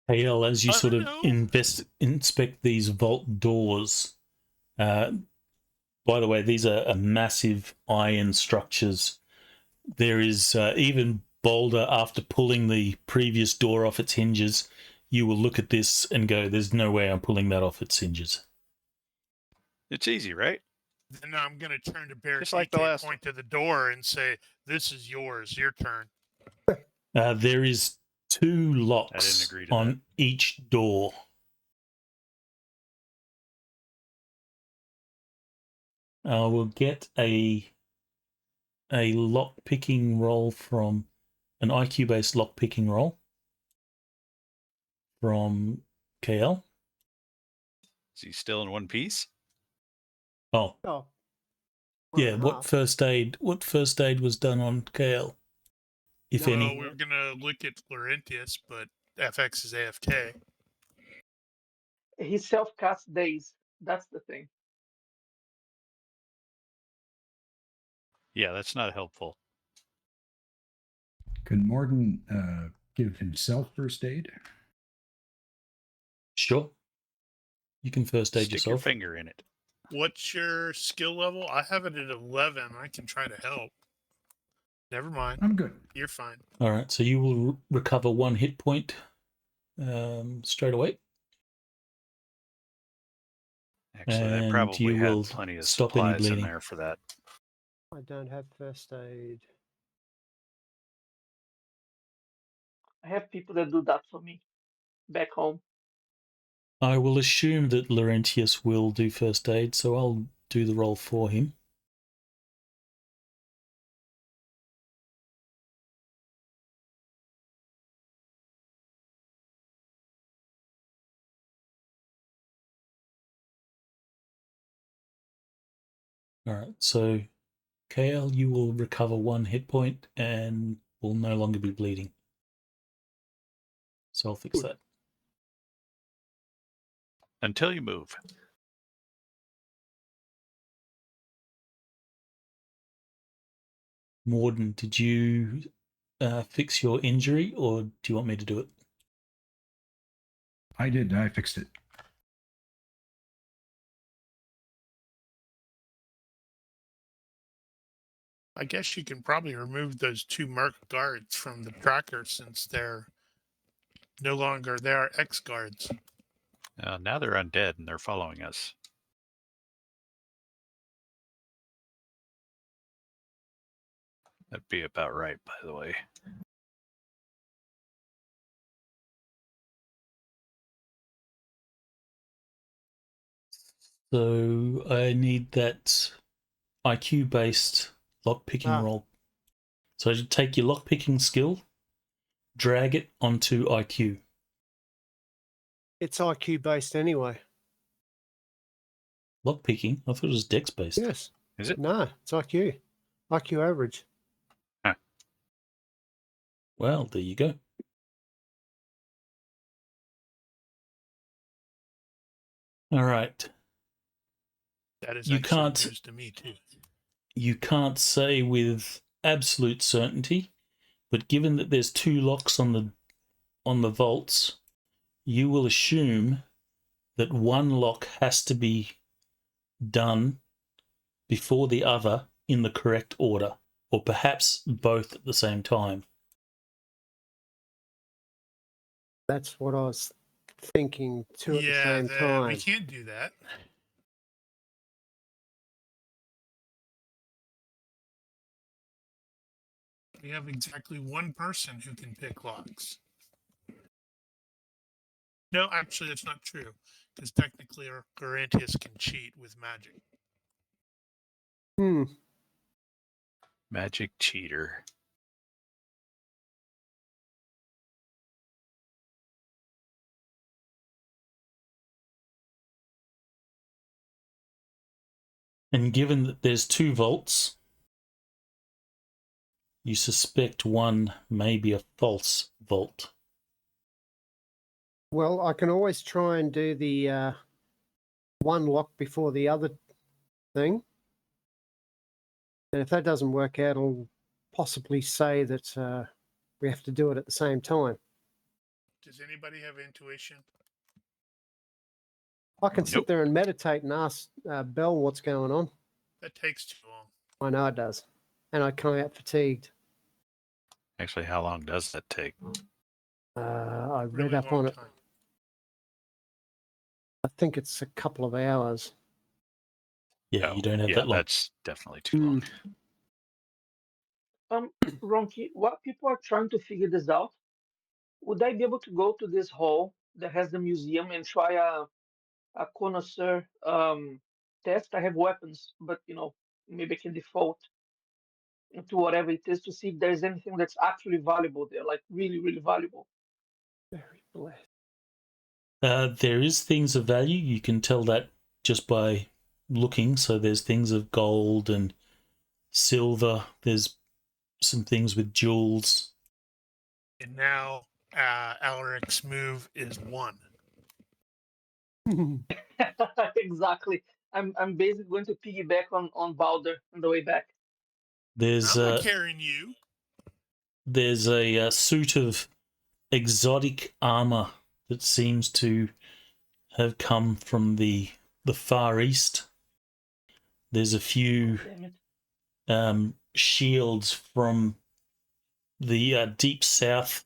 Kael, as you I sort don't of know. inspect these vault doors, by the way, these are massive iron structures. There is even bolder, after pulling the previous door off its hinges, you will look at this and go, there's no way I'm pulling that off its hinges. It's easy, right? Then I'm going to turn to Berenike, Just like the last point to the door, and say, "This is yours. Your turn." There is 2 I locks didn't agree to on each door. I will get a lock picking roll from an IQ based lock picking roll from KL. Is he still in one piece? Oh, Oh. yeah. What first aid was done on KL, if Well, any? we're going to look at Laurentius, but FX is AFK. He self-casts days. That's the thing. Yeah, that's not helpful. Can Morrdyn give himself first aid? Sure. You can first aid Stick yourself. your finger in it. What's your skill level? I have it at 11. I can try to help. Never mind. I'm good. You're fine. All right. So you will recover 1 hit point straight away. Actually, they And probably you will had plenty of stop any supplies in bleeding. there for that. I don't have first aid. I have people that do that for me back home. I will assume that Laurentius will do first aid, so I'll do the roll for him. All right, so KL, you will recover 1 hit point and will no longer be bleeding. So I'll fix that. Until you move. Morrdyn, did you fix your injury, or do you want me to do it? I did. I fixed it. I guess you can probably remove those 2 marked guards from the tracker since they're No longer. They are X guards. Now they're undead and they're following us. That'd be about right, by the way. So I need that IQ-based lockpicking roll. So you take your lockpicking skill, drag it onto IQ. It's IQ based anyway. Lockpicking? I thought it was dex-based. Yes. Is it? No, it's IQ. IQ average. Well, there you go. All right. That is You actually can't- news to me too. You can't say with absolute certainty, but given that there's 2 locks on the vaults, you will assume that one lock has to be done before the other in the correct order, or perhaps both at the same time. That's what I was thinking too at the same we time. can't do that. We have exactly one person who can pick locks. No, actually, that's not true, because technically Garantius can cheat with magic. Magic cheater. And given that there's 2 vaults, you suspect one may be a false vault. Well, I can always try and do the one lock before the other thing. And if that doesn't work out, I'll possibly say that we have to do it at the same time. Does anybody have intuition? I can sit Nope. there and meditate and ask Belle what's going on. That takes too long. I know it does. And I come out fatigued. Actually, how long does that take? I read Really up long on it. time. I think it's a couple of hours. Yeah, No. you don't have Yeah, that long. that's definitely too long. Ronnke, while people are trying to figure this out, would I be able to go to this hall that has the museum and try a connoisseur test? I have weapons, but maybe I can default to whatever it is to see if there's anything that's actually valuable there, like really, really valuable. Very blessed. There is things of value. You can tell that just by looking. So there's things of gold and silver. There's some things with jewels. And now Alaric's move is 1. Exactly. I'm basically going to piggyback on Balder on the way back. There's I'm not carrying you. there's a suit of exotic armor that seems to have come from the Far East. There's a few Damn it. shields from the deep south.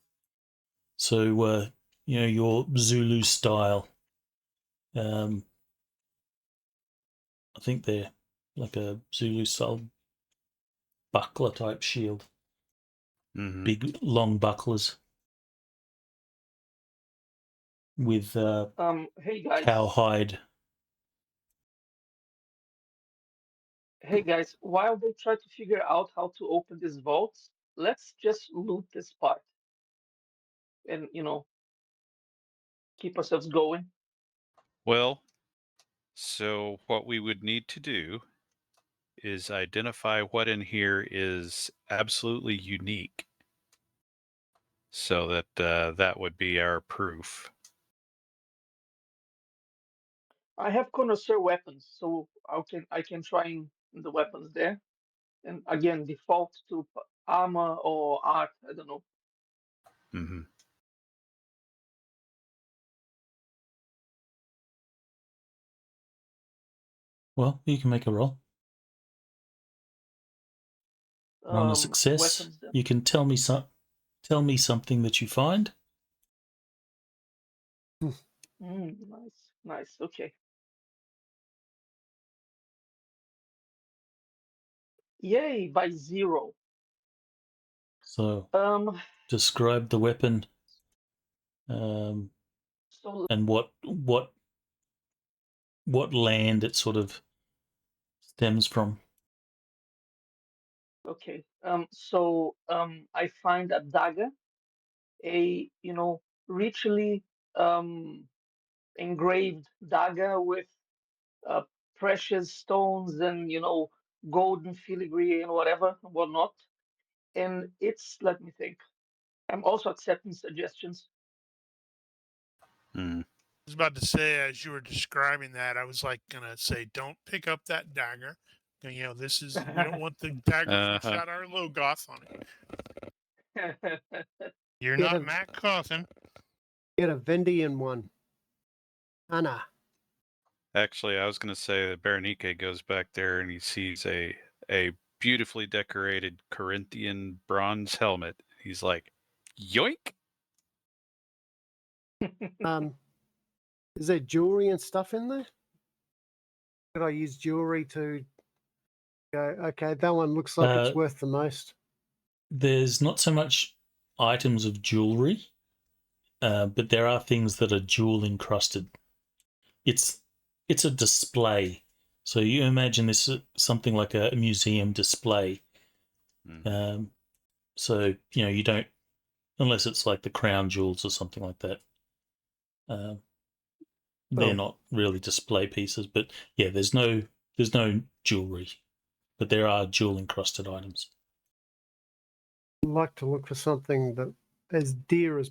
So your Zulu style. I think they're like a Zulu style buckler type shield. Mhm. Big long bucklers with Hey guys. cowhide. Hey guys, while they try to figure out how to open these vaults, let's just loot this part and keep ourselves going. Well, so what we would need to do is identify what in here is absolutely unique, so that that would be our proof. I have connoisseur weapons, so I can try the weapons there, and again default to armor or art. I don't know. Hmm. Well, you can make a roll. On a success, Weapons then. you can tell me something that you find. Nice, nice. Okay. Yay, by 0. So Um, describe the weapon so and what land it sort of stems from. okay. I find a dagger, a richly engraved dagger with uh, precious stones and golden filigree and whatnot. And let me think. I'm also accepting suggestions. Hmm. I was about to say, as you were describing that, I was like gonna say, don't pick up that dagger. We don't want the dagger from Uh-huh. Shadar Logoth on it. You're Get not a Matt Cawthon. get a Vendian one. Anna. Actually, I was going to say that Berenice goes back there and he sees a beautifully decorated Corinthian bronze helmet. He's like, yoink! Is there jewelry and stuff in there? Could I use jewelry to go? Okay, that one looks like it's worth the most. There's not so much items of jewelry, but there are things that are jewel encrusted. It's a display. So you imagine this something like a museum display. So you don't, unless it's like the crown jewels or something like that. They're not really display pieces, but yeah, there's no jewelry, but there are jewel encrusted items. I'd like to look for something that as dear as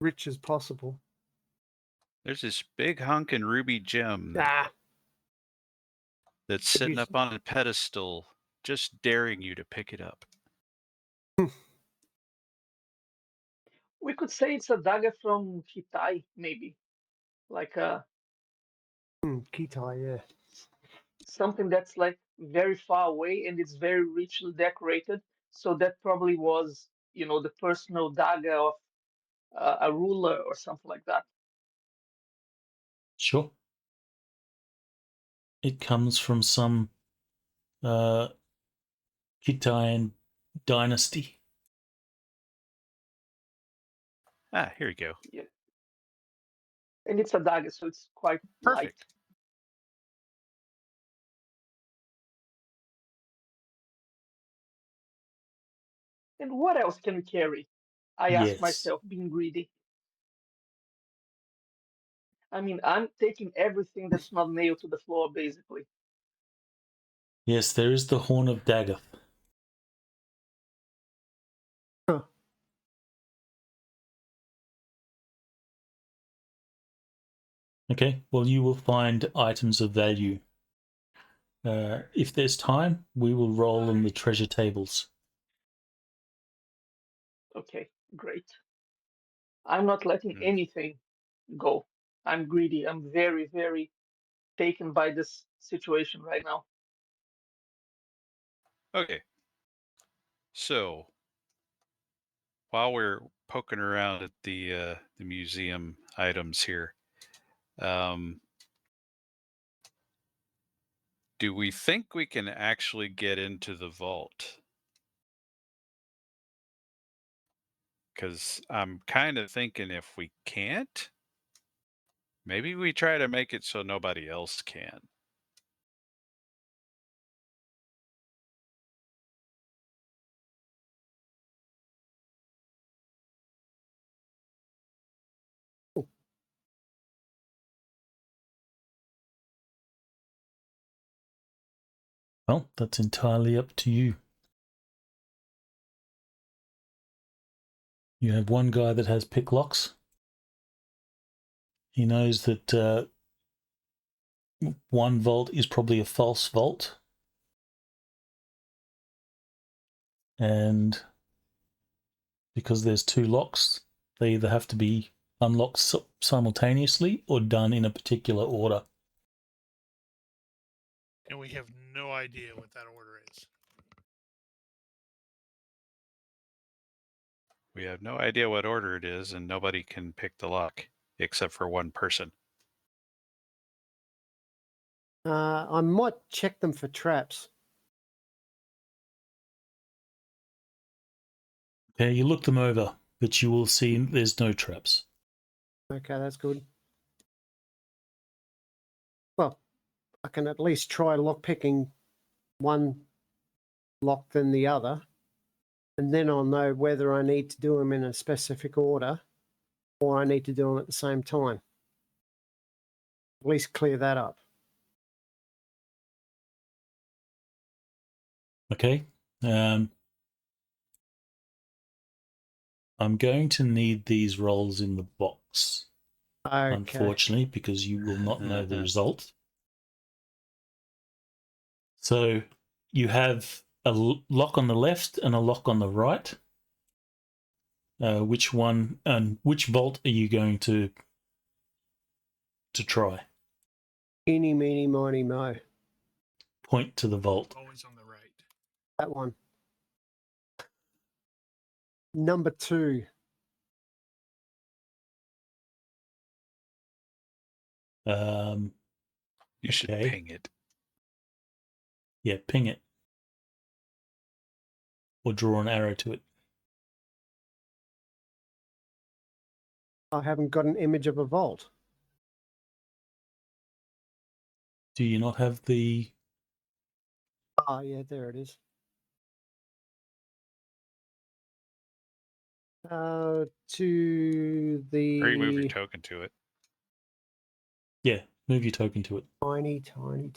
rich as possible. There's this big hunkin' ruby gem Ah, that's sitting up on a pedestal, just daring you to pick it up. We could say it's a dagger from Kitai, maybe. Like Kitai, yeah. something that's like very far away and it's very richly decorated. So that probably was, the personal dagger of a ruler or something like that. Sure. It comes from some Khitan dynasty. Ah, here you go. Yeah. And it's a dagger, so it's quite light. Perfect. And what else can we carry? I ask myself, being greedy. I mean, I'm taking everything that's not nailed to the floor, basically. Yes, there is the Horn of Dagoth. Huh. Okay, well, you will find items of value. If there's time, we will roll on the treasure tables. Okay, great. I'm not letting anything go. I'm greedy. I'm very, very taken by this situation right now. Okay. So, while we're poking around at the museum items here, do we think we can actually get into the vault? Because I'm kind of thinking if we can't, maybe we try to make it so nobody else can. Well, that's entirely up to you. You have one guy that has pick locks. He knows that one vault is probably a false vault. And because there's two locks, they either have to be unlocked simultaneously or done in a particular order. And we have no idea what that order is. We have no idea what order it is, and nobody can pick the lock except for one person. I might check them for traps. Okay, you look them over, but you will see there's no traps. Okay, that's good. Well, I can at least try lockpicking one lock than the other, and then I'll know whether I need to do them in a specific order or I need to do them at the same time. At least clear that up. Okay. I'm going to need these rolls in the box, Okay. unfortunately, because you will not know the result. So you have a lock on the left and a lock on the right. Which one and which vault are you going to try? Eeny, meeny, miny, mo. Point to the vault. Always on the right. That one. Number 2. You should Okay. ping it. Yeah, ping it. Or draw an arrow to it. I haven't got an image of a vault. Do you not have the... Ah, yeah, there it is. To the Or you move your token to it. Yeah, move your token to it. tiny, tiny, tiny.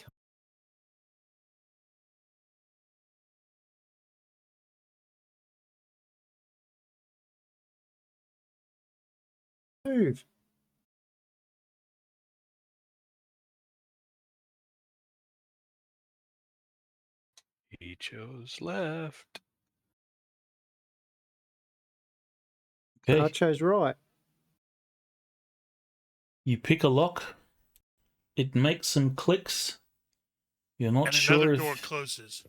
Move. He chose left. Okay. I chose right. You pick a lock. It makes some clicks. You're not And sure another if... door closes.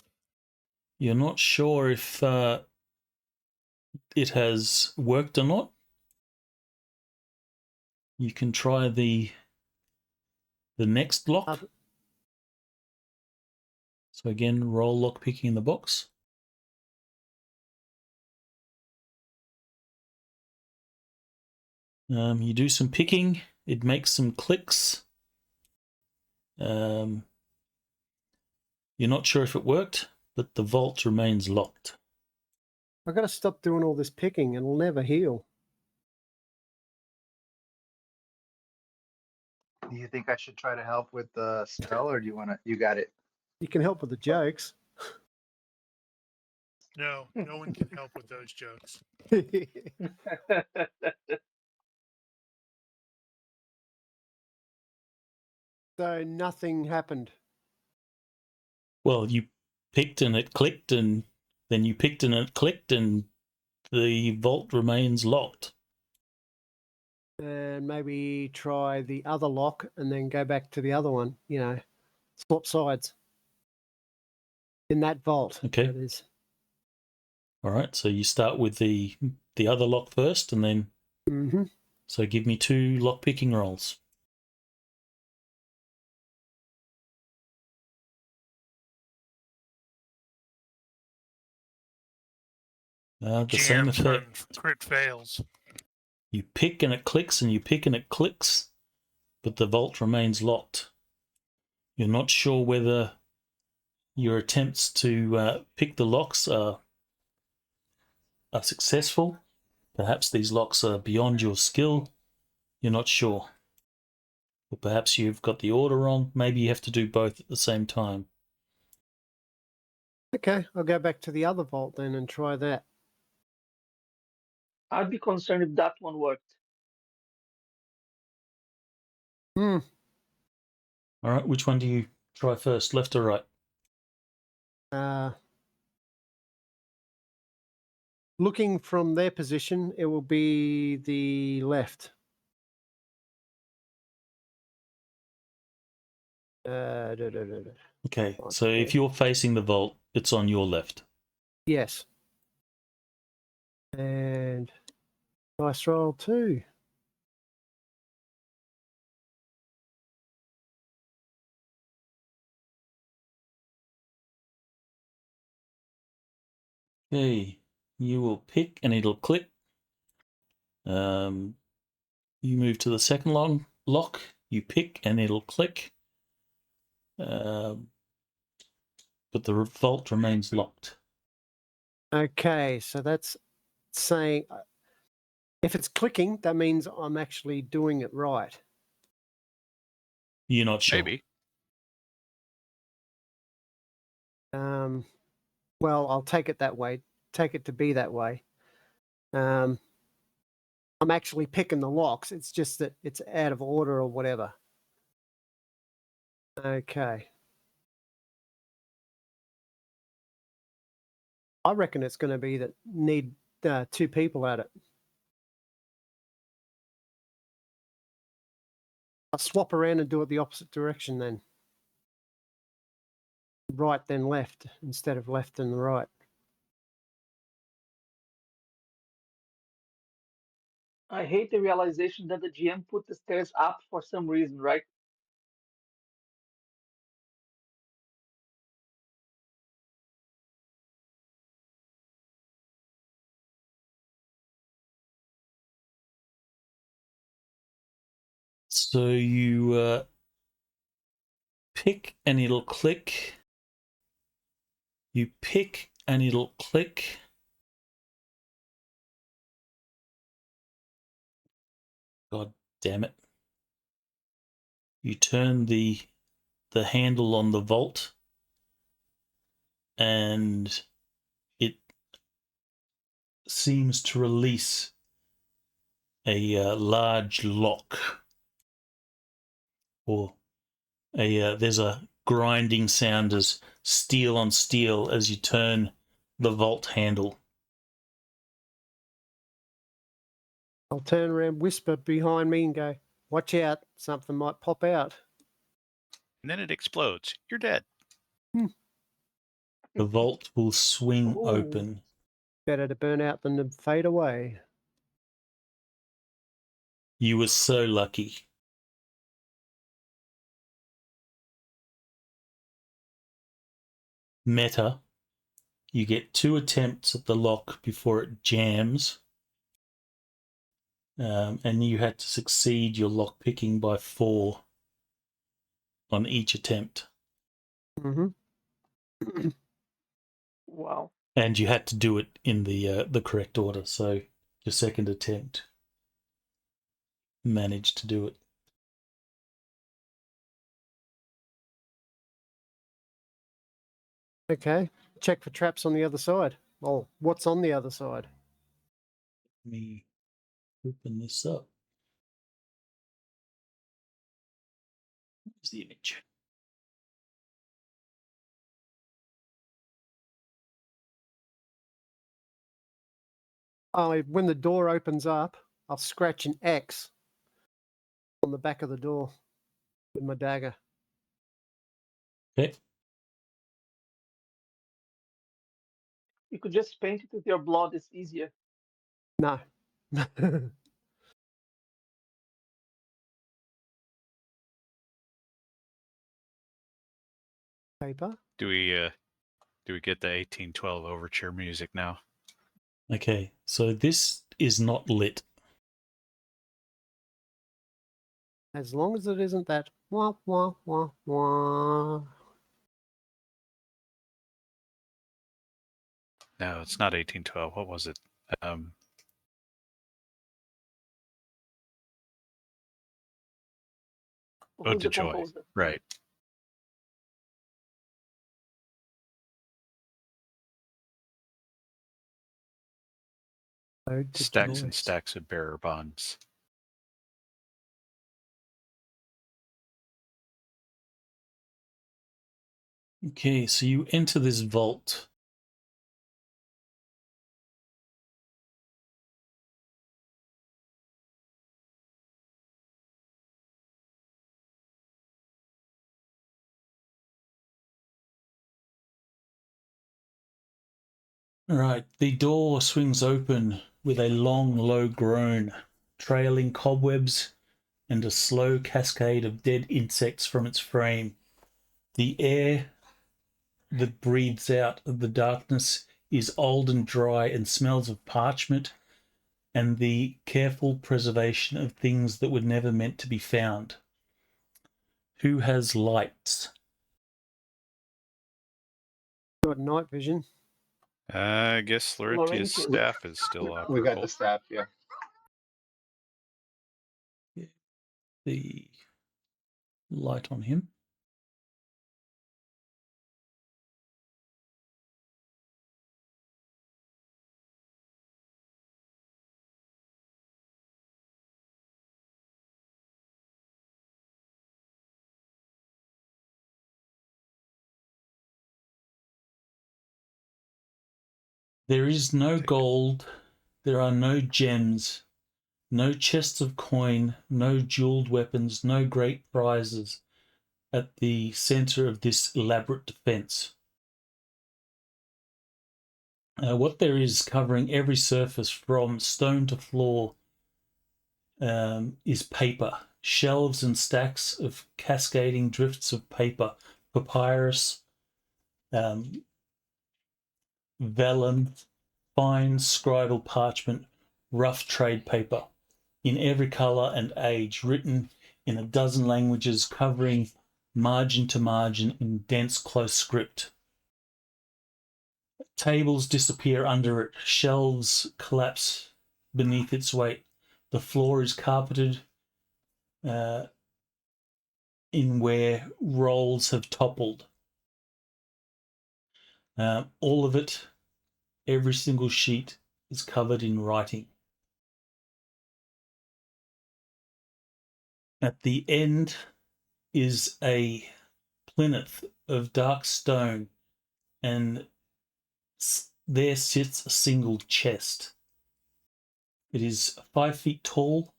You're not sure if it has worked or not. You can try the next lock. So again, roll lock picking in the box. You do some picking. It makes some clicks. You're not sure if it worked, but the vault remains locked. I've got to stop doing all this picking. It'll never heal. Do you think I should try to help with the spell, or do you want to? You got it. You can help with the jokes. No, no one can help with those jokes. So nothing happened. Well, you picked and it clicked, and then you picked and it clicked, and the vault remains locked. And maybe try the other lock and then go back to the other one. You know, swap sides. In that vault. Okay. That is. All right, so you start with the other lock first, and then... Mm-hmm. So give me 2 lock picking rolls. The same GM's run effect. crit fails. You pick and it clicks, and you pick and it clicks, but the vault remains locked. You're not sure whether your attempts to pick the locks are successful. Perhaps these locks are beyond your skill. You're not sure. Or perhaps you've got the order wrong. Maybe you have to do both at the same time. Okay, I'll go back to the other vault then and try that. I'd be concerned if that one worked. Hmm. All right, which one do you try first, left or right? Looking from their position, it will be the left. Okay, so if you're facing the vault, it's on your left. Yes. And dice roll 2. Okay, you will pick and it'll click. You move to the second lock. You pick and it'll click. But the vault remains locked. Okay, so that's saying if it's clicking, that means I'm actually doing it right. You're not sure. Maybe. Well, I'll take it that way. Take it to be that way. I'm actually picking the locks. It's just that it's out of order or whatever. Okay. I reckon it's going to be that need 2 people at it. I'll swap around and do it the opposite direction then. Right then left instead of left and right. I hate the realization that the GM put the stairs up for some reason, right? So you pick and it'll click. You pick and it'll click. God damn it. You turn the handle on the vault and it seems to release a large lock, or there's a grinding sound as steel on steel as you turn the vault handle. I'll turn around, whisper behind me and go, watch out, something might pop out. And then it explodes. You're dead. The vault will swing Ooh. open. Better to burn out than to fade away. You were so lucky. Meta, you get 2 attempts at the lock before it jams. And you had to succeed your lock picking by 4 on each attempt. Mm-hmm. Wow. And you had to do it in the correct order. So your second attempt managed to do it. Okay. Check for traps on the other side. Well, what's on the other side? Let me open this up. Where's the image? When the door opens up, I'll scratch an X on the back of the door with my dagger. Okay. You could just paint it with your blood. It's easier. No. Paper. Do we get the 1812 overture music now? Okay. So this is not lit. As long as it isn't that wah, wah, wah, wah. No, it's not 1812. What was it? Who's Ode to the Joy. composer? Right. Ode to Stacks Joy. and stacks of bearer bonds. Okay, so you enter this vault. All right, the door swings open with a long, low groan, trailing cobwebs and a slow cascade of dead insects from its frame. The air that breathes out of the darkness is old and dry and smells of parchment and the careful preservation of things that were never meant to be found. Who has lights? Got night vision. I guess Laurentia's Laurentius. staff is still We got operable. the staff, yeah. The light on him. There is no gold, there are no gems, no chests of coin, no jeweled weapons, no great prizes at the center of this elaborate defense. What there is covering every surface from stone to floor is paper, shelves and stacks of cascading drifts of paper, papyrus, vellum, fine scribal parchment, rough trade paper, in every color and age, written in a dozen languages, covering margin to margin in dense, close script. Tables disappear under it, shelves collapse beneath its weight. The floor is carpeted in where rolls have toppled. All of it, every single sheet, is covered in writing. At the end is a plinth of dark stone, and there sits a single chest. It is 5 feet tall,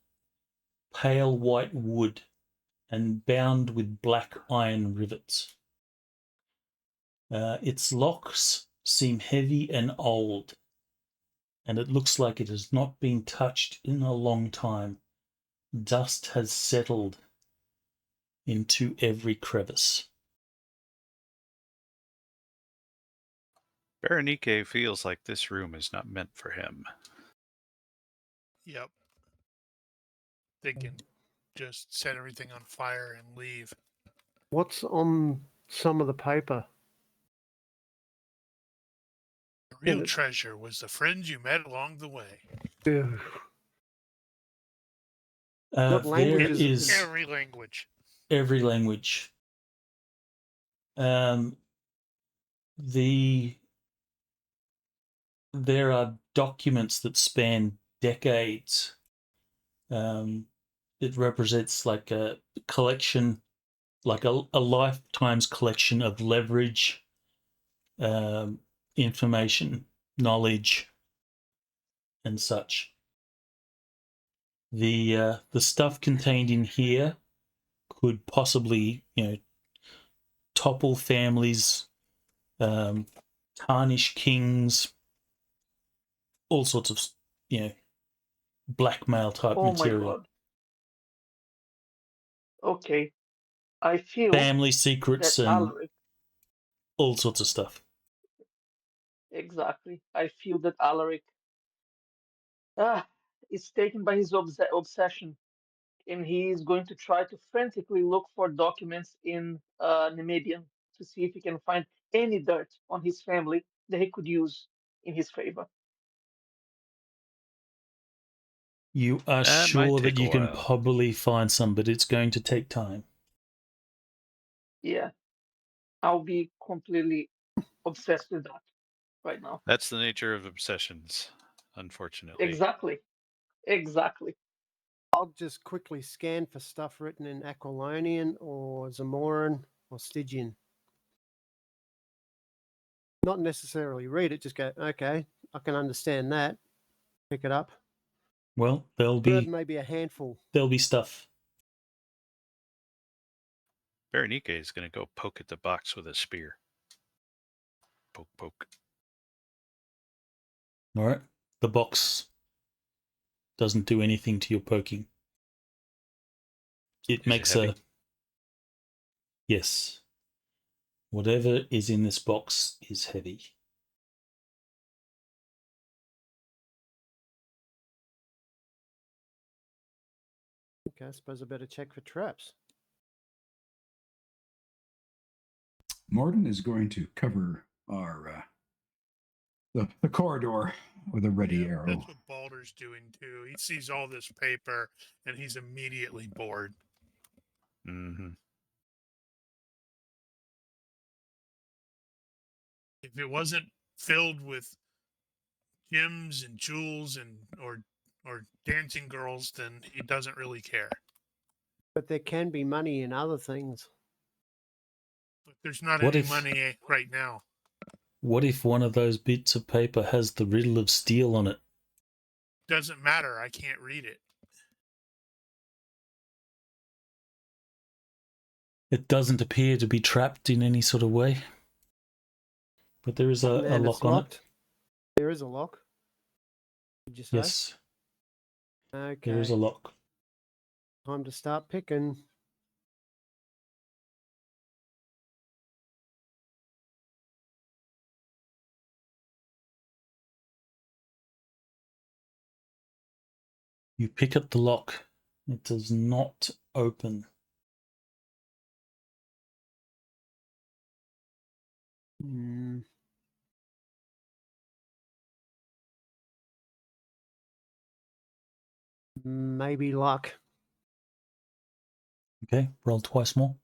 pale white wood, and bound with black iron rivets. Its locks seem heavy and old, and it looks like it has not been touched in a long time. Dust has settled into every crevice. Berenike feels like this room is not meant for him. Yep. They can just set everything on fire and leave. What's on some of the paper? The real it- treasure was the friends you met along the way. Ugh. There What languages is Every language. every language. There are documents that span decades. It represents like a collection, like a lifetime's collection of leverage, information, knowledge, and such. The stuff contained in here could possibly, topple families, tarnish kings, all sorts of, blackmail type Oh my material. god. Okay. I feel Family that secrets and Alaric, all sorts of stuff. exactly. I feel that Alaric is taken by his obsession, and he is going to try to frantically look for documents in Nemedian to see if he can find any dirt on his family that he could use in his favor. You are That might sure that take a you can while. probably find some, but it's going to take time. Yeah, I'll be completely obsessed with that right now. That's the nature of obsessions, unfortunately. Exactly. Exactly. I'll just quickly scan for stuff written in Aquilonian or Zamoran or Stygian. Not necessarily read it, just go, okay, I can understand that. Pick it up. Well, there'll Maybe a handful. be stuff. Berenike is going to go poke at the box with a spear. Poke, poke. All right. The box doesn't do anything to your poking. It Is makes it heavy? Yes. Whatever is in this box is heavy. Okay, I suppose I better check for traps. Morrdyn is going to cover our the corridor with a ready Yeah, arrow. that's what Balder's doing too. He sees all this paper and he's immediately bored. Mm-hmm. If it wasn't filled with gems and jewels and or dancing girls, then he doesn't really care. But there can be money in other things. But there's not What any if- money right now. What if one of those bits of paper has the riddle of steel on it? Doesn't matter. I can't read it. It doesn't appear to be trapped in any sort of way. But there is a And lock it's on locked. There is a lock. Did you it. say? Yes, Okay. there is a lock. Time to start picking. You pick up the lock. It does not open. Hmm. Maybe luck. Okay, roll twice more.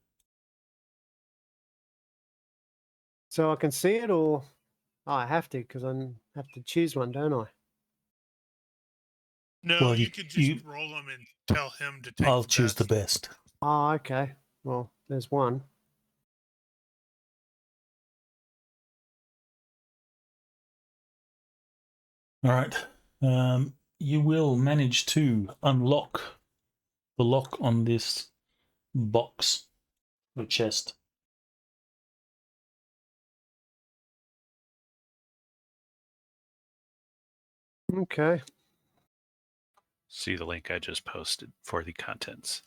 So I can see it, or I have to because I have to choose one, don't I? No, Well, you could just roll them and tell him to take. I'll the choose the best. best. Oh, okay. Well, there's one. All right. You will manage to unlock the lock on this box, the chest. Okay. See the link I just posted for the contents.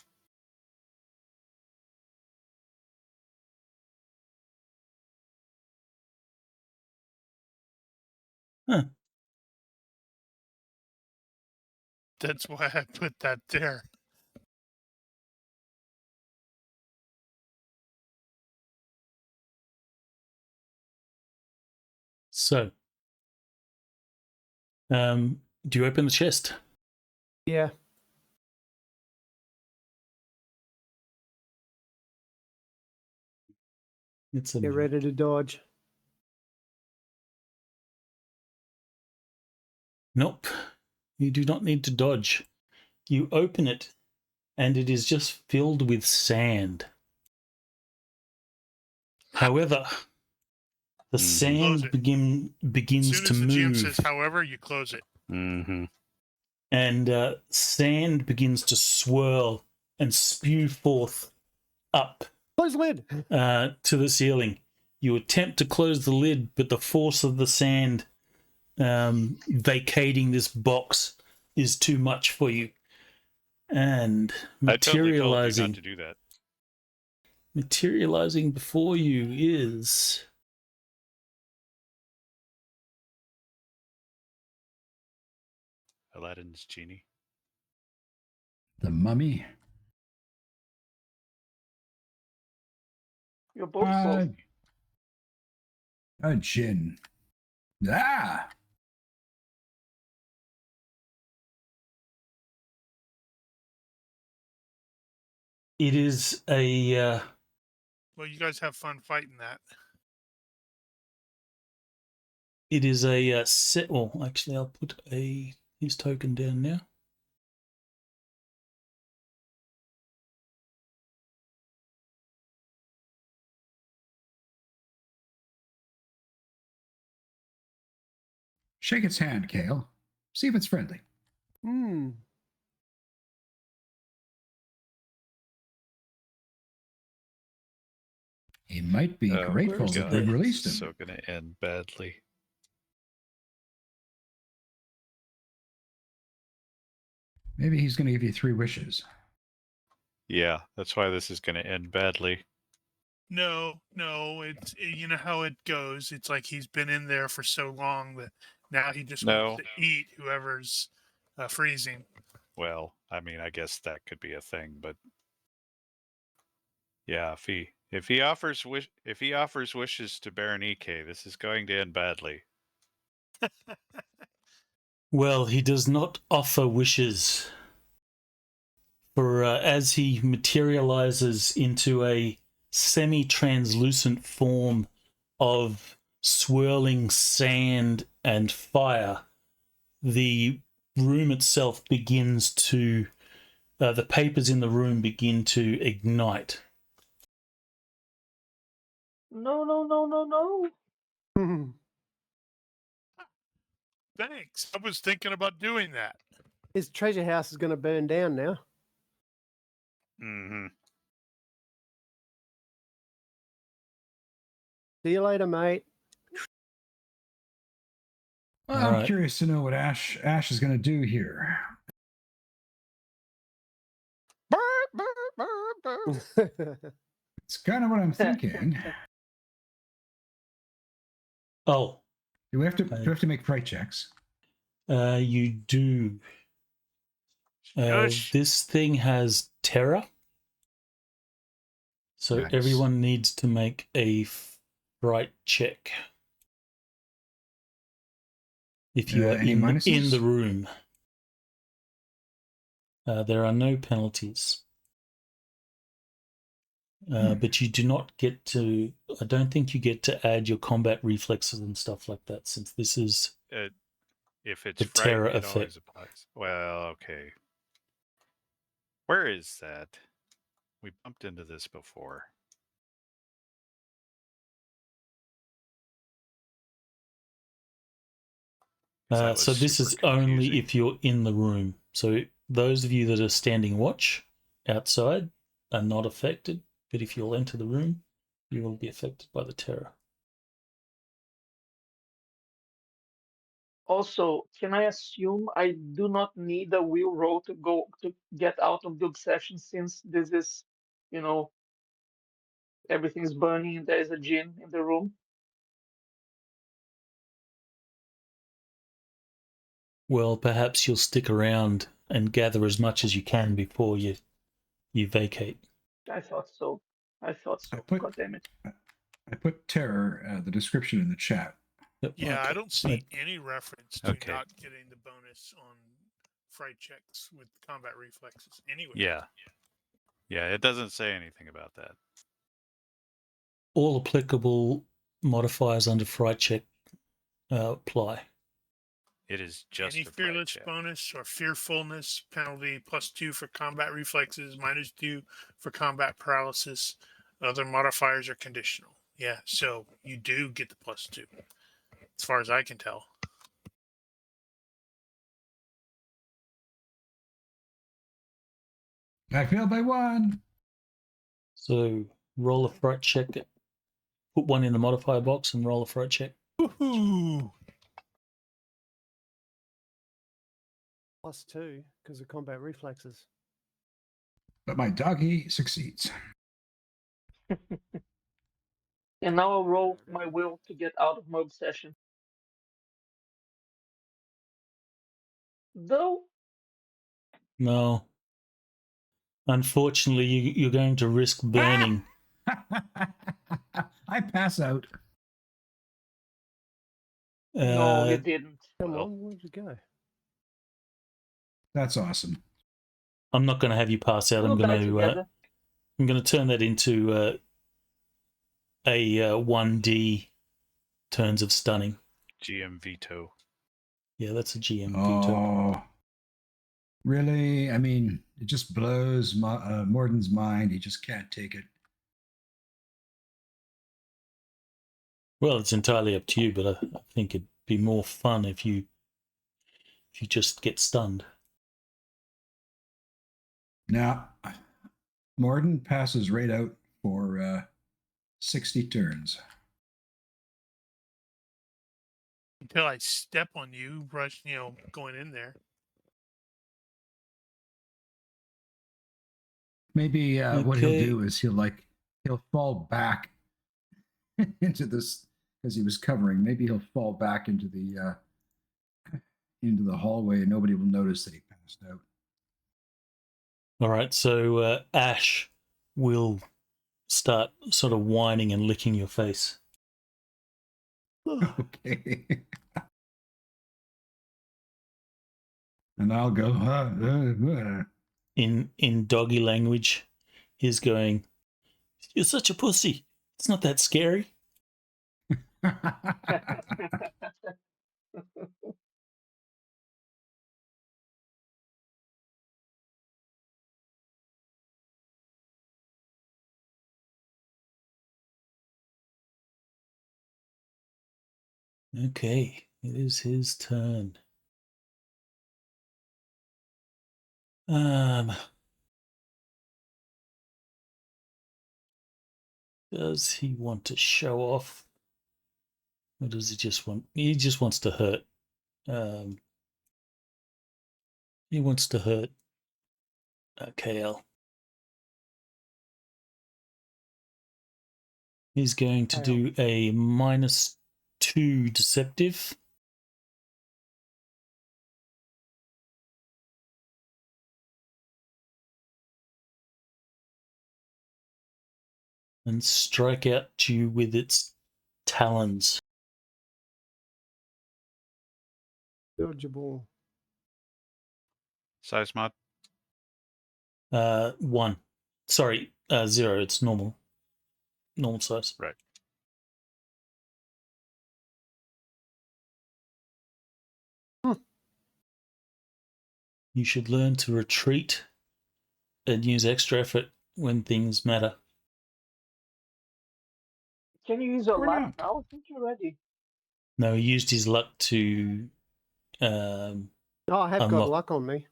Huh. That's why I put that there. So, do you open the chest? Yeah. It's a Get ready to dodge. Nope. You do not need to dodge. You open it, and it is just filled with sand. However, the Mhm. sand Close it. begins As to soon as the GM move, says, however, you close it. Mm-hmm. and sand begins to swirl and spew forth up Close lid. to the ceiling. You attempt to close the lid, but the force of the sand vacating this box is too much for you. And I totally told you materializing not to do that. Materializing before you is Aladdin's genie. The mummy. You're both close. A Djinn. Ah! it is a Well, you guys have fun fighting that. set. Well, actually, I'll put his token down now. Shake its hand, Kale. See if it's friendly. Hmm. He might be Oh, grateful where's that the- they released him. So gonna end badly. Maybe he's going to give you 3 wishes. Yeah, that's why this is going to end badly. No, it's you know how it goes. It's like he's been in there for so long that now he just No. wants to eat whoever's freezing. Well, I mean, I guess that could be a thing, but yeah, if he offers wishes to Baron Ike, this is going to end badly. Well, he does not offer wishes. For as he materializes into a semi-translucent form of swirling sand and fire, the room itself begins to, the papers in the room begin to ignite. No. Thanks. I was thinking about doing that. His treasure house is going to burn down now. Mm-hmm. See you later, mate. Well, All I'm right. curious to know what Ash is going to do here. It's kind of what I'm thinking. Oh, Do we have to make fright checks? you do. Shush. This thing has terror. So Nice. everyone needs to make a fright check. If you are Any in minuses? the room. There are no penalties. But you do not get to, I don't think you get to add your combat reflexes and stuff like that, since this is If it's the fright, terror it always effect. applies. Well, okay. Where is that? We bumped into this before. So this is only if you're in the room. So those of you that are standing watch outside are not affected, but if you'll enter the room, you will be affected by the terror. Also, can I assume I do not need a will roll to get out of the obsession, since this is, everything's burning and there is a Djinn in the room? Well, perhaps you'll stick around and gather as much as you can before you vacate. I thought so. God damn it. I put terror, the description in the chat. Yep, Yeah, okay. I don't see any reference to Okay. not getting the bonus on fright checks with combat reflexes anyway. Yeah. Yeah, it doesn't say anything about that. All applicable modifiers under fright check apply. It is just Any a fright fearless check. bonus or fearfulness penalty +2 for combat reflexes, -2 for combat paralysis. Other modifiers are conditional. Yeah, so you do get the +2, as far as I can tell. I failed by 1. So roll a fright check. Put 1 in the modifier box and roll a fright check. Woohoo! +2 because of combat reflexes. But my doggy succeeds. And now I'll roll my will to get out of my obsession. Though, No. Unfortunately, you're going to risk burning. I pass out. no, you didn't. Come Well. on, where'd you go? That's awesome. I'm not going to have you pass out. We'll I'm die going together. to turn that into a 1D turns of stunning. GM veto. Yeah, that's a GM veto. Oh, really? I mean, it just blows Morden's mind. He just can't take it. Well, it's entirely up to you, but I think it'd be more fun if you just get stunned. Now, Morden passes right out for 60 turns. Until I step on you, going in there. Maybe what he'll Okay. do is he'll fall back into this because he was covering. Maybe he'll fall back into the hallway and nobody will notice that he passed out. All right, so Ash will start sort of whining and licking your face. Okay. And I'll go, In doggy language, he's going, "You're such a pussy. It's not that scary." Okay, it is his turn. Does he want to show off? Or does he just want... He just wants to hurt. He wants to hurt KL. He's going to do a -2 deceptive. And strike at you with its talons. Dodgeable. Size mod. 1. Sorry, 0. It's normal. Normal size. Right. You should learn to retreat and use extra effort when things matter. Can you use your Or luck not. now? I think you're ready. No, he used his luck to Oh, I have got unlock. luck on me.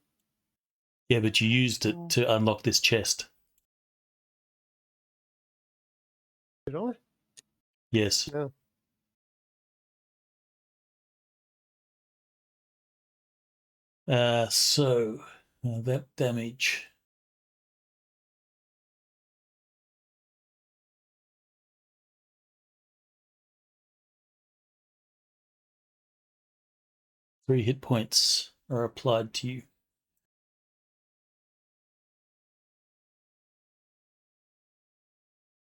Yeah, but you used it to unlock this chest. Did I? Yes. No. So that damage. Three hit points are applied to you.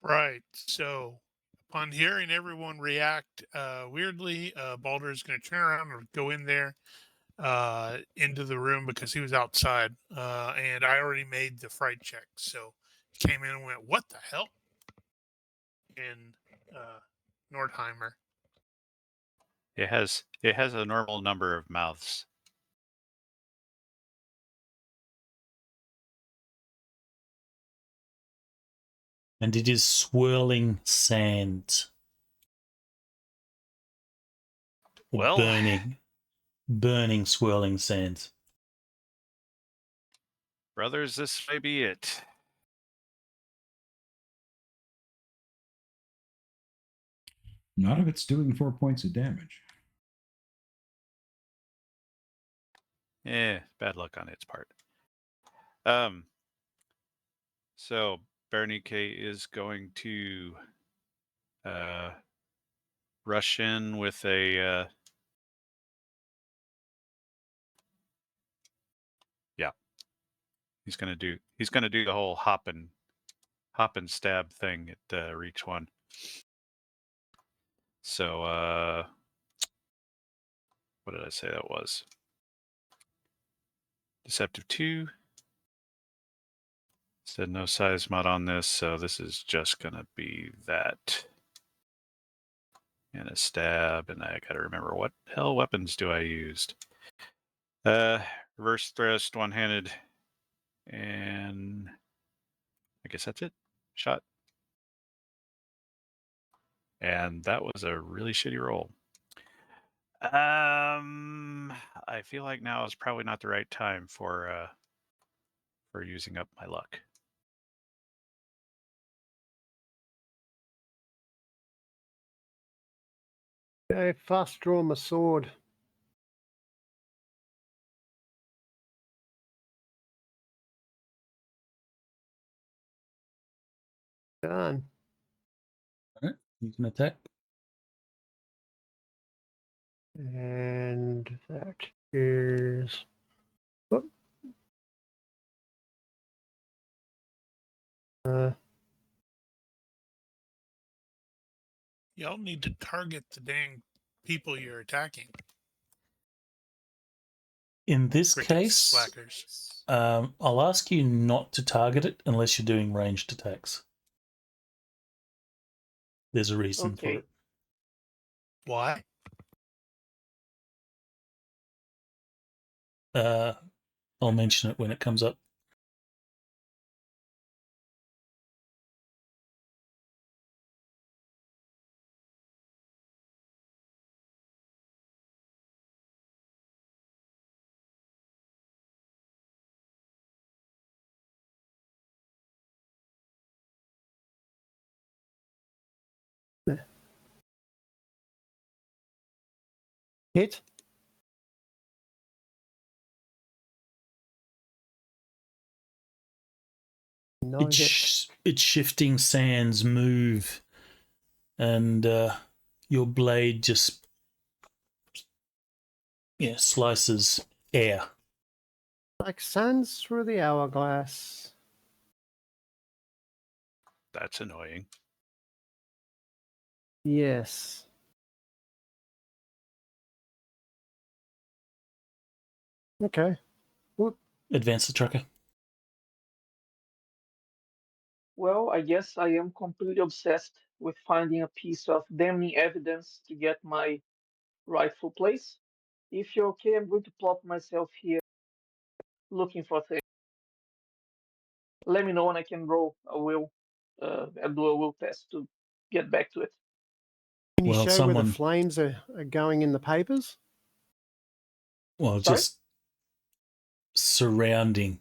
Right. So upon hearing everyone react weirdly, Balder is going to turn around and go in there into the room because he was outside. And I already made the fright check. So he came in and went, "What the hell?" In Nordheimer. It has a normal number of mouths. And it is swirling sand. Well, burning swirling sand. brothers, this may be it. Not if it's doing 4 points of damage. Bad luck on its part. So Ronnke is going to rush in with a He's gonna do the whole hop and stab thing at reach 1. So what did I say that was? Deceptive 2. Said no size mod on this, so this is just gonna be that. And a stab, and I gotta remember what hell weapons do I used. Reverse thrust, one-handed, and I guess that's it. Shot. And that was a really shitty roll. I feel like now is probably not the right time for using up my luck. Okay, fast draw my sword. Done. Alright, you can attack. And that is. Whoop. Y'all need to target the dang people you're attacking. In this Freaking case, slackers. I'll ask you not to target it unless you're doing ranged attacks. There's a reason for Okay. it. Why? I'll mention it when it comes up. Hit. No hit. It's shifting sands move, and your blade just slices air. Like sands through the hourglass. That's annoying. Yes. Okay. Whoop. Advance the tracker. Well, I guess I am completely obsessed with finding a piece of damning evidence to get my rightful place. If you're okay, I'm going to plot myself here looking for things. Let me know when I can roll a will, do a will test to get back to it. Can you Well, show where the someone- flames are going in the papers? Well, Sorry? just surrounding.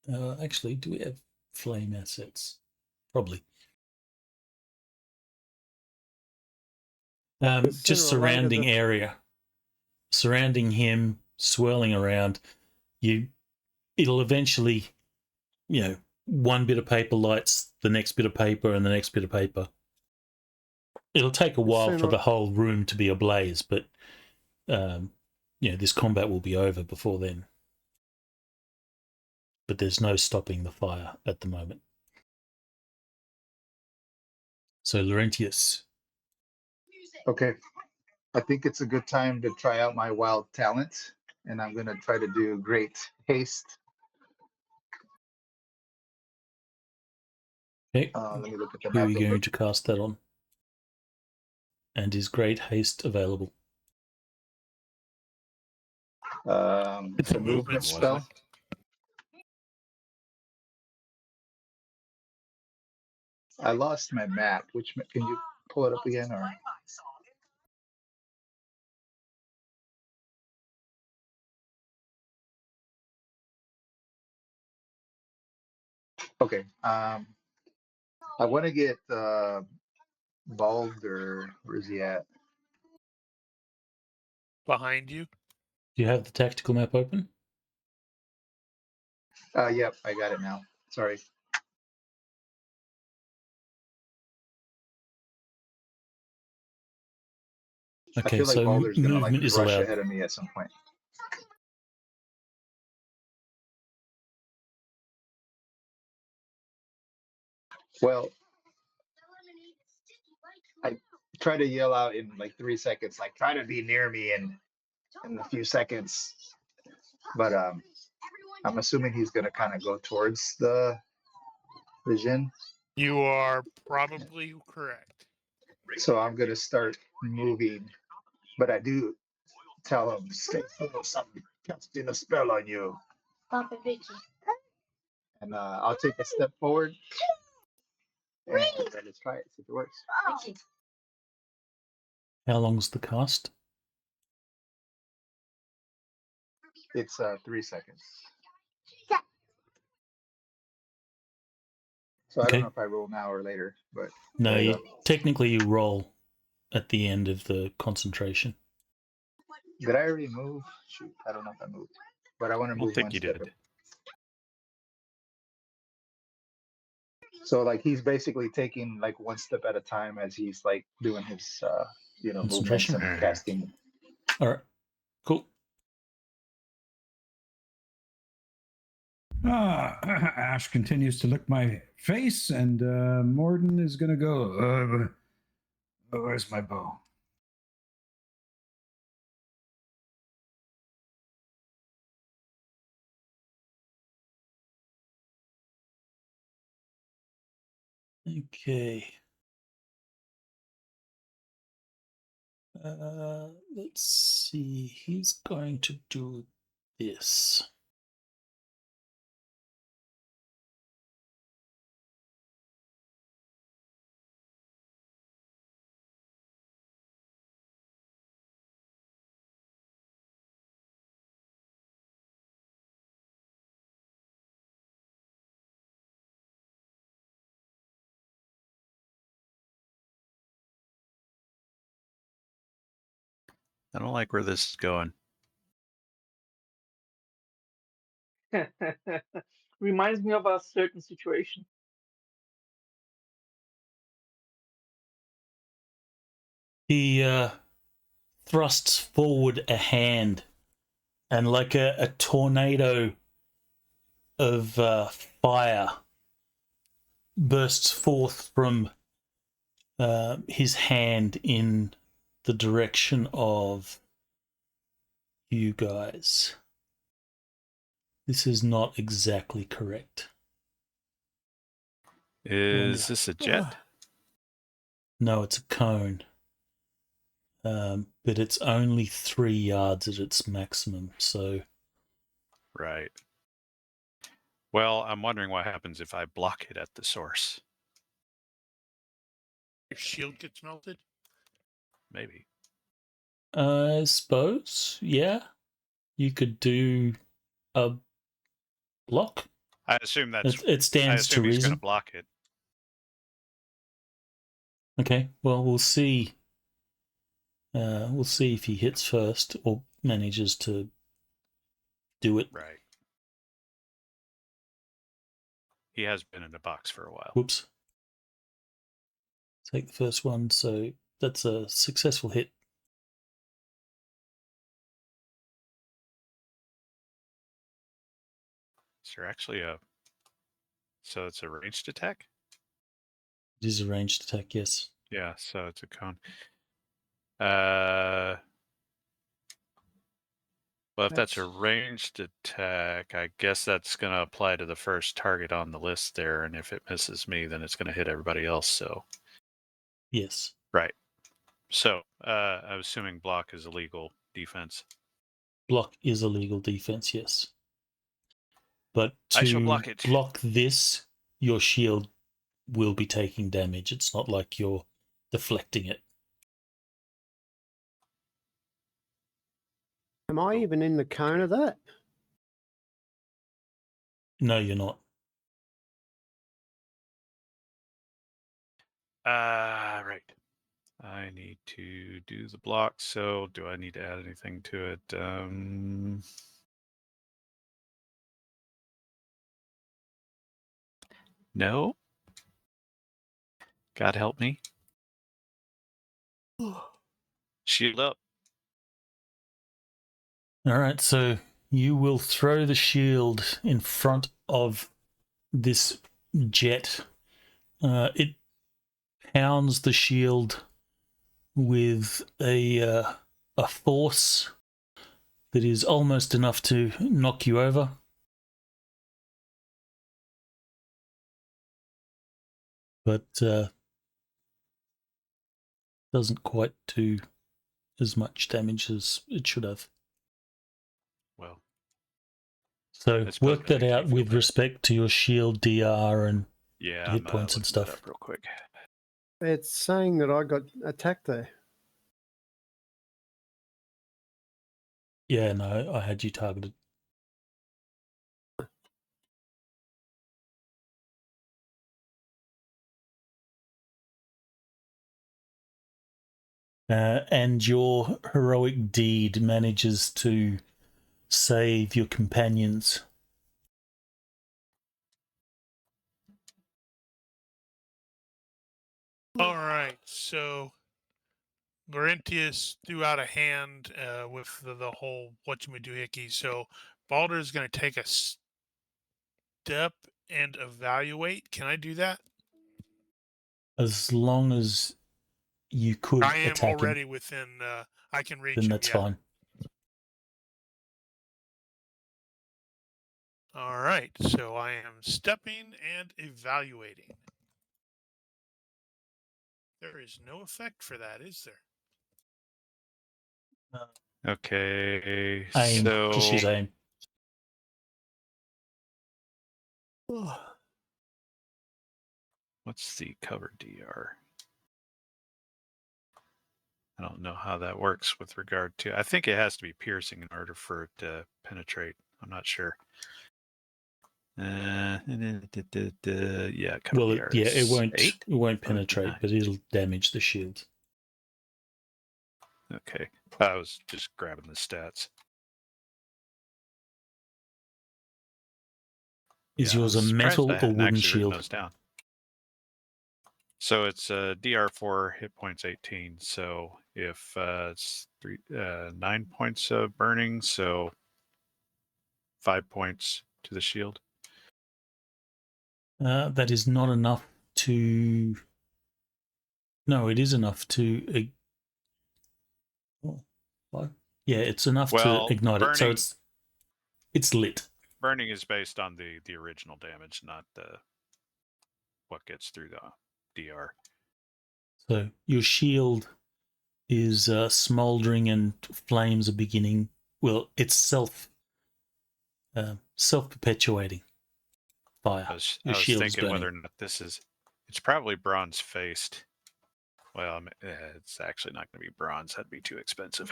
Actually, do we have flame assets? Probably. Just Sooner or later, surrounding the- area, surrounding him, swirling around. It'll eventually, one bit of paper lights the next bit of paper and the next bit of paper. It'll take a while for Sooner- the whole room to be ablaze, but this combat will be over before then. But there's no stopping the fire at the moment. So, Laurentius. Okay. I think it's a good time to try out my wild talent, and I'm going to try to do great haste. Okay. Let me look at the Who are map. you real going to cast that on? And is Great Haste available? quick. It's a movement movement spell. I lost my map. Can you pull it up again? Or okay. I want to get Balder. Where is he at? Behind you. Do you have the tactical map open? Yep, I got it now. Sorry. I Okay, feel like so Balder's gonna movement is rush allowed. ahead of me at some point. Well, I try to yell out in like 3 seconds, like try to be near me in a few seconds. But I'm assuming he's gonna kind of go towards the Djinn. You are probably correct. So I'm gonna start moving, but I do tell him, stay full, something casting a spell on you. And I'll take a step forward and let's try it, see if it works. How long's the cast? It's 3 seconds. So I don't Okay. know if I roll now or later, but No, there you go. technically you roll at the end of the concentration. Did I already move? Shoot, I don't know if I moved, but I want to I don't move think one you step. did. So like he's basically taking like one step at a time as he's like doing his movements Concentration. and casting. All right, cool. Ash continues to lick my face, and Morrdyn is going to go, where's my bow? Okay. Let's see. He's going to do this. I don't like where this is going. Reminds me of a certain situation. He thrusts forward a hand, and like a tornado of fire bursts forth from his hand in the direction of you guys. This is not exactly correct. Is this a jet? No, it's a cone. But it's only 3 yards at its maximum, so... Right. Well, I'm wondering what happens if I block it at the source. Your shield gets melted. Maybe. I suppose, yeah. You could do a block. I assume that's. It stands to he's going reason. to block it. Okay, well, we'll see. We'll see if he hits first or manages to do it. Right. He has been in the box for a while. Whoops. Take the first one, so that's a successful hit. Is there actually a... So it's a ranged attack? It is a ranged attack, yes. Yeah, so it's a cone. Well, if that's a ranged attack, I guess that's going to apply to the first target on the list there, and if it misses me, then it's going to hit everybody else, so... Yes. Right. So, I'm assuming block is illegal defense. Block is a legal defense, yes. But I shall to block it. block this, your shield will be taking damage. It's not like you're deflecting it. Am I even in the cone of that? No, you're not. Right. I need to do the block, so do I need to add anything to it? No. God help me. Shield up. All right, so you will throw the shield in front of this jet. It pounds the shield with a force that is almost enough to knock you over. But doesn't quite do as much damage as it should have. Well, So I suppose work that that makes me out feel with better. respect to your shield DR and yeah, hit I'm points and looking that stuff. up real quick. It's saying that I got attacked there. Yeah, no, I had you targeted. And your heroic deed manages to save your companions. All right, so Laurentius threw out a hand with the whole whatchamajoohickey. So Balder's going to take a step and evaluate. Can I do that? As long as you could I am attack already him, within. I can reach then him. that's Yeah. fine. All right, so I am stepping and evaluating. There is no effect for that, is there? Okay. Aim. So Just use aim. what's the cover DR? I don't know how that works with regard to. I think it has to be piercing in order for it to penetrate. I'm not sure. Yeah, cover Well, DR. it won't. 8? It won't penetrate, 9. but it'll damage the shield. Okay, I was just grabbing the stats. Is Yeah, I yours was a surprised metal I or hadn't wooden actually written shield? those down. So it's DR4, hit points 18. So if it's 9 points of burning, so 5 points to the shield. That is not enough to. No, it is enough to. What? Yeah, it's enough Well, to ignite it. So burning- it's lit. Burning is based on the original damage, not what gets through the DR. So your shield is smoldering and flames are beginning. Well, it's self-perpetuating fire. I was Your shield is thinking burning. whether or not this is. It's probably bronze faced. Well, it's actually not going to be bronze. That'd be too expensive.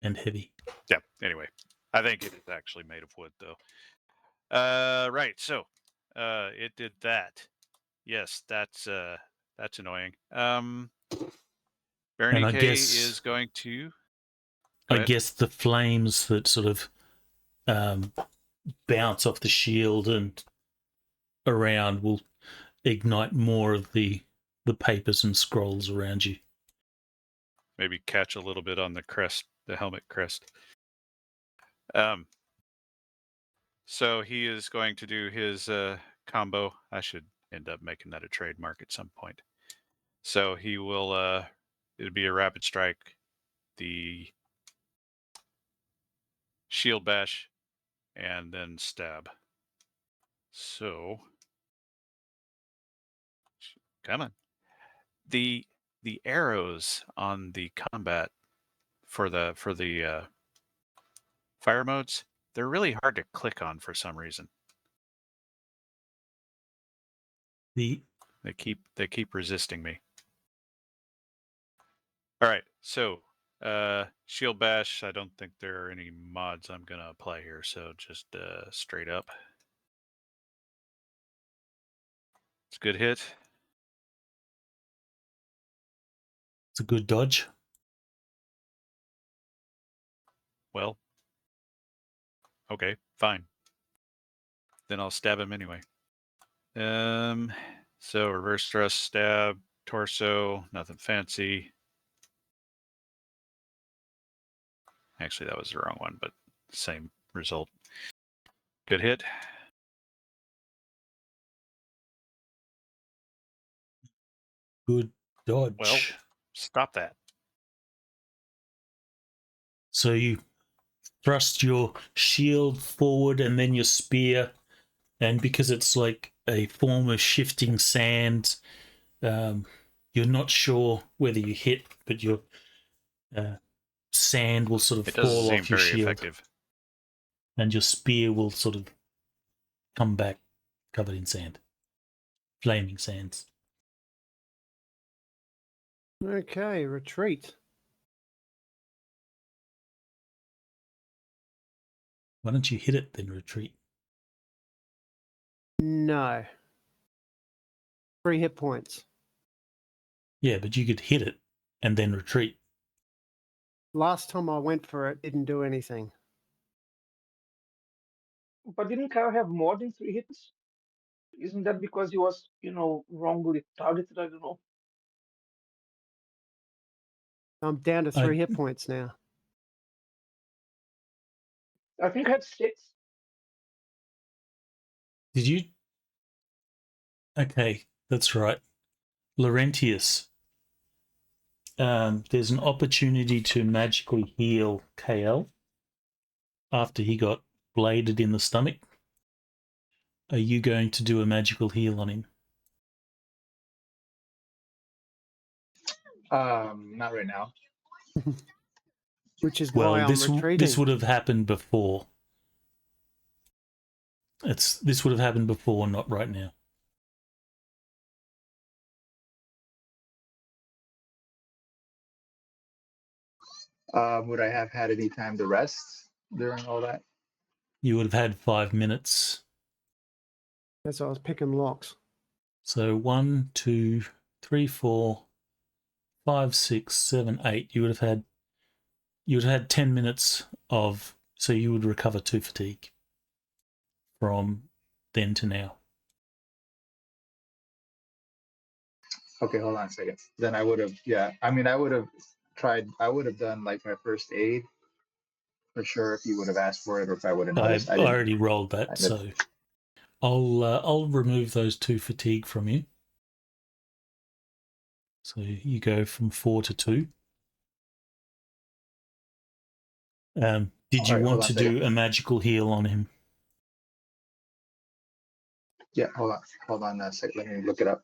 And heavy. Yeah. Anyway, I think it is actually made of wood, though. Right. So, it did that. Yes, that's annoying. Bernie I K guess- is going to. I Go ahead. guess the flames that sort of bounce off the shield and around will ignite more of the papers and scrolls around you. Maybe catch a little bit on the crest, the helmet crest. So he is going to do his combo. I should end up making that a trademark at some point. So he will. It'll be a rapid strike, the shield bash, and then stab. So, come on. The arrows on the combat for the fire modes, they're really hard to click on for some reason. The They keep resisting me. All right, so shield bash. I don't think there are any mods I'm gonna apply here, so just straight up. It's a good hit. It's a good dodge. Well, okay, fine. Then I'll stab him anyway. So reverse thrust, stab, torso, nothing fancy. Actually, that was the wrong one, but same result. Good hit. Good dodge. Well, stop that. So you thrust your shield forward and then your spear, and because it's like a form of shifting sand, you're not sure whether you hit, but your sand will sort of It doesn't fall seem off your very shield, effective. and your spear will sort of come back covered in sand, flaming sands. Okay, retreat. Why don't you hit it then retreat? No. 3 hit points. Yeah, but you could hit it and then retreat. Last time I went for it, didn't do anything. But didn't Car have more than 3 hits? Isn't that because he was, wrongly targeted? I don't know. I'm down to 3 hit points now. I think I had 6. Did you? Okay, that's right. Laurentius. There's an opportunity to magically heal KL after he got bladed in the stomach. Are you going to do a magical heal on him? Not right now. Which is Well, why I'm retreating. this would have happened before. This would have happened before, not right now. Would I have had any time to rest during all that? You would have had 5 minutes. As I was picking locks. So 1, 2, 3, 4, 5, 6, 7, 8. You would have had 10 minutes of, so you would recover 2 fatigue from then to now. Okay, hold on a second. Then I would have, yeah. I mean, I would have done like my first aid for sure if you would have asked for it or if I would have noticed. I already rolled that, so I'll remove those 2 fatigue from you. So you go from 4 to 2. Did you want to do a magical heal on him? Yeah, hold on a sec. Let me look it up.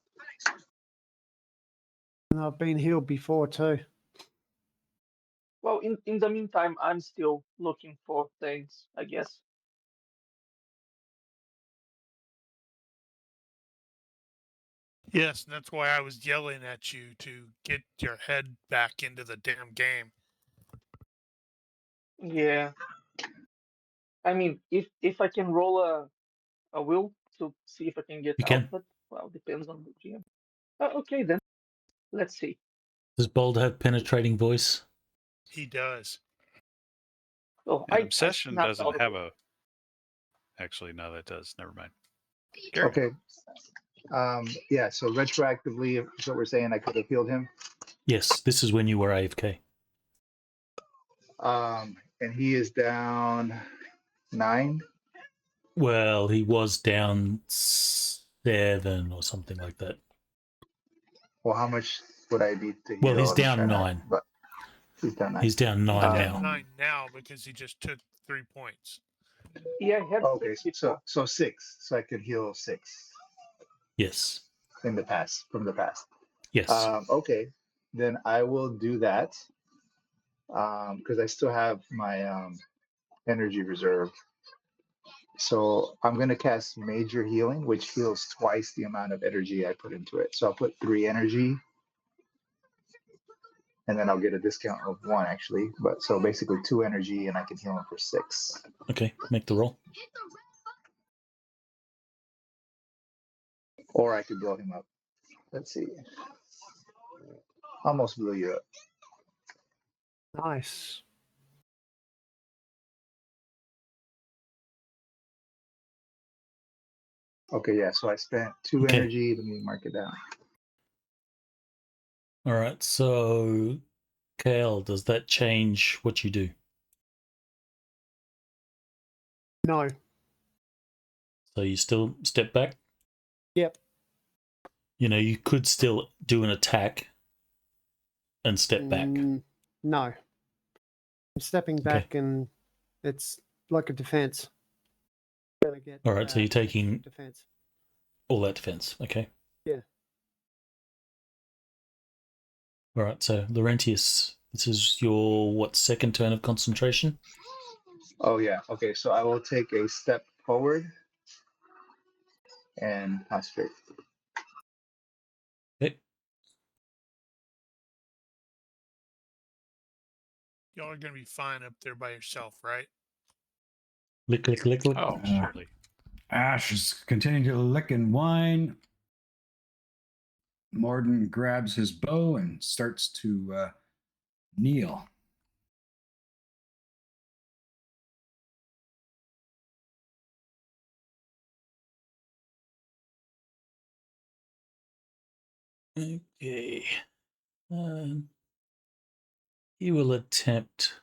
And I've been healed before too. Well, in the meantime, I'm still looking for things, I guess. Yes, and that's why I was yelling at you to get your head back into the damn game. Yeah. I mean, if I can roll a will to see if I can get You can. output, well, depends on the GM. Okay, then. Let's see. Does Bold have penetrating voice? He does. Oh, And I Obsession snapped doesn't out of have it. Actually, no, that does. Never mind. Gary. Okay. Yeah, so retroactively, is what we're saying, I could have healed him. Yes, this is when you were AFK. And he is down 9. Well, he was down 7 or something like that. Well, how much would I be to heal? Well, he's I'm down trying to- 9. But he's down 9. He's down 9 He's now. down 9 now because he just took 3 points. Yeah, I had Okay, 6 so before. 6. So I could heal 6 Yes. from the past. Yes. Okay, then I will do that. Because I still have my energy reserve. So I'm going to cast Major Healing, which heals twice the amount of energy I put into it. So I'll put 3 energy, and then I'll get a discount of 1 actually. But so basically 2 energy, and I can heal him for 6. Okay, make the roll. Or I could blow him up. Let's see. Almost blew you up. Nice. Okay, yeah. So I spent 2 Okay. energy. Let me mark it down. All right, so Kale, does that change what you do? No. So you still step back? Yep. You know, you could still do an attack and step back. No. I'm stepping back and it's like a defense. Gonna get, All right, so you're taking defense. all that defense. Okay. Yeah. All right, so Laurentius, this is your, second turn of concentration? Oh, yeah. Okay, so I will take a step forward and concentrate. Okay. Y'all are going to be fine up there by yourself, right? Lick, lick, lick, lick. Oh, surely. Ash is continuing to lick and whine. Morrdyn grabs his bow and starts to kneel. Okay. He will attempt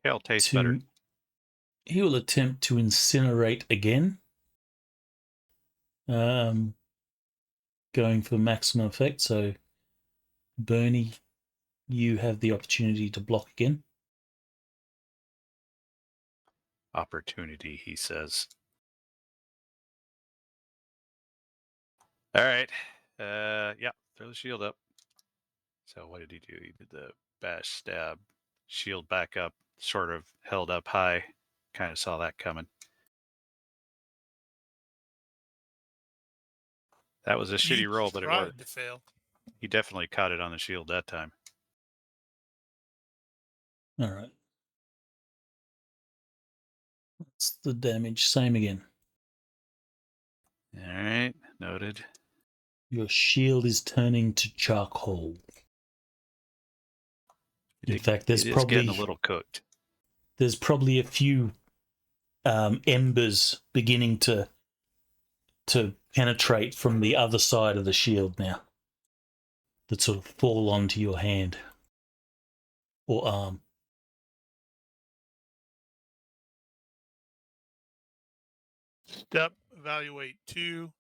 Kale tastes to. better. He will attempt to incinerate again. Going for maximum effect. So, Bernie, you have the opportunity to block again. Opportunity, he says. All right. Yeah, throw the shield up. So what did he do? He did the bash stab, shield back up, sort of held up high. Kind of saw that coming. That was a shitty You roll, but it tried worked. to fail. He definitely caught it on the shield that time. All right. That's the damage. Same again. All right, noted. Your shield is turning to charcoal. In fact, it is getting a little cooked. There's probably a few embers beginning to penetrate from the other side of the shield now, that sort of fall onto your hand or arm. Step evaluate 2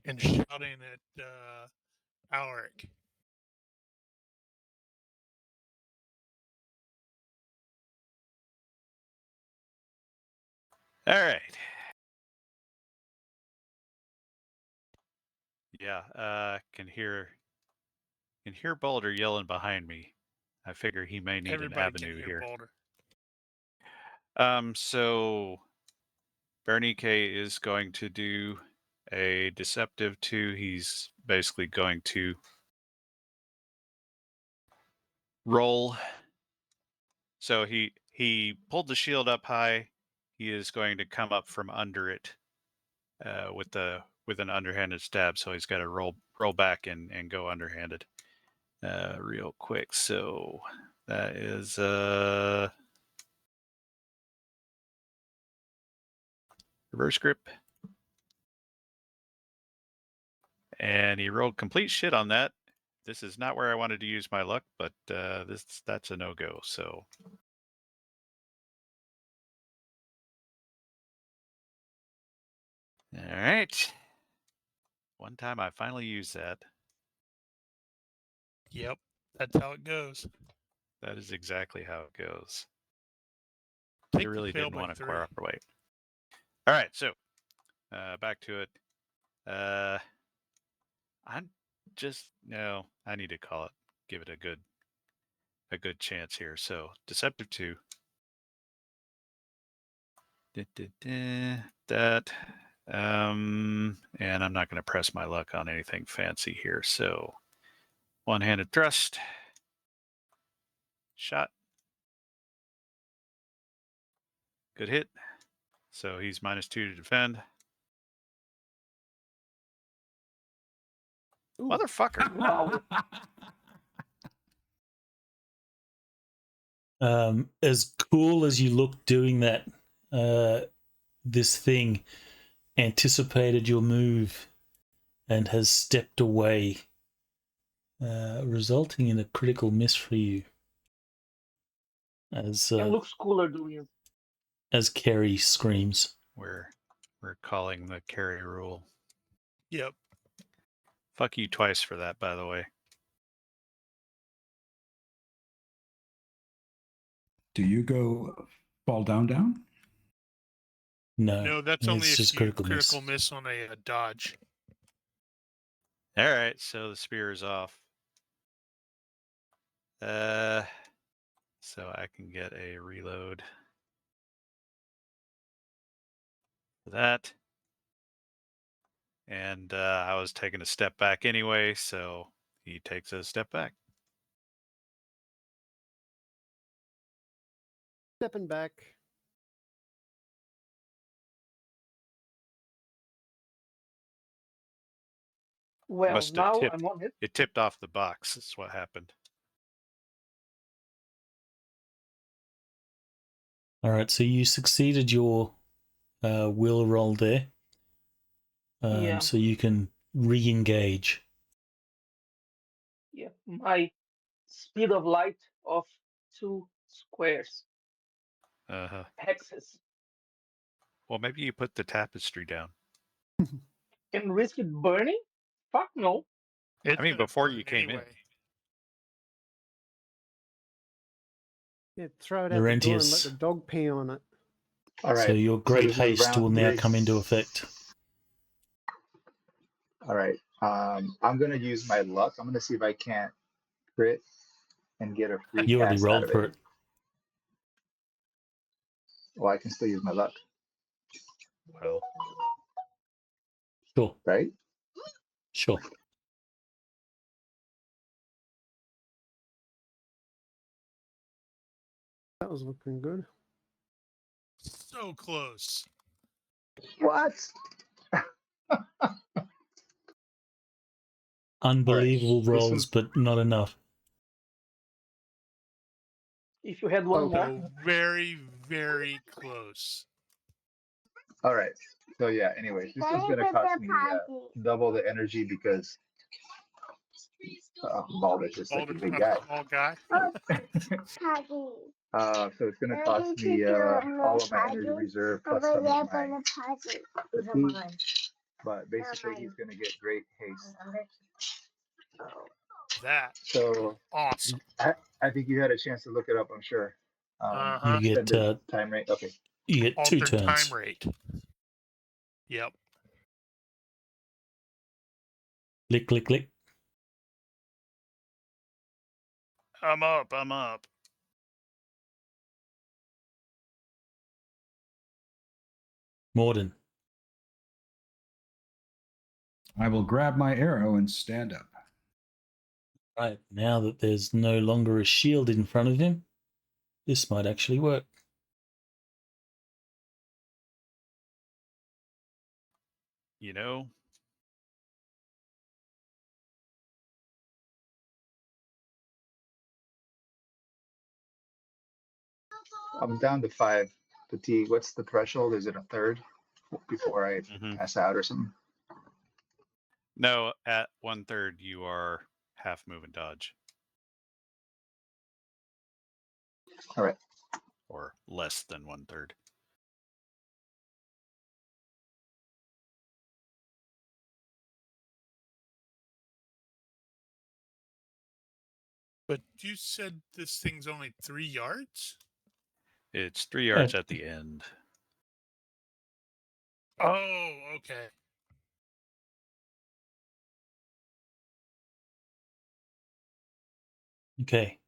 and shouting at Alaric. All right. Yeah, can hear Boulder yelling behind me. I figure he may need Everybody an avenue can hear here. Boulder. So Ronnke is going to do a deceptive 2. He's basically going to roll. So he pulled the shield up high. He is going to come up from under it with an underhanded stab. So he's got to roll back and go underhanded real quick. So that is reverse grip. And he rolled complete shit on that. This is not where I wanted to use my luck, but that's a no-go. So all right. One time I finally used that. Yep, that's how it goes. That is exactly how it goes. Take They really the fail didn't by want to 3. cooperate. All right, so back to it. I'm just no. I need to call it. Give it a good chance here. So deceptive 2. That. And I'm not going to press my luck on anything fancy here. So one-handed thrust. Shot. Good hit. So he's -2 to defend. Ooh, Motherfucker. wow. As cool as you look doing that, this thing anticipated your move and has stepped away, resulting in a critical miss for you. As And looks cooler doing it. as Kerry screams. We're calling the carry rule. Yep. Fuck you twice for that, by the way. Do you go fall down? No, that's only it's if just you critical miss on a dodge. All right, so the spear is off. So I can get a reload for that. And I was taking a step back anyway, so he takes a step back. Stepping back. Well, Must have now tipped. I'm on it. It tipped off the box. That's what happened. All right, so you succeeded your will roll there. Yeah. So you can re-engage. my speed of light of 2 squares, Uh-huh. hexes, Well, maybe you put the tapestry down. and risk it burning? Fuck no. It's I mean, gonna before burn you came in. anyway. Yeah, throw it out the door and let Laurentius. the dog pee on it. All right. So your great this is haste round will now 3. come into effect. All right. I'm gonna use my luck. I'm gonna see if I can't crit and get a free You already cast out rolled of for it. it. Well, I can still use my luck, Well, Sure, right? sure. That was looking good. So close. What? Unbelievable This rolls, one's- but not enough. If you had one Okay. more, So very, very close. All right. So yeah. Anyways, this is gonna cost me double the energy because Balder's just like a Balder's big not guy. a small guy. So it's gonna cost me all of my energy reserve plus some of my fatigue. But basically, he's gonna get great haste. That So awesome. I think you had a chance to look it up. I'm sure. Uh-huh. You get Extended time rate. Okay. you get 2 Altered turns. time rate. Yep. Click, click, click. I'm up. I'm up. Morrdyn. I will grab my arrow and stand up. Right, now that there's no longer a shield in front of him, this might actually work. you know, I'm down to 5 fatigue. What's the threshold? Is it a third before I mhm. pass out or something? No, at 1/3 you are half move and dodge. All right. Or less than 1/3. But you said this thing's only 3 yards? It's 3 yards at the end. Oh, okay. Okay.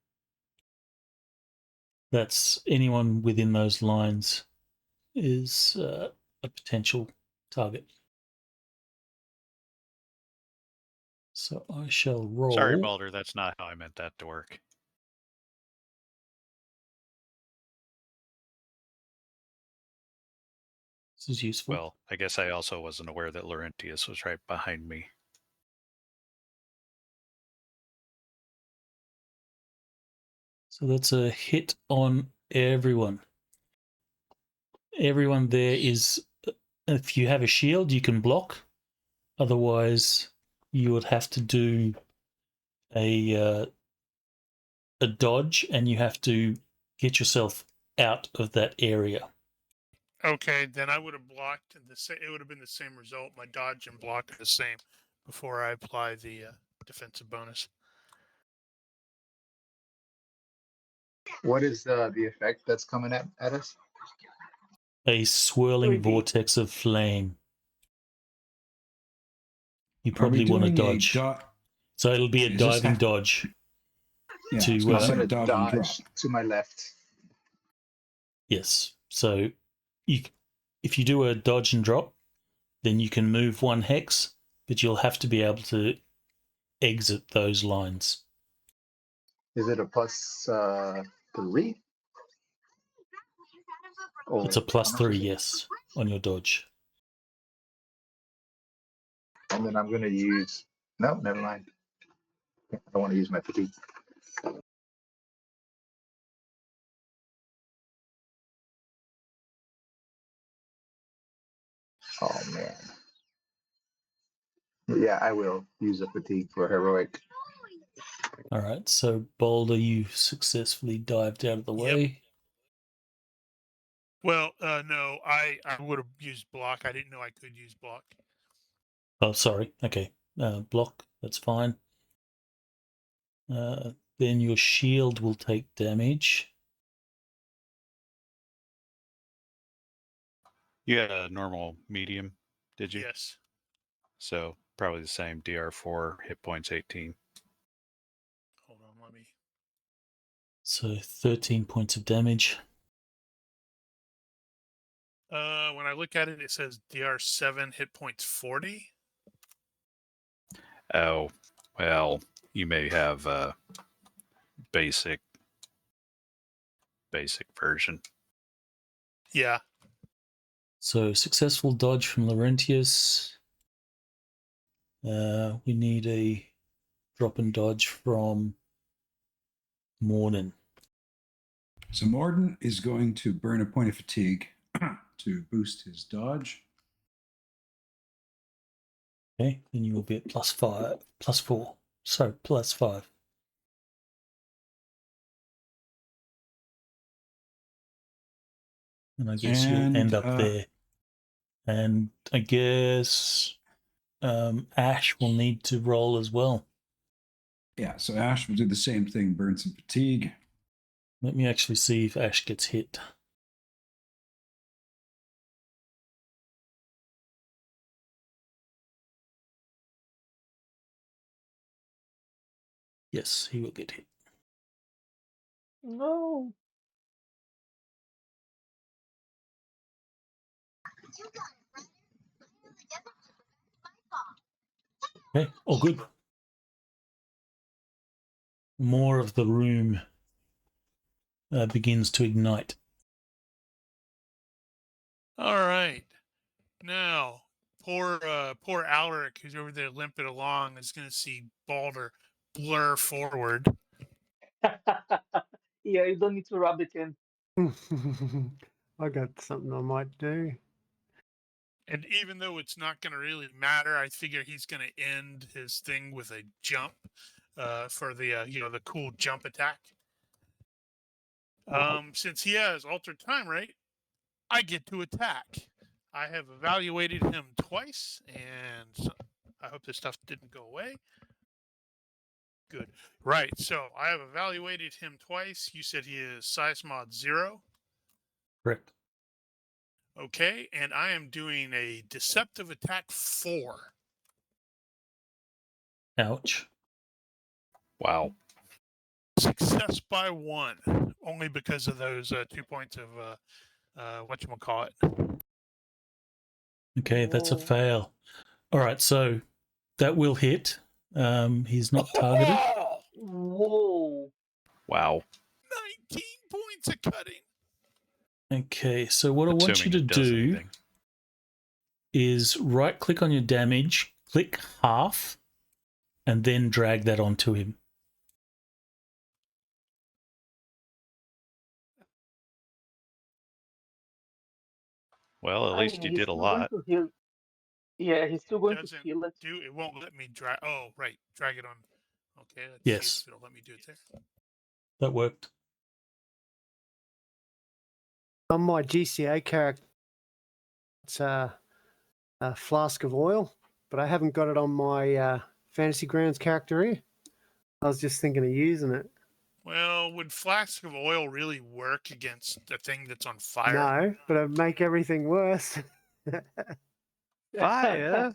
That's anyone within those lines is a potential target. So I shall roll. Sorry, Balder, that's not how I meant that to work. This is useful. Well, I guess I also wasn't aware that Laurentius was right behind me. So that's a hit on everyone. Everyone there is, if you have a shield, you can block. Otherwise, you would have to do a dodge, and you have to get yourself out of that area. Okay, then I would have blocked it would have been the same result. My dodge and block are the same before I apply the defensive bonus. What is the effect that's coming at us? A swirling 3D. vortex of flame. You Are we probably want to doing a dodge. So it'll be a Is this diving ha- dodge. Yeah, To, I was gonna I'm say gonna dodge and drop. dodge to my left. Yes. So if you do a dodge and drop, then you can move 1 hex, but you'll have to be able to exit those lines. Is it a plus 3? Oh, It's a plus how much 3, is it? yes, on your dodge. And then I'm gonna use. No, never mind. I don't want to use my fatigue. Oh man. Yeah, I will use a fatigue for heroic. All right, so Boulder, you successfully dived out of the Yep. way. Well, no, I would have used block. I didn't know I could use block. Oh, sorry. Okay, block. That's fine. Then your shield will take damage. You had a normal medium, did you? Yes. So probably the same. DR4, hit points 18. Hold on, let me. So 13 points of damage. When I look at it, it says DR7 hit points 40. Oh, well, you may have a basic version. Yeah. So successful dodge from Laurentius. We need a drop and dodge from Morrdyn. So Morrdyn is going to burn a point of fatigue to boost his dodge. Okay, then you will be at +4. So +5. And I guess you'll end up there. And I guess Ash will need to roll as well. Yeah, so Ash will do the same thing, burn some fatigue. Let me actually see if Ash gets hit. Yes, he will get hit. No. Okay, all good. More of the room begins to ignite. All right. Now, poor Alaric, who's over there limping along, is going to see Balder blur forward. Yeah, you don't need to rub it in. I got something I might do. And even though it's not going to really matter, I figure he's going to end his thing with a jump for the the cool jump attack. Since he has altered time rate, I get to attack. I have evaluated him twice, and I hope this stuff didn't go away. Good. Right. So I have evaluated him twice. You said he is size mod 0. Correct. Okay. And I am doing a deceptive attack 4. Ouch. Wow. Success by 1. Only because of those 2 points of whatchamacallit. Okay, that's a Whoa. fail. All right, so that will hit. He's not targeted. Whoa. Wow. 19 points of cutting. Okay, so what I want you Assuming to it does do anything. is right-click on your damage, click half, and then drag that onto him. Well, at I least mean, you he's did a still going lot. to heal. Yeah, he's still going to Doesn't feel it. do it won't let me drag. Oh, right, drag it on. Okay, let's Yes. see if it'll let me do it there. That worked. On my GCA character, it's a flask of oil, but I haven't got it on my Fantasy Grounds character here. I was just thinking of using it. Well, would flask of oil really work against the thing that's on fire? No, but it'd make everything worse. Fire?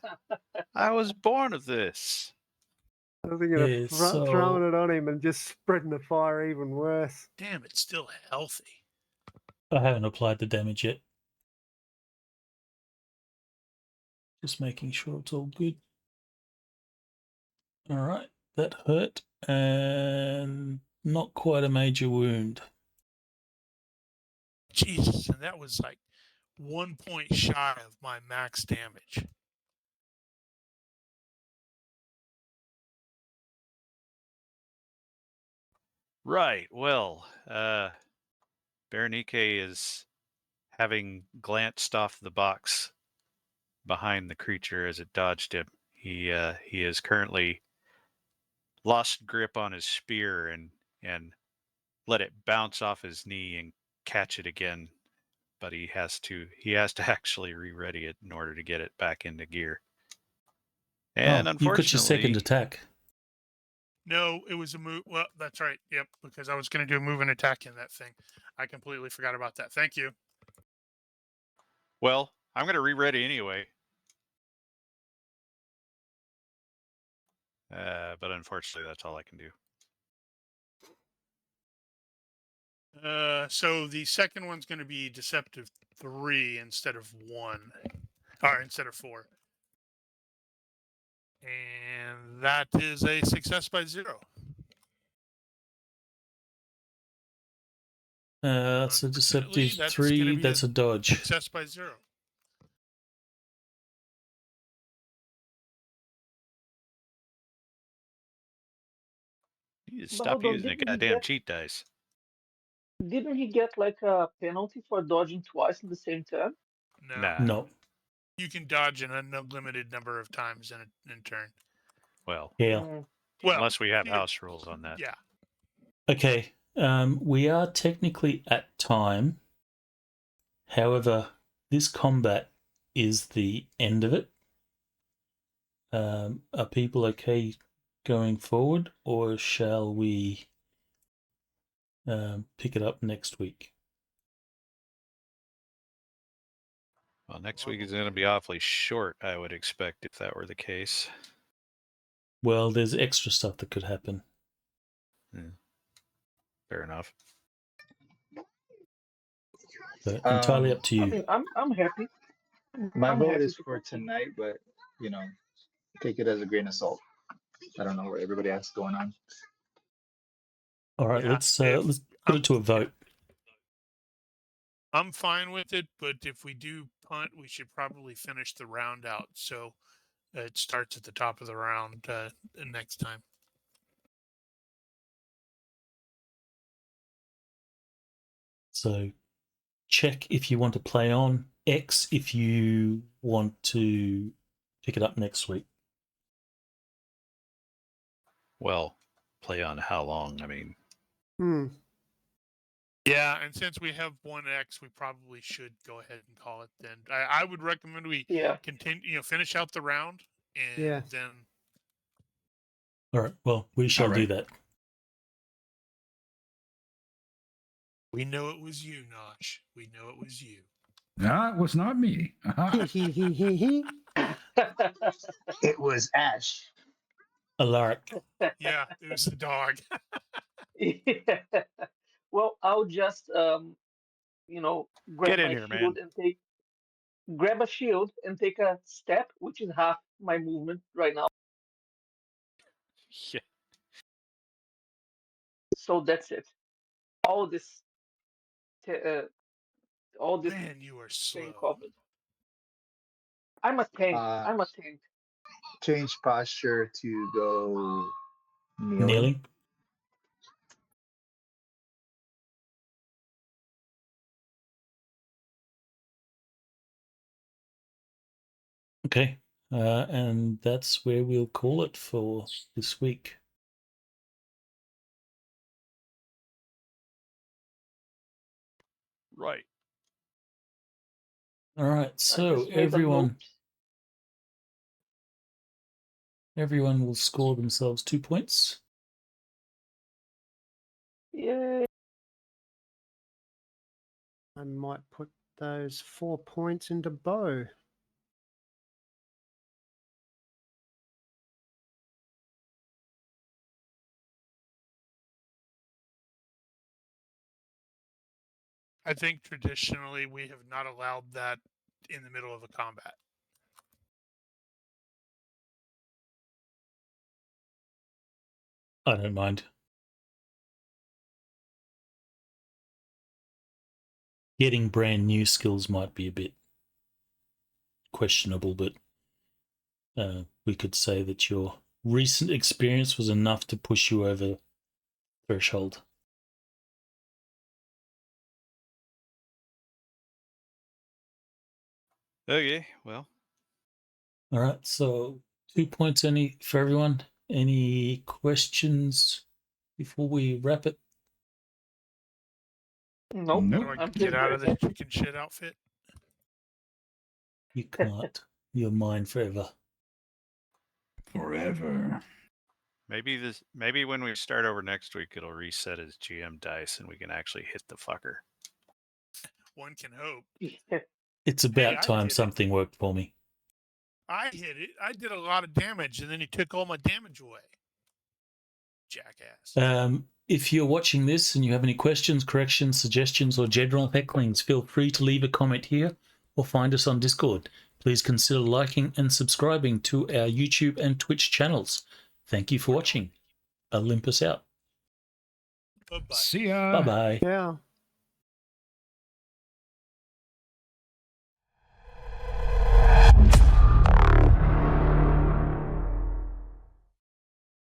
I was born of this. I was thinking of Yeah, so throwing it on him and just spreading the fire even worse. Damn, it's still healthy. I haven't applied the damage yet. Just making sure it's all good. All right, that hurt, and not quite a major wound. Jesus, and that was like 1 point shy of my max damage. Right. Well, Berenike is having glanced off the box behind the creature as it dodged him. He is currently lost grip on his spear and let it bounce off his knee and catch it again. But he has to actually re-ready it in order to get it back into gear. And you've got your second unfortunately, attack. No, it was a move. Well, that's right. Yep, because I was going to do a move and attack in that thing. I completely forgot about that. Thank you. well, I'm going to re-ready anyway. But unfortunately, that's all I can do. So the second one's going to be Deceptive 3 instead of 1, or instead of 4. And that is a success by 0. That's a Unfortunately, deceptive that's 3. gonna be That's a dodge. Success by 0. You need to But stop hold on, using the didn't he goddamn get cheat dice. didn't he get like a penalty for dodging twice in the same turn? No. Nah. No. You can dodge an unlimited number of times in turn. Well, Yeah. Mm. Well, unless we have yeah, house rules on that. Yeah. Okay. We are technically at time. However, this combat is the end of it. Are people okay going forward, or shall we pick it up next week? Well, next week is going to be awfully short, I would expect, if that were the case. Well, there's extra stuff that could happen. Fair enough. But entirely up to I you. mean, I'm happy. My I'm vote happy is to for continue. tonight, but you know, take it as a grain of salt. I don't know what everybody has going on. All right, Yeah, let's if- put it to a vote. I'm fine with it, but if we do punt, we should probably finish the round out. So it starts at the top of the round next time. So check if you want to play on, X if you want to pick it up next week. Well, play on how long? I mean, Yeah, and since we have 1X, we probably should go ahead and call it then. I would recommend we continue, finish out the round, and then. All right, well, we shall do that. We know it was you, Nosh. We know it was you. No, it was not me. It was Ash. Alaric. Yeah, it was the dog. Yeah. Well, I'll just grab Get in my here, shield man. and grab a shield and take a step, which is half my movement right now. Yeah. So that's it. All this, all this Man, you are thing slow. covered. I'm a tank. I'm a tank. Change posture to go Kneeling. Okay, and that's where we'll call it for this week. Right. All right, so just made a note. everyone will score themselves 2 points. Yay. I might put those 4 points into Bo. I think traditionally we have not allowed that in the middle of a combat. I don't mind. Getting brand new skills might be a bit questionable, but we could say that your recent experience was enough to push you over threshold. Okay, well. All right, so 2 points for everyone. Any questions before we wrap it? Nope. How Nope. do I I'm get good. out of the chicken shit outfit? You can't. You're mine forever. Forever. Maybe when we start over next week, it'll reset as GM dice, and we can actually hit the fucker. One can hope. It's about I time did it. something worked for me. I hit it. I did a lot of damage, and then he took all my damage away. Jackass. If you're watching this and you have any questions, corrections, suggestions, or general hecklings, feel free to leave a comment here or find us on Discord. Please consider liking and subscribing to our YouTube and Twitch channels. Thank you for watching. Olympus out. Bye-bye. See ya. Bye-bye. Yeah.